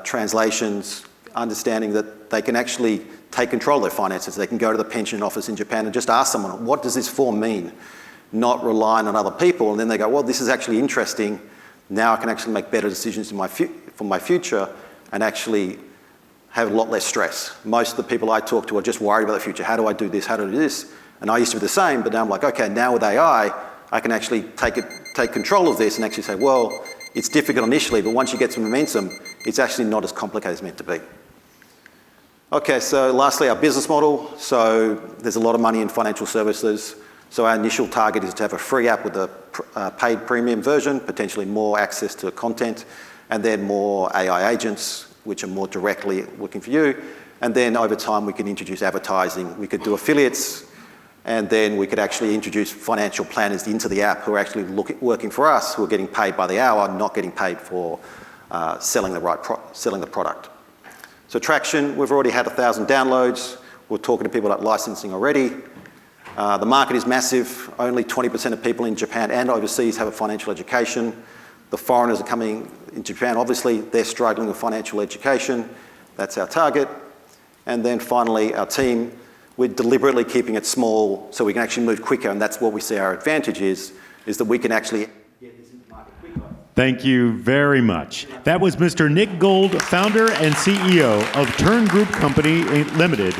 translations, understanding that they can actually take control of their finances. They can go to the pension office in Japan and just ask someone, what does this form mean? Not relying on other people. And then they go, well, this is actually interesting. Now I can actually make better decisions for my future and actually have a lot less stress. Most of the people I talk to are just worried about the future. How do I do this? How do I do this? And I used to be the same, but now I'm like, okay, now with AI, I can actually take control of this and actually say, well, it's difficult initially, but once you get some momentum, it's actually not as complicated as it's meant to be. Okay, so lastly, our business model. So there's a lot of money in financial services. So our initial target is to have a free app with a paid premium version, potentially more access to content, and then more AI agents, which are more directly looking for you. And then over time, we can introduce advertising. We could do affiliates, and then we could actually introduce financial planners into the app who are actually working for us, who are getting paid by the hour, not getting paid for selling the product. So traction, we've already had 1,000 downloads. We're talking to people about licensing already. The market is massive. Only 20% of people in Japan and overseas have a financial education. The foreigners are coming in Japan, obviously, they're struggling with financial education. That's our target. And then finally, our team, we're deliberately keeping it small so we can actually move quicker, and that's what we see our advantage is that we can actually get this into the market quicker. Thank you very much. That was Mr. Nick Gold, founder and CEO of Turn Group Company Limited,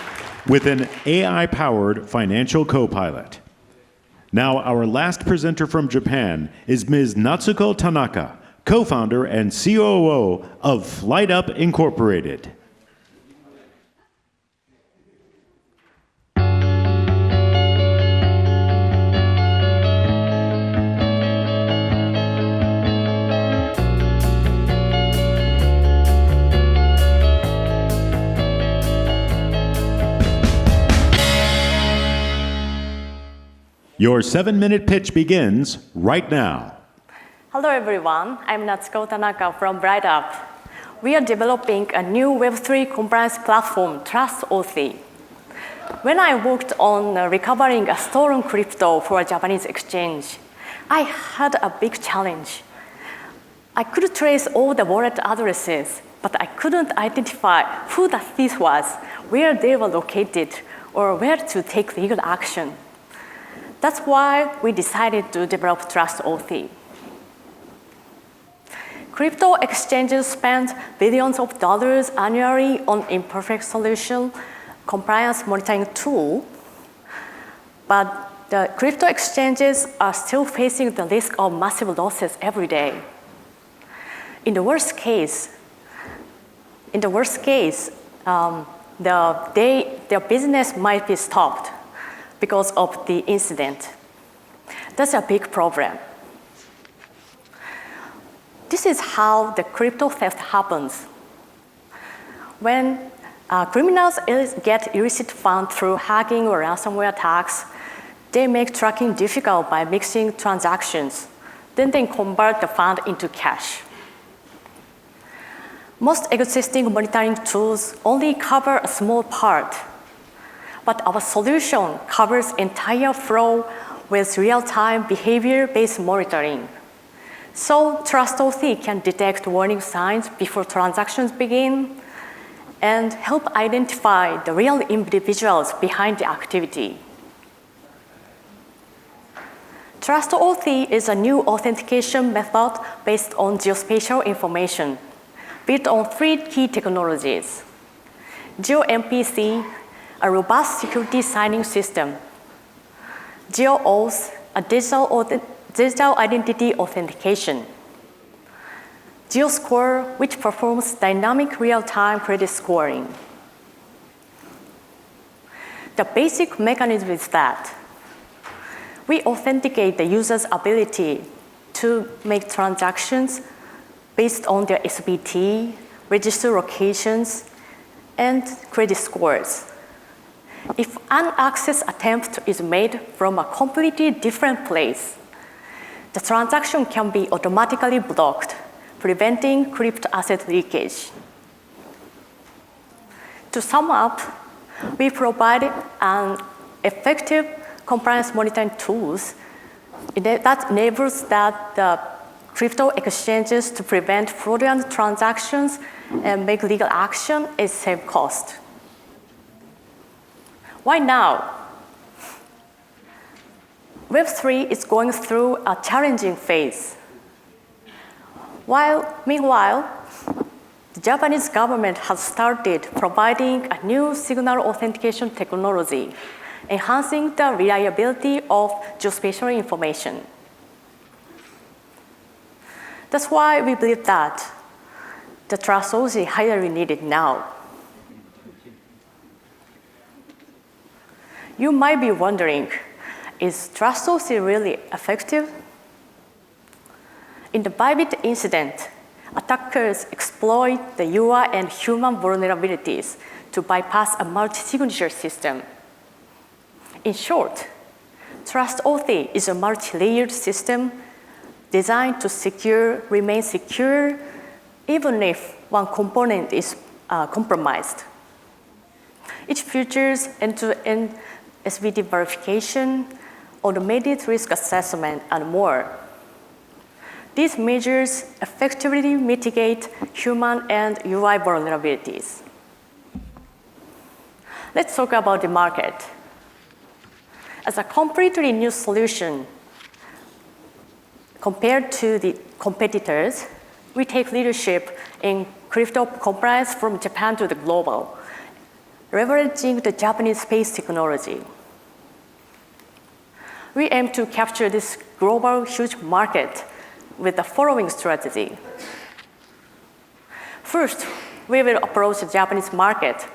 with an AI-powered financial co-pilot. Now, our last presenter from Japan is Ms. Natsuko Tanaka, co-founder and COO of Vlightup Inc. Your 7-minute pitch begins right now. Hello everyone, I'm Natsuko Tanaka from Vlightup. We are developing a new Web3 compliance platform, TRUSTAUTHY. When I worked on recovering a stolen crypto for a Japanese exchange, I had a big challenge. I could trace all the wallet addresses, but I couldn't identify who the thief was, where they were located, or where to take legal action. That's why we decided to develop TRUSTAUTHY. Crypto exchanges spend billions of dollars annually on imperfect solution compliance monitoring tool, but the crypto exchanges are still facing the risk of massive losses every day. In the worst case, their business might be stopped because of the incident. That's a big problem. This is how the crypto theft happens. When criminals get illicit funds through hacking or ransomware attacks, they make tracking difficult by mixing transactions. Then they convert the fund into cash. Most existing monitoring tools only cover a small part, but our solution covers entire flow with real-time behavior-based monitoring. So TRUSTAUTHY can detect warning signs before transactions begin and help identify the real individuals behind the activity. TRUSTAUTHY is a new authentication method based on geospatial information, built on 3 key technologies: GeoMPC, a robust security signing system; GeoAuth, a digital identity authentication; GeoScore, which performs dynamic real-time credit scoring. The basic mechanism is that we authenticate the user's ability to make transactions based on their SBT register locations, and credit scores. If an access attempt is made from a completely different place, the transaction can be automatically blocked, preventing crypto asset leakage. To sum up, we provide an effective compliance monitoring tools that enables the crypto exchanges to prevent fraudulent transactions and make legal action and save cost. Why now? Web3 is going through a challenging phase. Meanwhile, the Japanese government has started providing a new signal authentication technology, enhancing the reliability of geospatial information. That's why we believe that the TRUSTAUTHY is highly needed now. You might be wondering, is TRUSTAUTHY really effective? In the Bybit incident, attackers exploit the UI and human vulnerabilities to bypass a multi-signature system. In short, TRUSTAUTHY is a multi-layered system designed to remain secure even if one component is compromised. It features end-to-end SVD verification, automated risk assessment, and more. These measures effectively mitigate human and UI vulnerabilities. Let's talk about the market. As a completely new solution, compared to the competitors, we take leadership in crypto compliance from Japan to the global, leveraging the Japanese space technology. We aim to capture this global huge market with the following strategy. First, we will approach the Japanese market,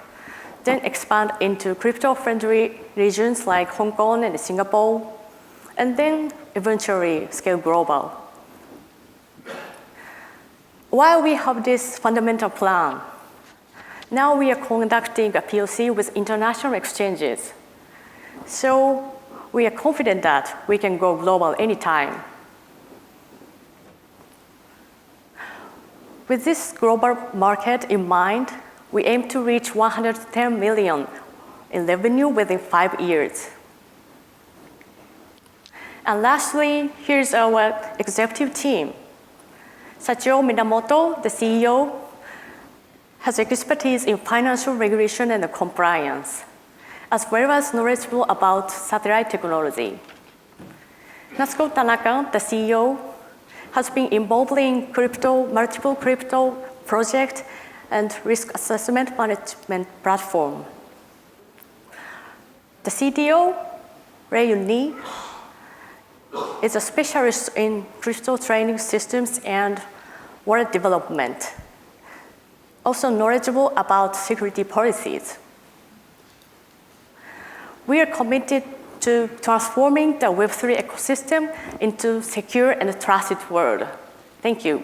then expand into crypto-friendly regions like Hong Kong and Singapore, and then eventually scale global. While we have this fundamental plan, now we are conducting a POC with international exchanges. So we are confident that we can go global anytime. With this global market in mind, we aim to reach 110 million in revenue within 5 years. And lastly, here's our executive team. Sachio Minamoto, the CEO, has expertise in financial regulation and compliance, as well as knowledgeable about satellite technology. Natsuko Tanaka, the CEO, has been involved in multiple crypto projects and risk assessment management platform. The CTO, Ray Lee, is a specialist in crypto training systems and wallet development, also knowledgeable about security policies. We are committed to transforming the Web3 ecosystem into secure and trusted world. Thank you.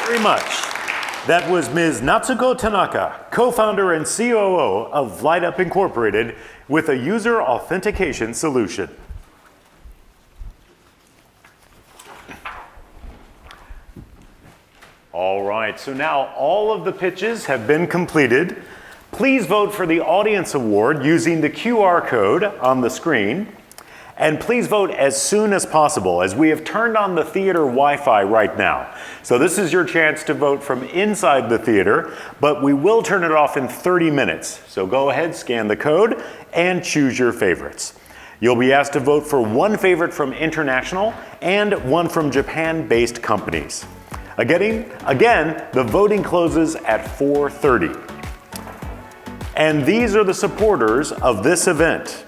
Very much. That was Ms. Natsuko Tanaka, co-founder and COO of Vlightup Inc. with a user authentication solution. All right, so now all of the pitches have been completed. Please vote for the audience award using the QR code on the screen. And please vote as soon as possible, as we have turned on the theater Wi-Fi right now. So this is your chance to vote from inside the theater, but we will turn it off in 30 minutes. So go ahead, scan the code, and choose your favorites. You'll be asked to vote for one favorite from international and one from Japan-based companies. Again, the voting closes at 4:30. And these are the supporters of this event.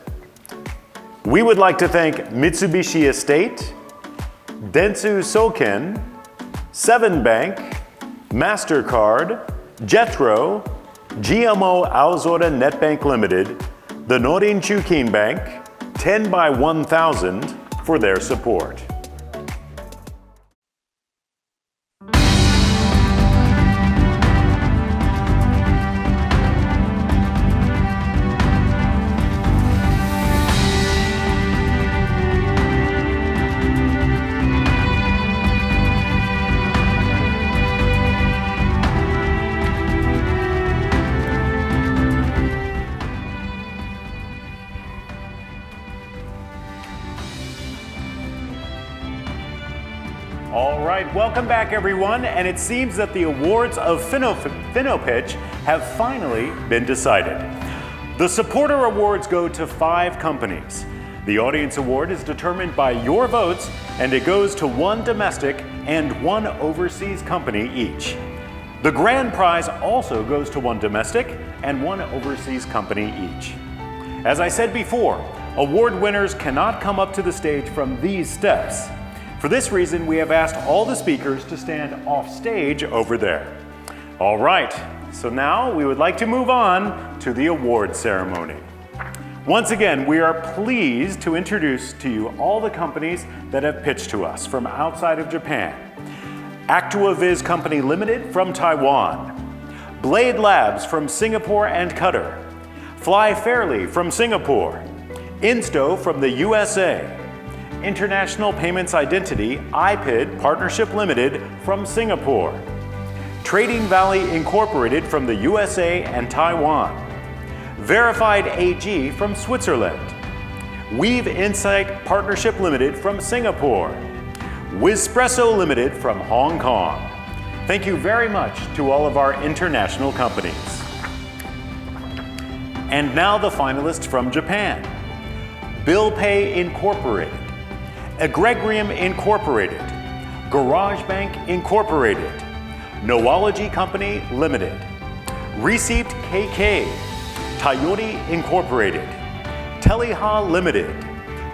We would like to thank Mitsubishi Estate, Dentsu Soken, Seven Bank, MasterCard, Jetro, GMO Aozora Netbank Limited, the Norin Chukin Bank, 10 by 1000 for their support. right, welcome back everyone, and it seems that the awards of FINOPITCH have finally been decided. The supporter awards go to 5 companies. The audience award is determined by your votes, and it goes to 1 domestic and 1 overseas company each. The grand prize also goes to 1 domestic and 1 overseas company each. As I said before, award winners cannot come up to the stage from these steps. For this reason, we have asked all the speakers to stand off stage over there. All right, so now we would like to move on to the award ceremony. Once again, we are pleased to introduce to you all the companies that have pitched to us from outside of Japan. ActuaViz Company Limited from Taiwan, Blade Labs from Singapore and Qatar, Fly Fairly from Singapore, INSTO from the USA, International Payments Identity iPiD Partnership Limited from Singapore, TradingValley Incorporated from the USA and Taiwan, Verified AG from Switzerland, WeavInsight Partnership Limited from Singapore, Wizpresso Limited from Hong Kong. Thank you very much to all of our international companies. And now the finalists from Japan. BillPay Incorporated, Egregium Incorporated, GarageBank Incorporated, Noahlogy Company Limited, Recept K.K, Tayori Incorporated, Teliha Limited,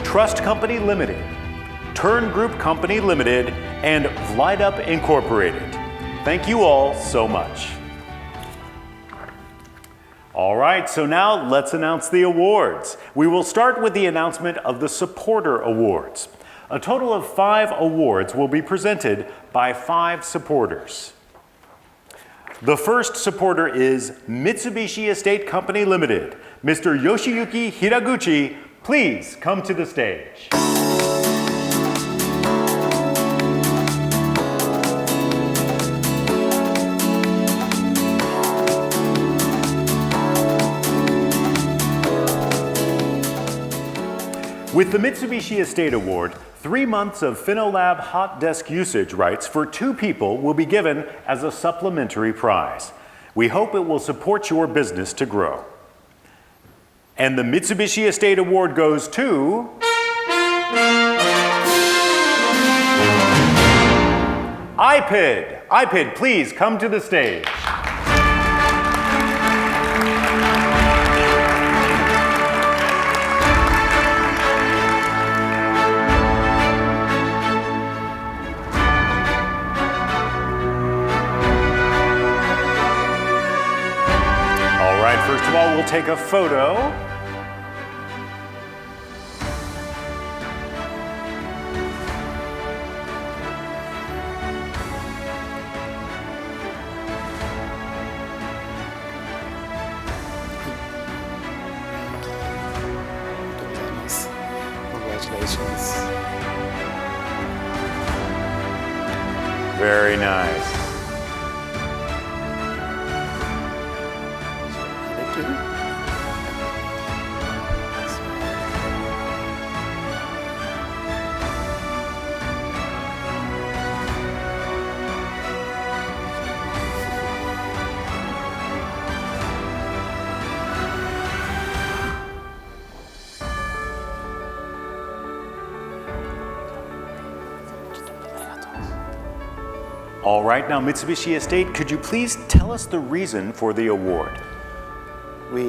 Trust Company Limited, Turn Group Company Limited, and Vlightup Incorporated. Thank you all so much. All right, so now let's announce the awards. We will start with the announcement of the Supporter Awards. A total of 5 awards will be presented by 5 supporters. The first supporter is Mitsubishi Estate Company Limited. Mr. Yoshiyuki Hiraguchi, please come to the stage. With the Mitsubishi Estate Award, 3 months of FinoLab hot desk usage rights for 2 people will be given as a supplementary prize. We hope it will support your business to grow. And the Mitsubishi Estate Award goes to iPiD. iPiD, please come to the stage. First of all, we'll take a photo. Congratulations. Very nice. All right, now Mitsubishi Estate, could you please tell us the reason for the award? We,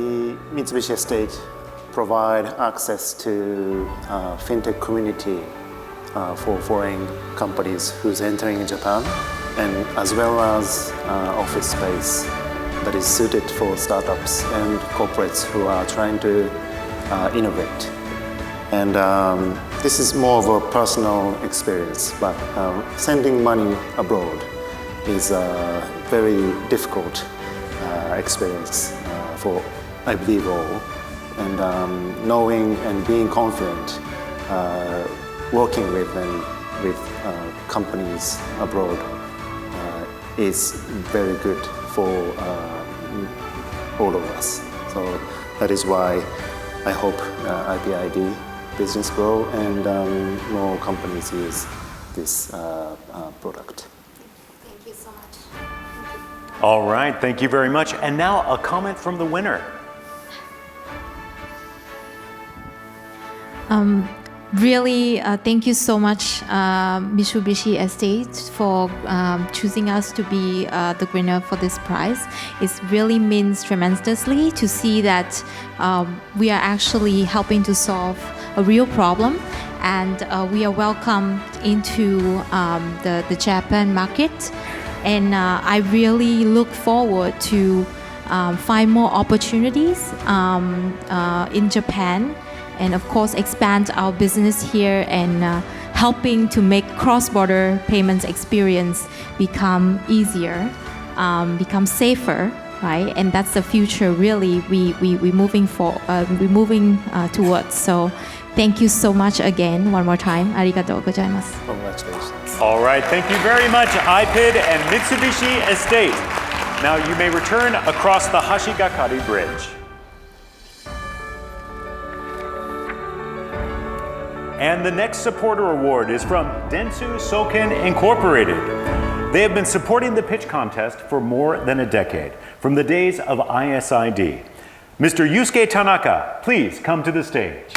Mitsubishi Estate, provide access to fintech community for foreign companies who's entering Japan, and as well as office space that is suited for startups and corporates who are trying to innovate. And this is more of a personal experience, but sending money abroad is a very difficult experience for, I believe, all. And knowing and being confident working with companies abroad is very good for all of us. So that is why I hope iPiD business grow and more companies use this product. Thank you so much. All right, thank you very much. And now a comment from the winner. Really, thank you so much, Mitsubishi Estate, for choosing us to be the winner for this prize. It really means tremendously to see that we are actually helping to solve a real problem, and we are welcomed into the Japan market. And I really look forward to find more opportunities in Japan, and of course expand our business here and helping to make cross-border payments experience become easier, become safer, right? And that's the future really we're moving towards. So thank you so much again one more time. Arigatou gozaimasu. Congratulations. All right, thank you very much, iPiD and Mitsubishi Estate. Now you may return across the Hashigakari Bridge. And the next supporter award is from Dentsu Soken Incorporated. They have been supporting the pitch contest for more than a decade, from the days of ISID. Mr. Yusuke Tanaka, please come to the stage.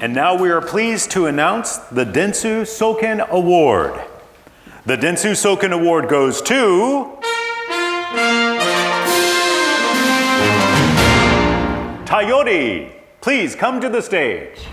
And now we are pleased to announce the Dentsu Soken Award. The Dentsu Soken Award goes to Tayori. Please come to the stage.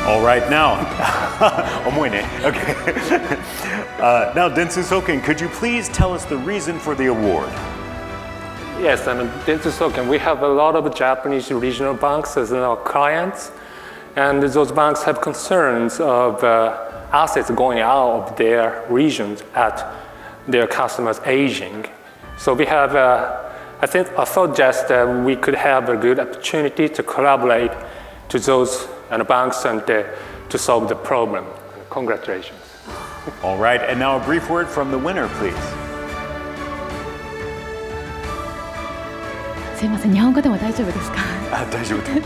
All right, now, okay. Now, Dentsu Soken, could you please tell us the reason for the award? Yes, Dentsu Soken, we have a lot of Japanese regional banks as our clients, and those banks have concerns of assets going out of their regions at their customers aging. So we have, I thought just we could have a good opportunity to collaborate to those banks and to solve the problem. Congratulations. All right, and now a brief word from the winner, please. すいません、日本語でも大丈夫ですか？大丈夫で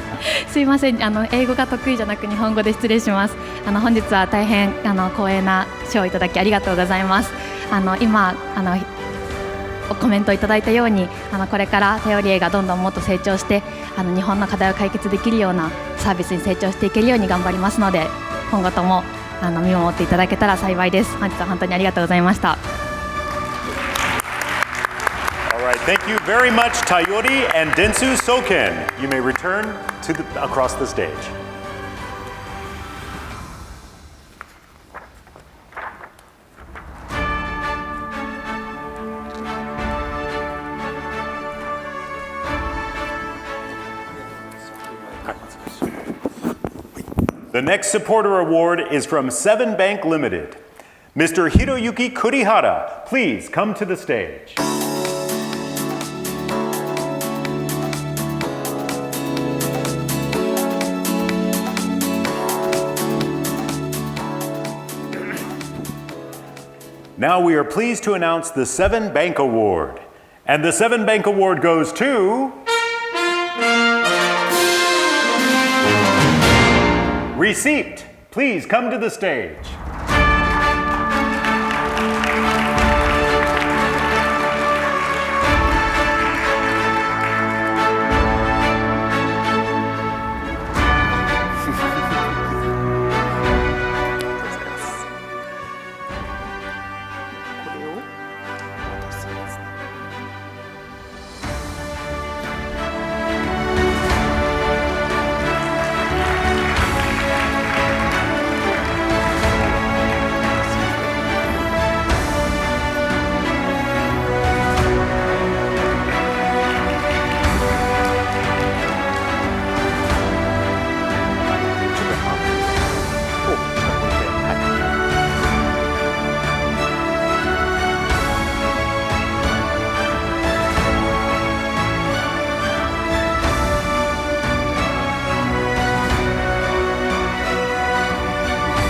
す。すいません、英語が得意じゃなく日本語で失礼します。本日は大変光栄な賞をいただきありがとうございます。今コメントいただいたようにこれからタヨリエがどんどんもっと成長して日本の課題を解決できるようなサービスに成長していけるように頑張りますので、今後とも見守っていただけたら幸いです。本日は本当にありがとうございました。All right, thank you very much, Tayori and Dentsu Soken. You may return to across the stage. The next supporter award is from 7 Bank Limited. Mr. Hiroyuki Kurihara, please come to the stage. Now we are pleased to announce the 7 Bank Award. And the 7 Bank Award goes to Recept. Please come to the stage.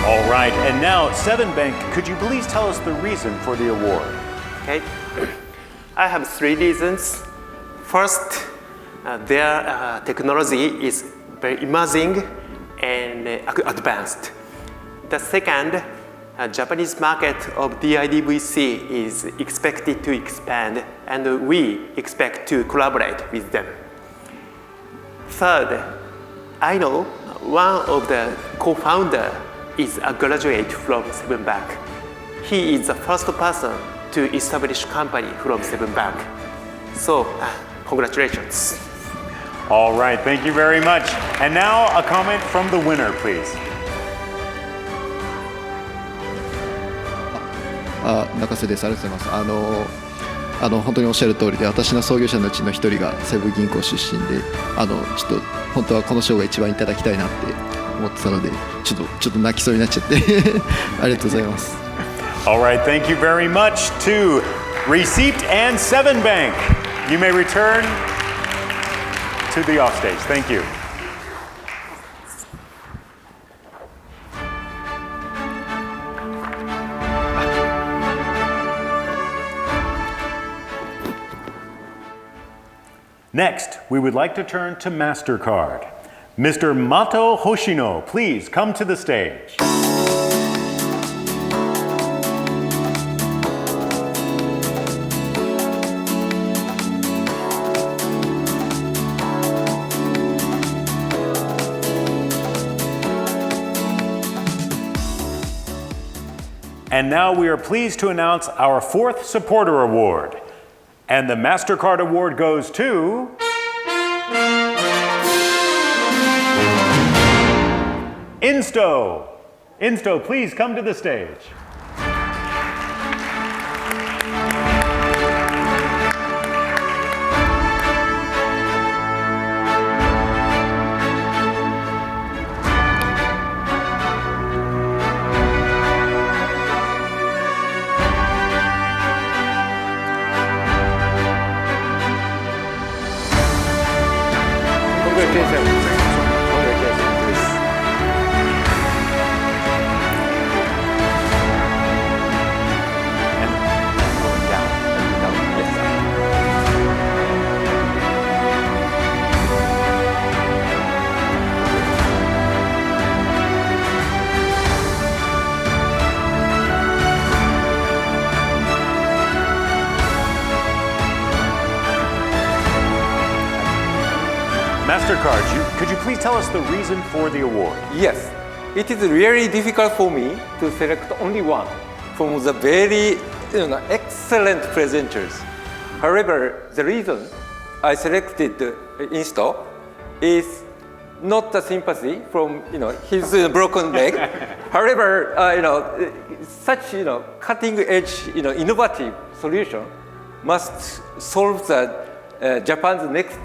All right, and now, Seven Bank, could you please tell us the reason for the award? Okay, I have 3 reasons. First, their technology is very emerging and advanced. The second, Japanese market of DIDVC is expected to expand, and we expect to collaborate with them. Third, I know one of the co-founder is a graduate from Seven Bank. He is the first person to establish company from Seven Bank. So, congratulations. All right, thank you very much. And now a comment from the winner, please. 中瀬です。ありがとうございます。本当におっしゃる通りで、私の創業者のうちの一人が西武銀行出身で、ちょっと本当はこの賞が一番いただきたいなって思ってたので、ちょっと泣きそうになっちゃってありがとうございます。All right, thank you very much to Recept and Seven Bank. You may return to the offstage. Thank you. Next, we would like to turn to MasterCard. Mr. Mato Hoshino, please come to the stage. And now we are pleased to announce our 4th Supporter Award. And the MasterCard Award goes to INSTO. INSTO, please come to the stage. MasterCard, could you please tell us the reason for the award? Yes, it is really difficult for me to select only one from the very excellent presenters. However, the reason I selected INSTO is not the sympathy from his broken leg. However, such cutting-edge innovative solution must solve the Japan's next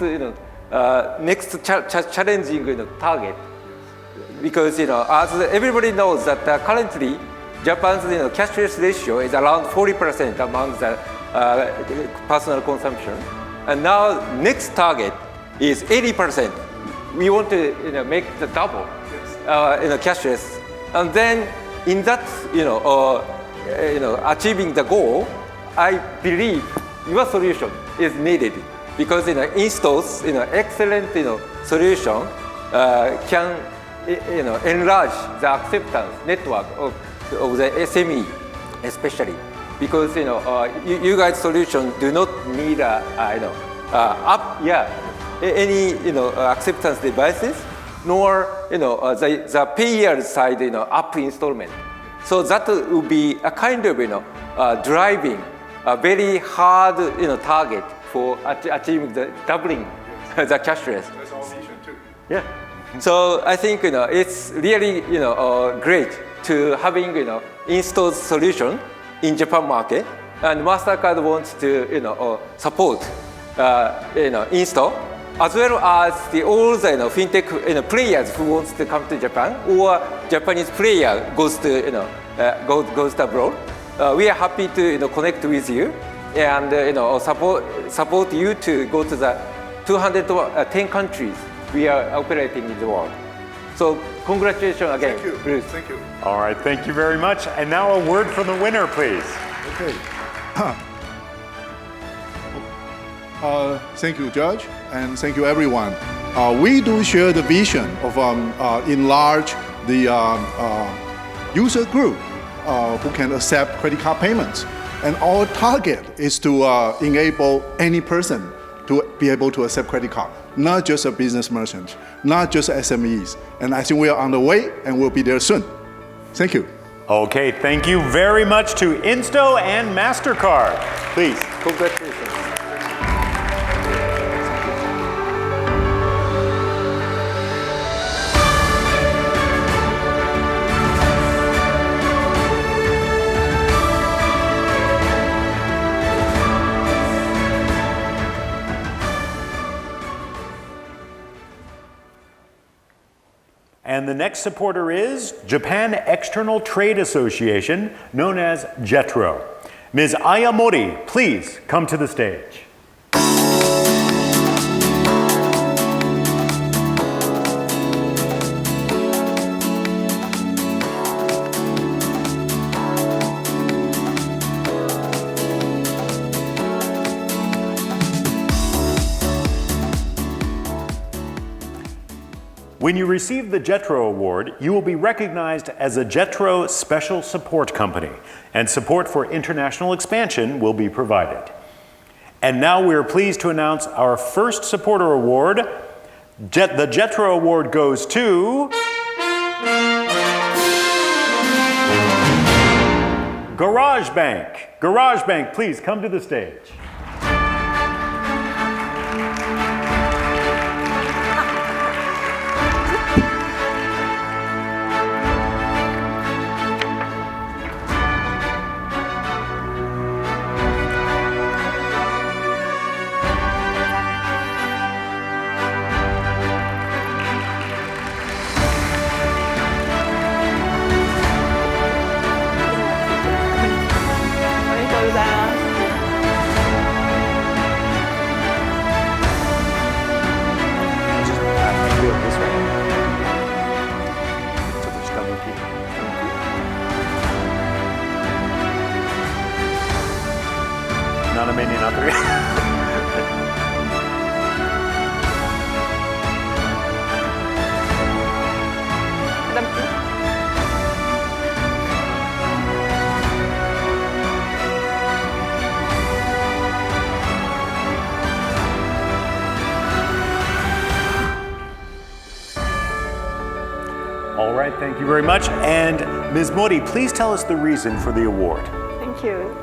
challenging target, because as everybody knows that currently Japan's cashless ratio is around 40% among the personal consumption, and now next target is 80%. We want to make the double cashless, and then in that achieving the goal, I believe your solution is needed. Because INSTO's excellent solution can enlarge the acceptance network of the SME, especially because you guys' solution do not need any acceptance devices, nor the payer side app installment. So that would be a kind of driving a very hard target for achieving the doubling the cashless. That's our mission too. Yeah. So I think it's really great to having INSTO's solution in Japan market, and MasterCard wants to support INSTO, as well as all the fintech players who wants to come to Japan, or Japanese player goes to goes abroad. We are happy to connect with you and support you to go to the 210 countries we are operating in the world. So congratulations again. Thank you. Bruce. Thank you. All right, thank you very much. And now a word from the winner, please. Okay. Thank you, Judge, and thank you, everyone. We do share the vision of enlarge the user group who can accept credit card payments. And our target is to enable any person to be able to accept credit card, not just a business merchant, not just SMEs. And I think we are on the way and we'll be there soon. Thank you. Okay, thank you very much to INSTO and MasterCard. Please. Congratulations. And the next supporter is Japan External Trade Association, known as JETRO. Ms. Ayamori, please come to the stage. When you receive the JETRO Award, you will be recognized as a JETRO Special Support Company, and support for international expansion will be provided. And now we are pleased to announce our first supporter award. The JETRO Award goes to GarageBank. GarageBank, please come to the stage. All right, thank you very much. And Ms. Mori, please tell us the reason for the award. Thank you.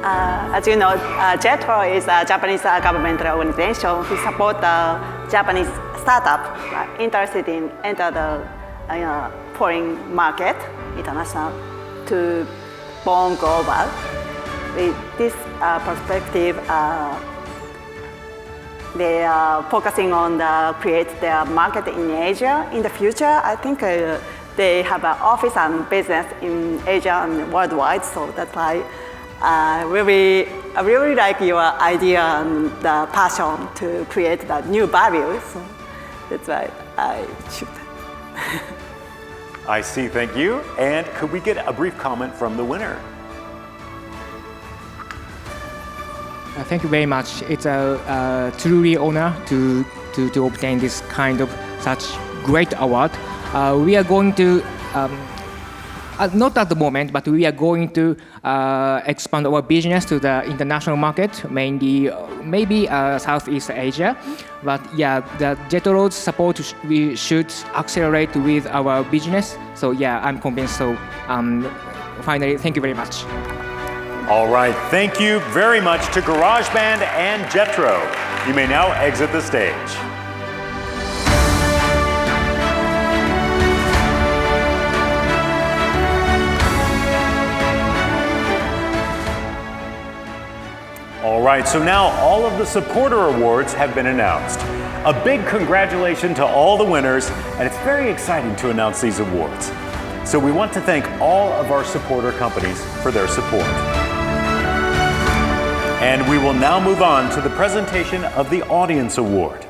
As you know, JETRO is a Japanese governmental organization who support the Japanese startup interested in enter the foreign market, international, to born global. With this perspective, they are focusing on create their market in Asia. In the future, I think they have an office and business in Asia and worldwide, so that's why I really like your idea and the passion to create that new value. So that's why I choose that. I see, thank you. And could we get a brief comment from the winner? Thank you very much. It's a truly honor to obtain this kind of such great award. We are going to, not at the moment, but we are going to expand our business to the international market, mainly maybe Southeast Asia. But yeah, the JETRO's support we should accelerate with our business. So yeah, I'm convinced. So finally, thank you very much. All right, thank you very much to GarageBand and JETRO. You may now exit the stage. All right, so now all of the supporter awards have been announced. A big congratulations to all the winners, and it's very exciting to announce these awards. So we want to thank all of our supporter companies for their support. And we will now move on to the presentation of the Audience Award.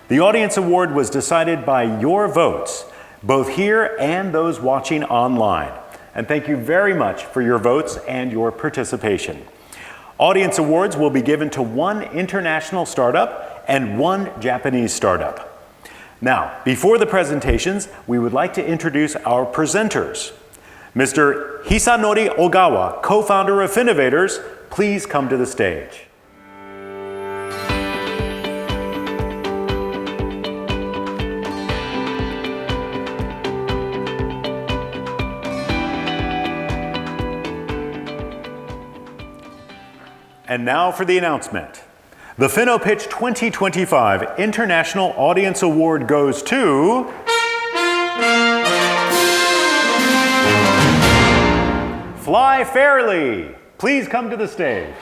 The Audience Award was decided by your votes both here and those watching online. And thank you very much for your votes and your participation. Audience awards will be given to one international startup and one Japanese startup. Now, before the presentations, we would like to introduce our presenters. Mr. Hisanori Ogawa, co-founder of Finovators, please come to the stage. And now for the announcement. The FINOPITCH 2025 International Audience Award goes to Fly Fairly. Please come to the stage.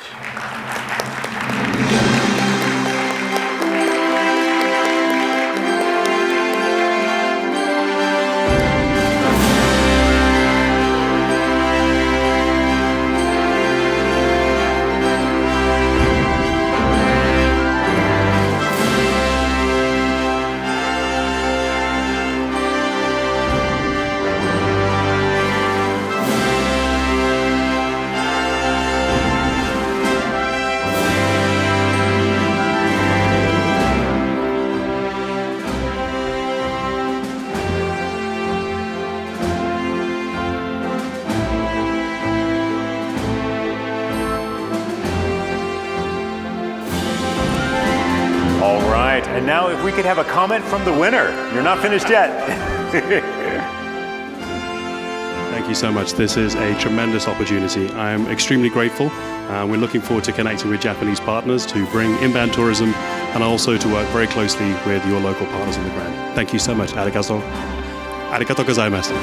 And now if we could have a comment from the winner. You're not finished yet. Thank you so much. This is a tremendous opportunity. I'm extremely grateful. We're looking forward to connecting with Japanese partners to bring inbound tourism and also to work very closely with your local partners on the ground. Thank you so much. Arigato. Arigato gozaimasu.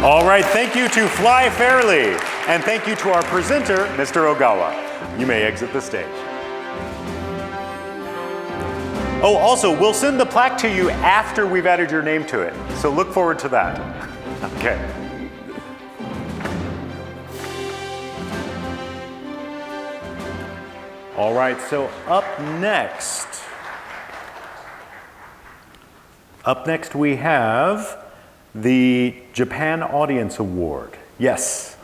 All right, thank you to Fly Fairly. And thank you to our presenter, Mr. Ogawa. You may exit the stage. Oh, also, we'll send the plaque to you after we've added your name to it. So look forward to that. Okay. All right, so up next we have the Japan Audience Award. Yes.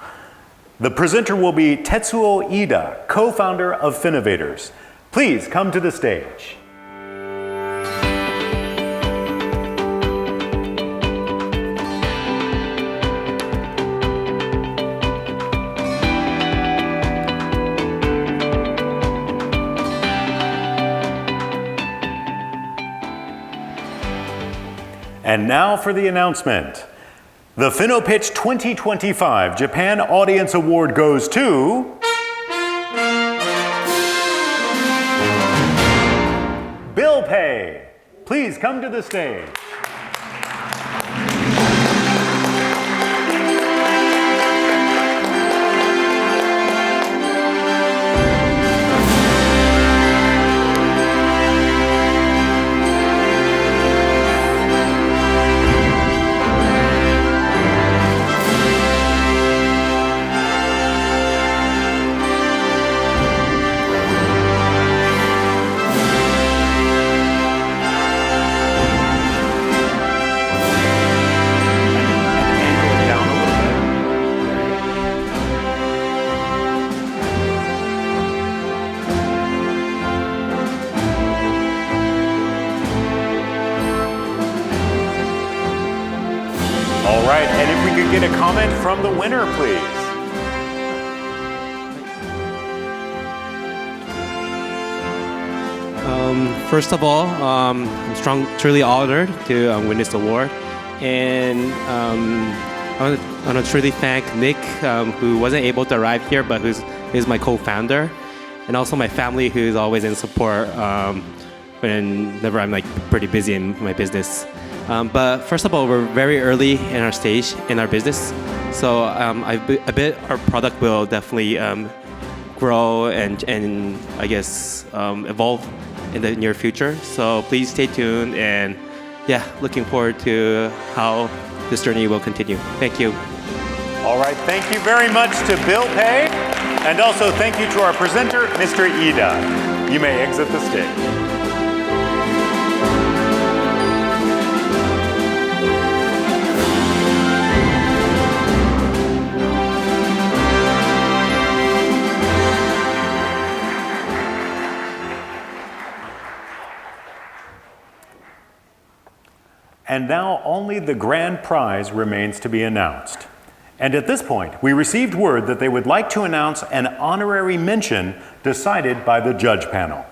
The presenter will be Tetsuo Ida, co-founder of Finovators. Please come to the stage. And now for the announcement. The FINOPITCH 2025 Japan Audience Award goes to BillPay. Please come to the stage. All right, and if we could get a comment from the winner, please. First of all, I'm truly honored to win this award, and I want to truly thank Nick, who wasn't able to arrive here, but who's my co-founder, and also my family, who's always in support whenever I'm pretty busy in my business. But first of all, we're very early in our stage in our business, so I bet our product will definitely grow and I guess evolve in the near future. So please stay tuned, and yeah, looking forward to how this journey will continue. Thank you. All right, thank you very much to BillPay, and also thank you to our presenter, Mr. Ida. You may exit the stage. And now only the grand prize remains to be announced. And at this point, we received word that they would like to announce an honorary mention decided by the judge panel.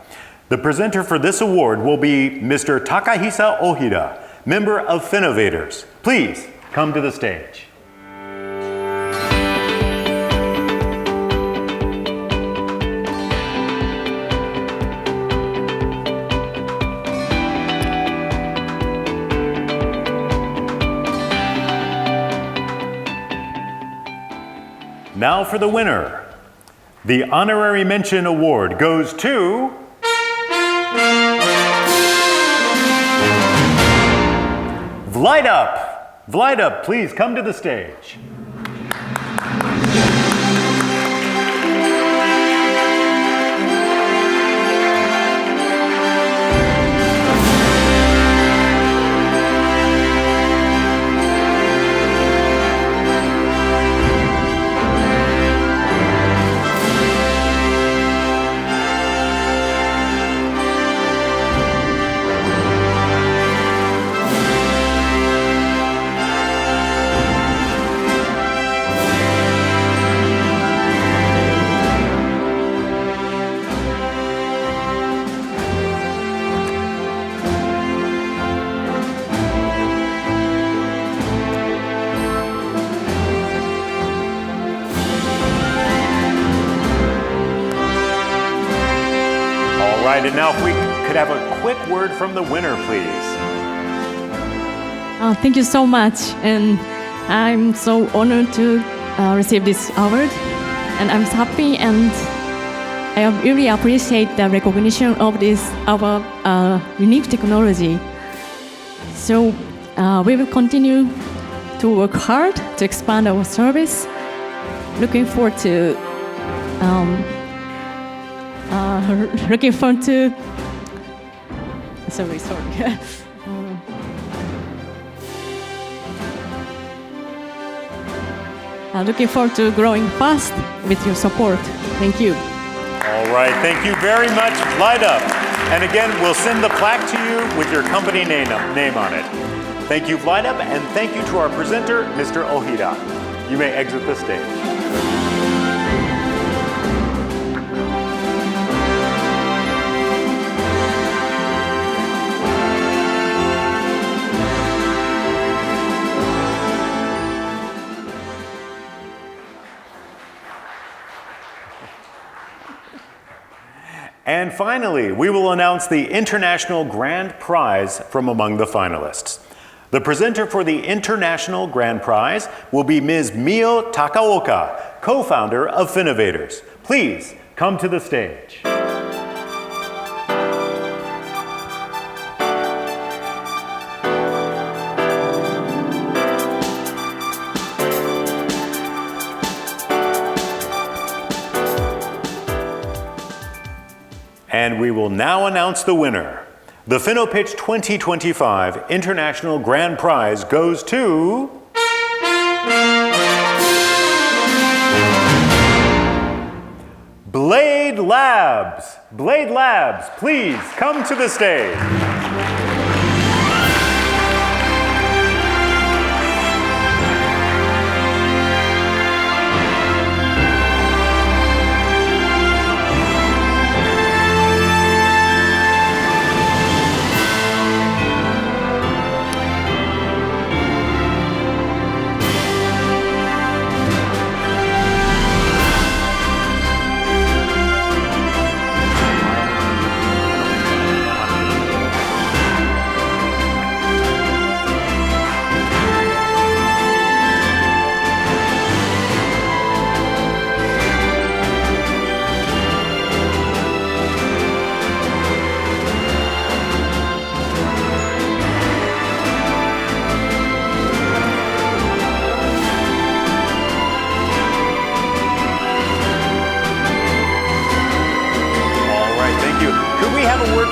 The presenter for this award will be Mr. Takahisa Ohira, member of Finovators. Please come to the stage. Now for the winner. The honorary mention award goes to Vlightup. Vlightup, please come to the stage. And now if we could have a quick word from the winner, please. Thank you so much. And I'm so honored to receive this award. And I'm so happy, and I really appreciate the recognition of this, our unique technology. So we will continue to work hard to expand our service. Looking forward to looking forward to growing fast with your support. Thank you. All right, thank you very much, Vlightup. And again, we'll send the plaque to you with your company name on it. Thank you, Vlightup, and thank you to our presenter, Mr. Ohira. You may exit the stage. And finally, we will announce the International Grand Prize from among the finalists. The presenter for the International Grand Prize will be Ms. Mio Takaoka, co-founder of Finovators. Please come to the stage. And we will now announce the winner. The FINOPITCH 2025 International Grand Prize goes to Blade Labs. Blade Labs, please come to the stage.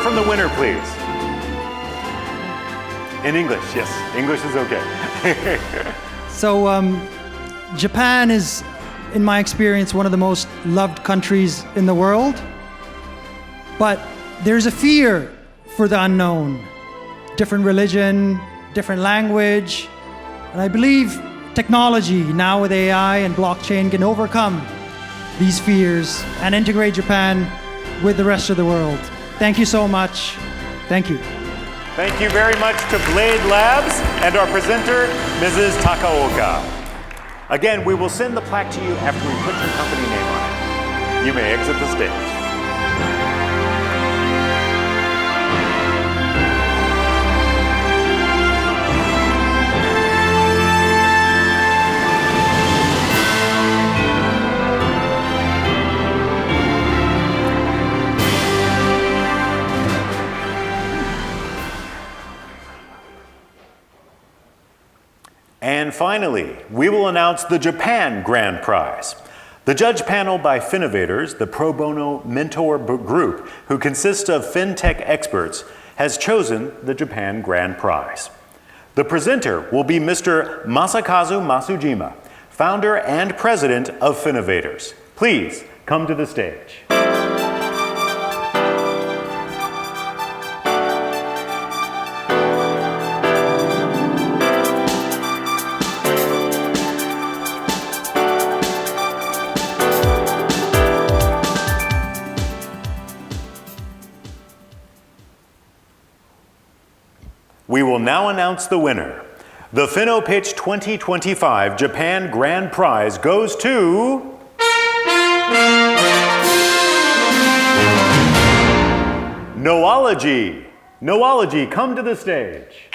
From the winner, please. In English, yes. English is okay. So, Japan is, in my experience, one of the most loved countries in the world. But there's a fear for the unknown. Different religion, different language. And I believe technology, now with AI and blockchain, can overcome these fears and integrate Japan with the rest of the world. Thank you so much. Thank you. Thank you very much to Blade Labs and our presenter, Mrs. Takaoka. Again, we will send the plaque to you after we put your company name on it. You may exit the stage. And finally, we will announce the Japan Grand Prize. The judge panel by Finovators, the pro bono mentor group who consists of fintech experts, has chosen the Japan Grand Prize. The presenter will be Mr. Masakazu Masujima, founder and president of Finovators. Please come to the stage. We will now announce the winner. The FINOPITCH 2025 Japan Grand Prize goes to Noahlogy. Noahlogy, come to the stage.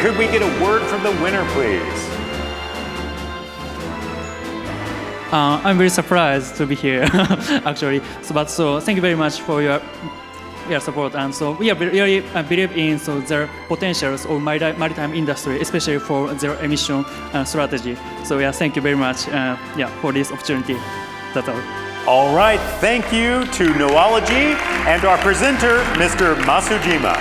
Could we get a word from the winner, please? I'm very surprised to be here, actually. So thank you very much for your support. And so we are really believe in their potentials of maritime industry, especially for their emission strategy. So thank you very much for this opportunity. That's all. All right, thank you to Noahlogy and our presenter, Mr. Masujima.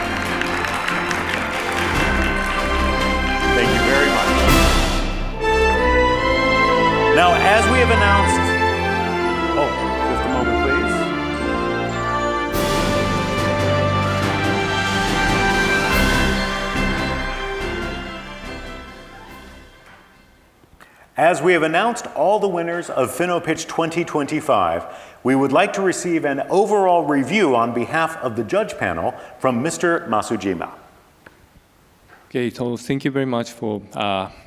Thank you very much. Now, as we have announced, just a moment, please. As we have announced all the winners of FINOPITCH 2025, we would like to receive an overall review on behalf of the judge panel from Mr. Masujima. Okay, so thank you very much for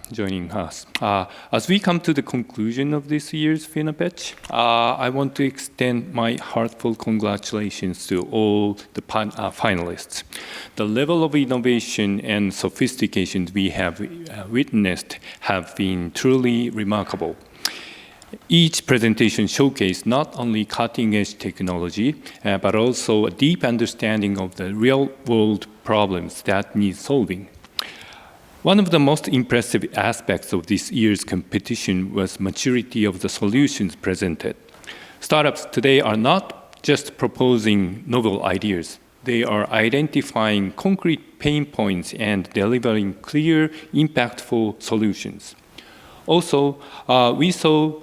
joining us. As we come to the conclusion of this year's FINOPITCH, I want to extend my heartfelt congratulations to all the finalists. The level of innovation and sophistication we have witnessed have been truly remarkable. Each presentation showcased not only cutting-edge technology, but also a deep understanding of the real-world problems that need solving. One of the most impressive aspects of this year's competition was maturity of the solutions presented. Startups today are not just proposing novel ideas. They are identifying concrete pain points and delivering clear, impactful solutions. Also, we saw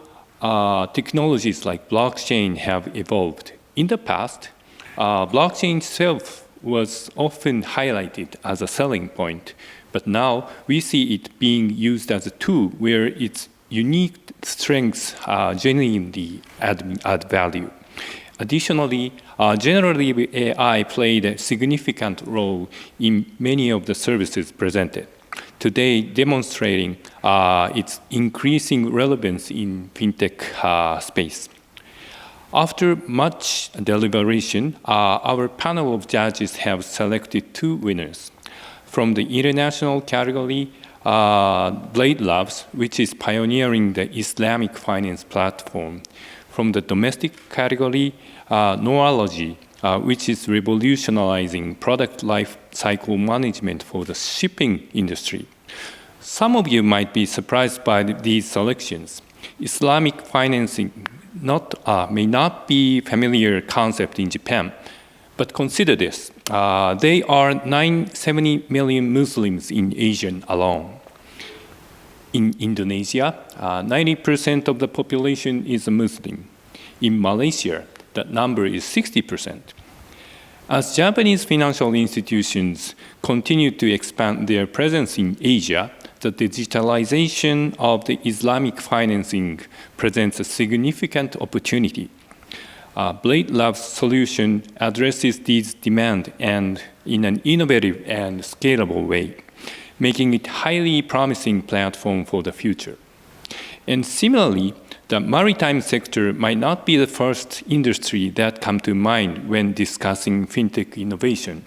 technologies like blockchain have evolved. In the past, blockchain itself was often highlighted as a selling point, but now we see it being used as a tool where its unique strengths genuinely add value. Additionally, generative AI played a significant role in many of the services presented, today demonstrating its increasing relevance in fintech space. After much deliberation, our panel of judges have selected two winners. From the international category, Blade Labs, which is pioneering the Islamic finance platform. From the domestic category, Noahlogy, which is revolutionizing product life cycle management for the shipping industry. Some of you might be surprised by these selections. Islamic financing may not be a familiar concept in Japan, but consider this. There are 970 million Muslims in Asia alone. In Indonesia, 90% of the population is a Muslim. In Malaysia, that number is 60%. As Japanese financial institutions continue to expand their presence in Asia, the digitalization of the Islamic financing presents a significant opportunity. Blade Labs' solution addresses these demands and in an innovative and scalable way, making it a highly promising platform for the future. And similarly, the maritime sector might not be the first industry that comes to mind when discussing fintech innovation.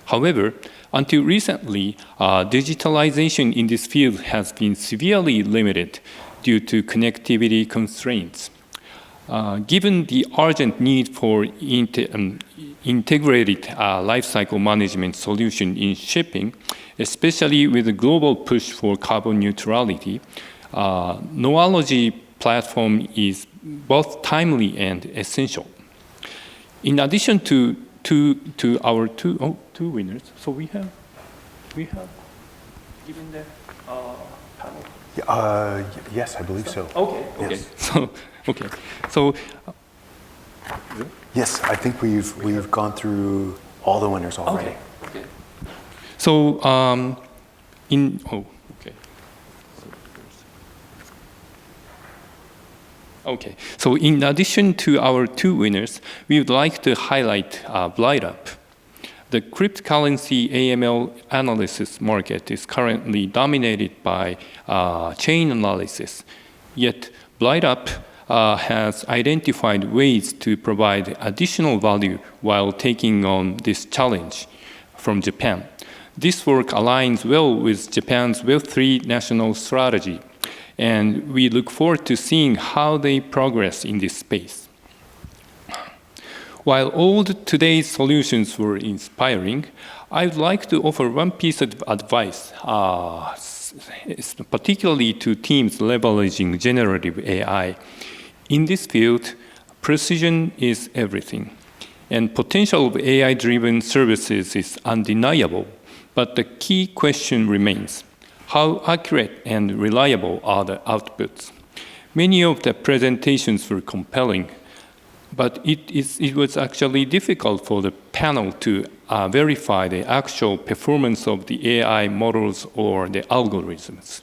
However, until recently, digitalization in this field has been severely limited due to connectivity constraints. Given the urgent need for integrated lifecycle management solution in shipping, especially with the global push for carbon neutrality, Noahlogy platform is both timely and essential. In addition to our two winners, so we have given the panel. Yes, I believe so. Okay. Yes. So yes, I think we've gone through all the winners already. Okay. So So in addition to our two winners, we would like to highlight Vlightup. The cryptocurrency AML analysis market is currently dominated by chain analysis. Yet Vlightup has identified ways to provide additional value while taking on this challenge from Japan. This work aligns well with Japan's Web3 national strategy, and we look forward to seeing how they progress in this space. While all today's solutions were inspiring, I would like to offer one piece of advice, particularly to teams leveraging generative AI. In this field, precision is everything, and potential of AI-driven services is undeniable, but the key question remains: how accurate and reliable are the outputs? Many of the presentations were compelling, but it was actually difficult for the panel to verify the actual performance of the AI models or the algorithms.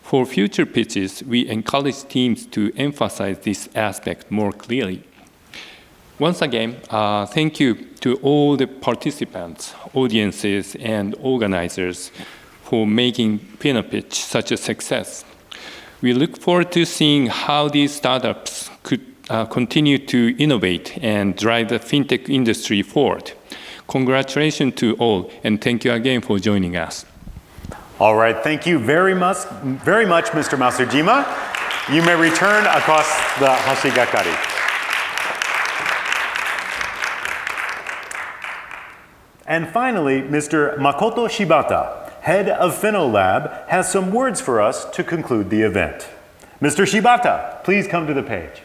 For future pitches, we encourage teams to emphasize this aspect more clearly. Once again, thank you to all the participants, audiences, and organizers for making FINOPITCH such a success. We look forward to seeing how these startups could continue to innovate and drive the fintech industry forward. Congratulations to all, and thank you again for joining us. All right, thank you very much, Mr. Masujima. You may return across the Hashigakari. And finally, Mr. Makoto Shibata, head of FinoLab, has some words for us to conclude the event. Mr. Shibata, please come to the page.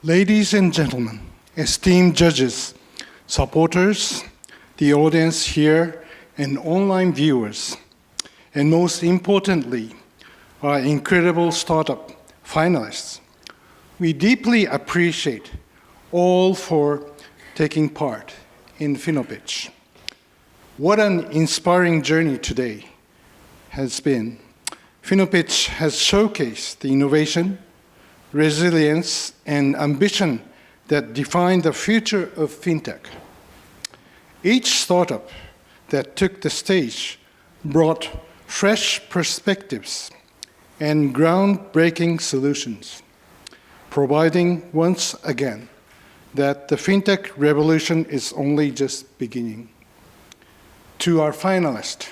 Ladies and gentlemen, esteemed judges, supporters, the audience here, and online viewers, and most importantly, our incredible startup finalists, we deeply appreciate all for taking part in FINOPITCH. What an inspiring journey today has been. FINOPITCH has showcased the innovation, resilience, and ambition that define the future of fintech. Each startup that took the stage brought fresh perspectives, and groundbreaking solutions, providing once again that the fintech revolution is only just beginning. To our finalists,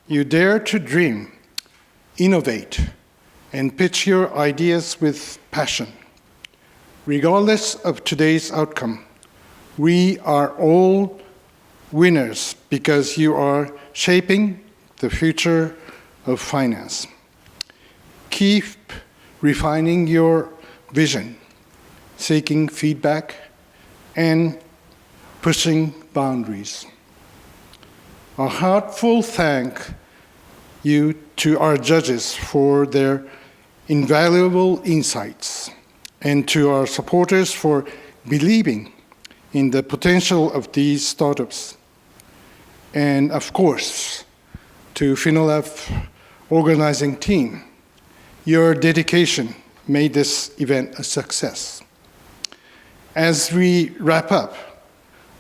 you dare to dream, innovate, and pitch your ideas with passion. Regardless of today's outcome, we are all winners because you are shaping the future of finance. Keep refining your vision, seeking feedback, and pushing boundaries. A heartfelt thank you to our judges for their invaluable insights, and to our supporters for believing in the potential of these startups. And of course, to FINOLAB organizing team, your dedication made this event a success. As we wrap up,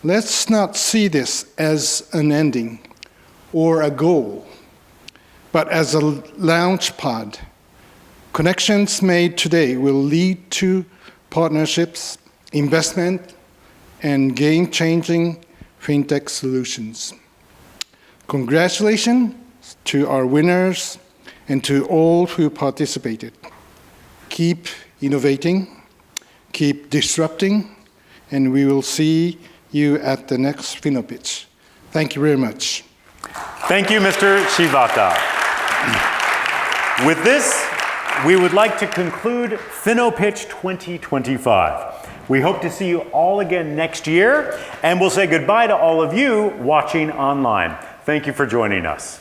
let's not see this as an ending or a goal, but as a launch pad. Connections made today will lead to partnerships, investment, and game-changing fintech solutions. Congratulations to our winners and to all who participated. Keep innovating, keep disrupting, and we will see you at the next FINOPITCH. Thank you very much. Thank you, Mr. Shibata. With this, we would like to conclude FINOPITCH 2025. We hope to see you all again next year, and we'll say goodbye to all of you watching online. Thank you for joining us.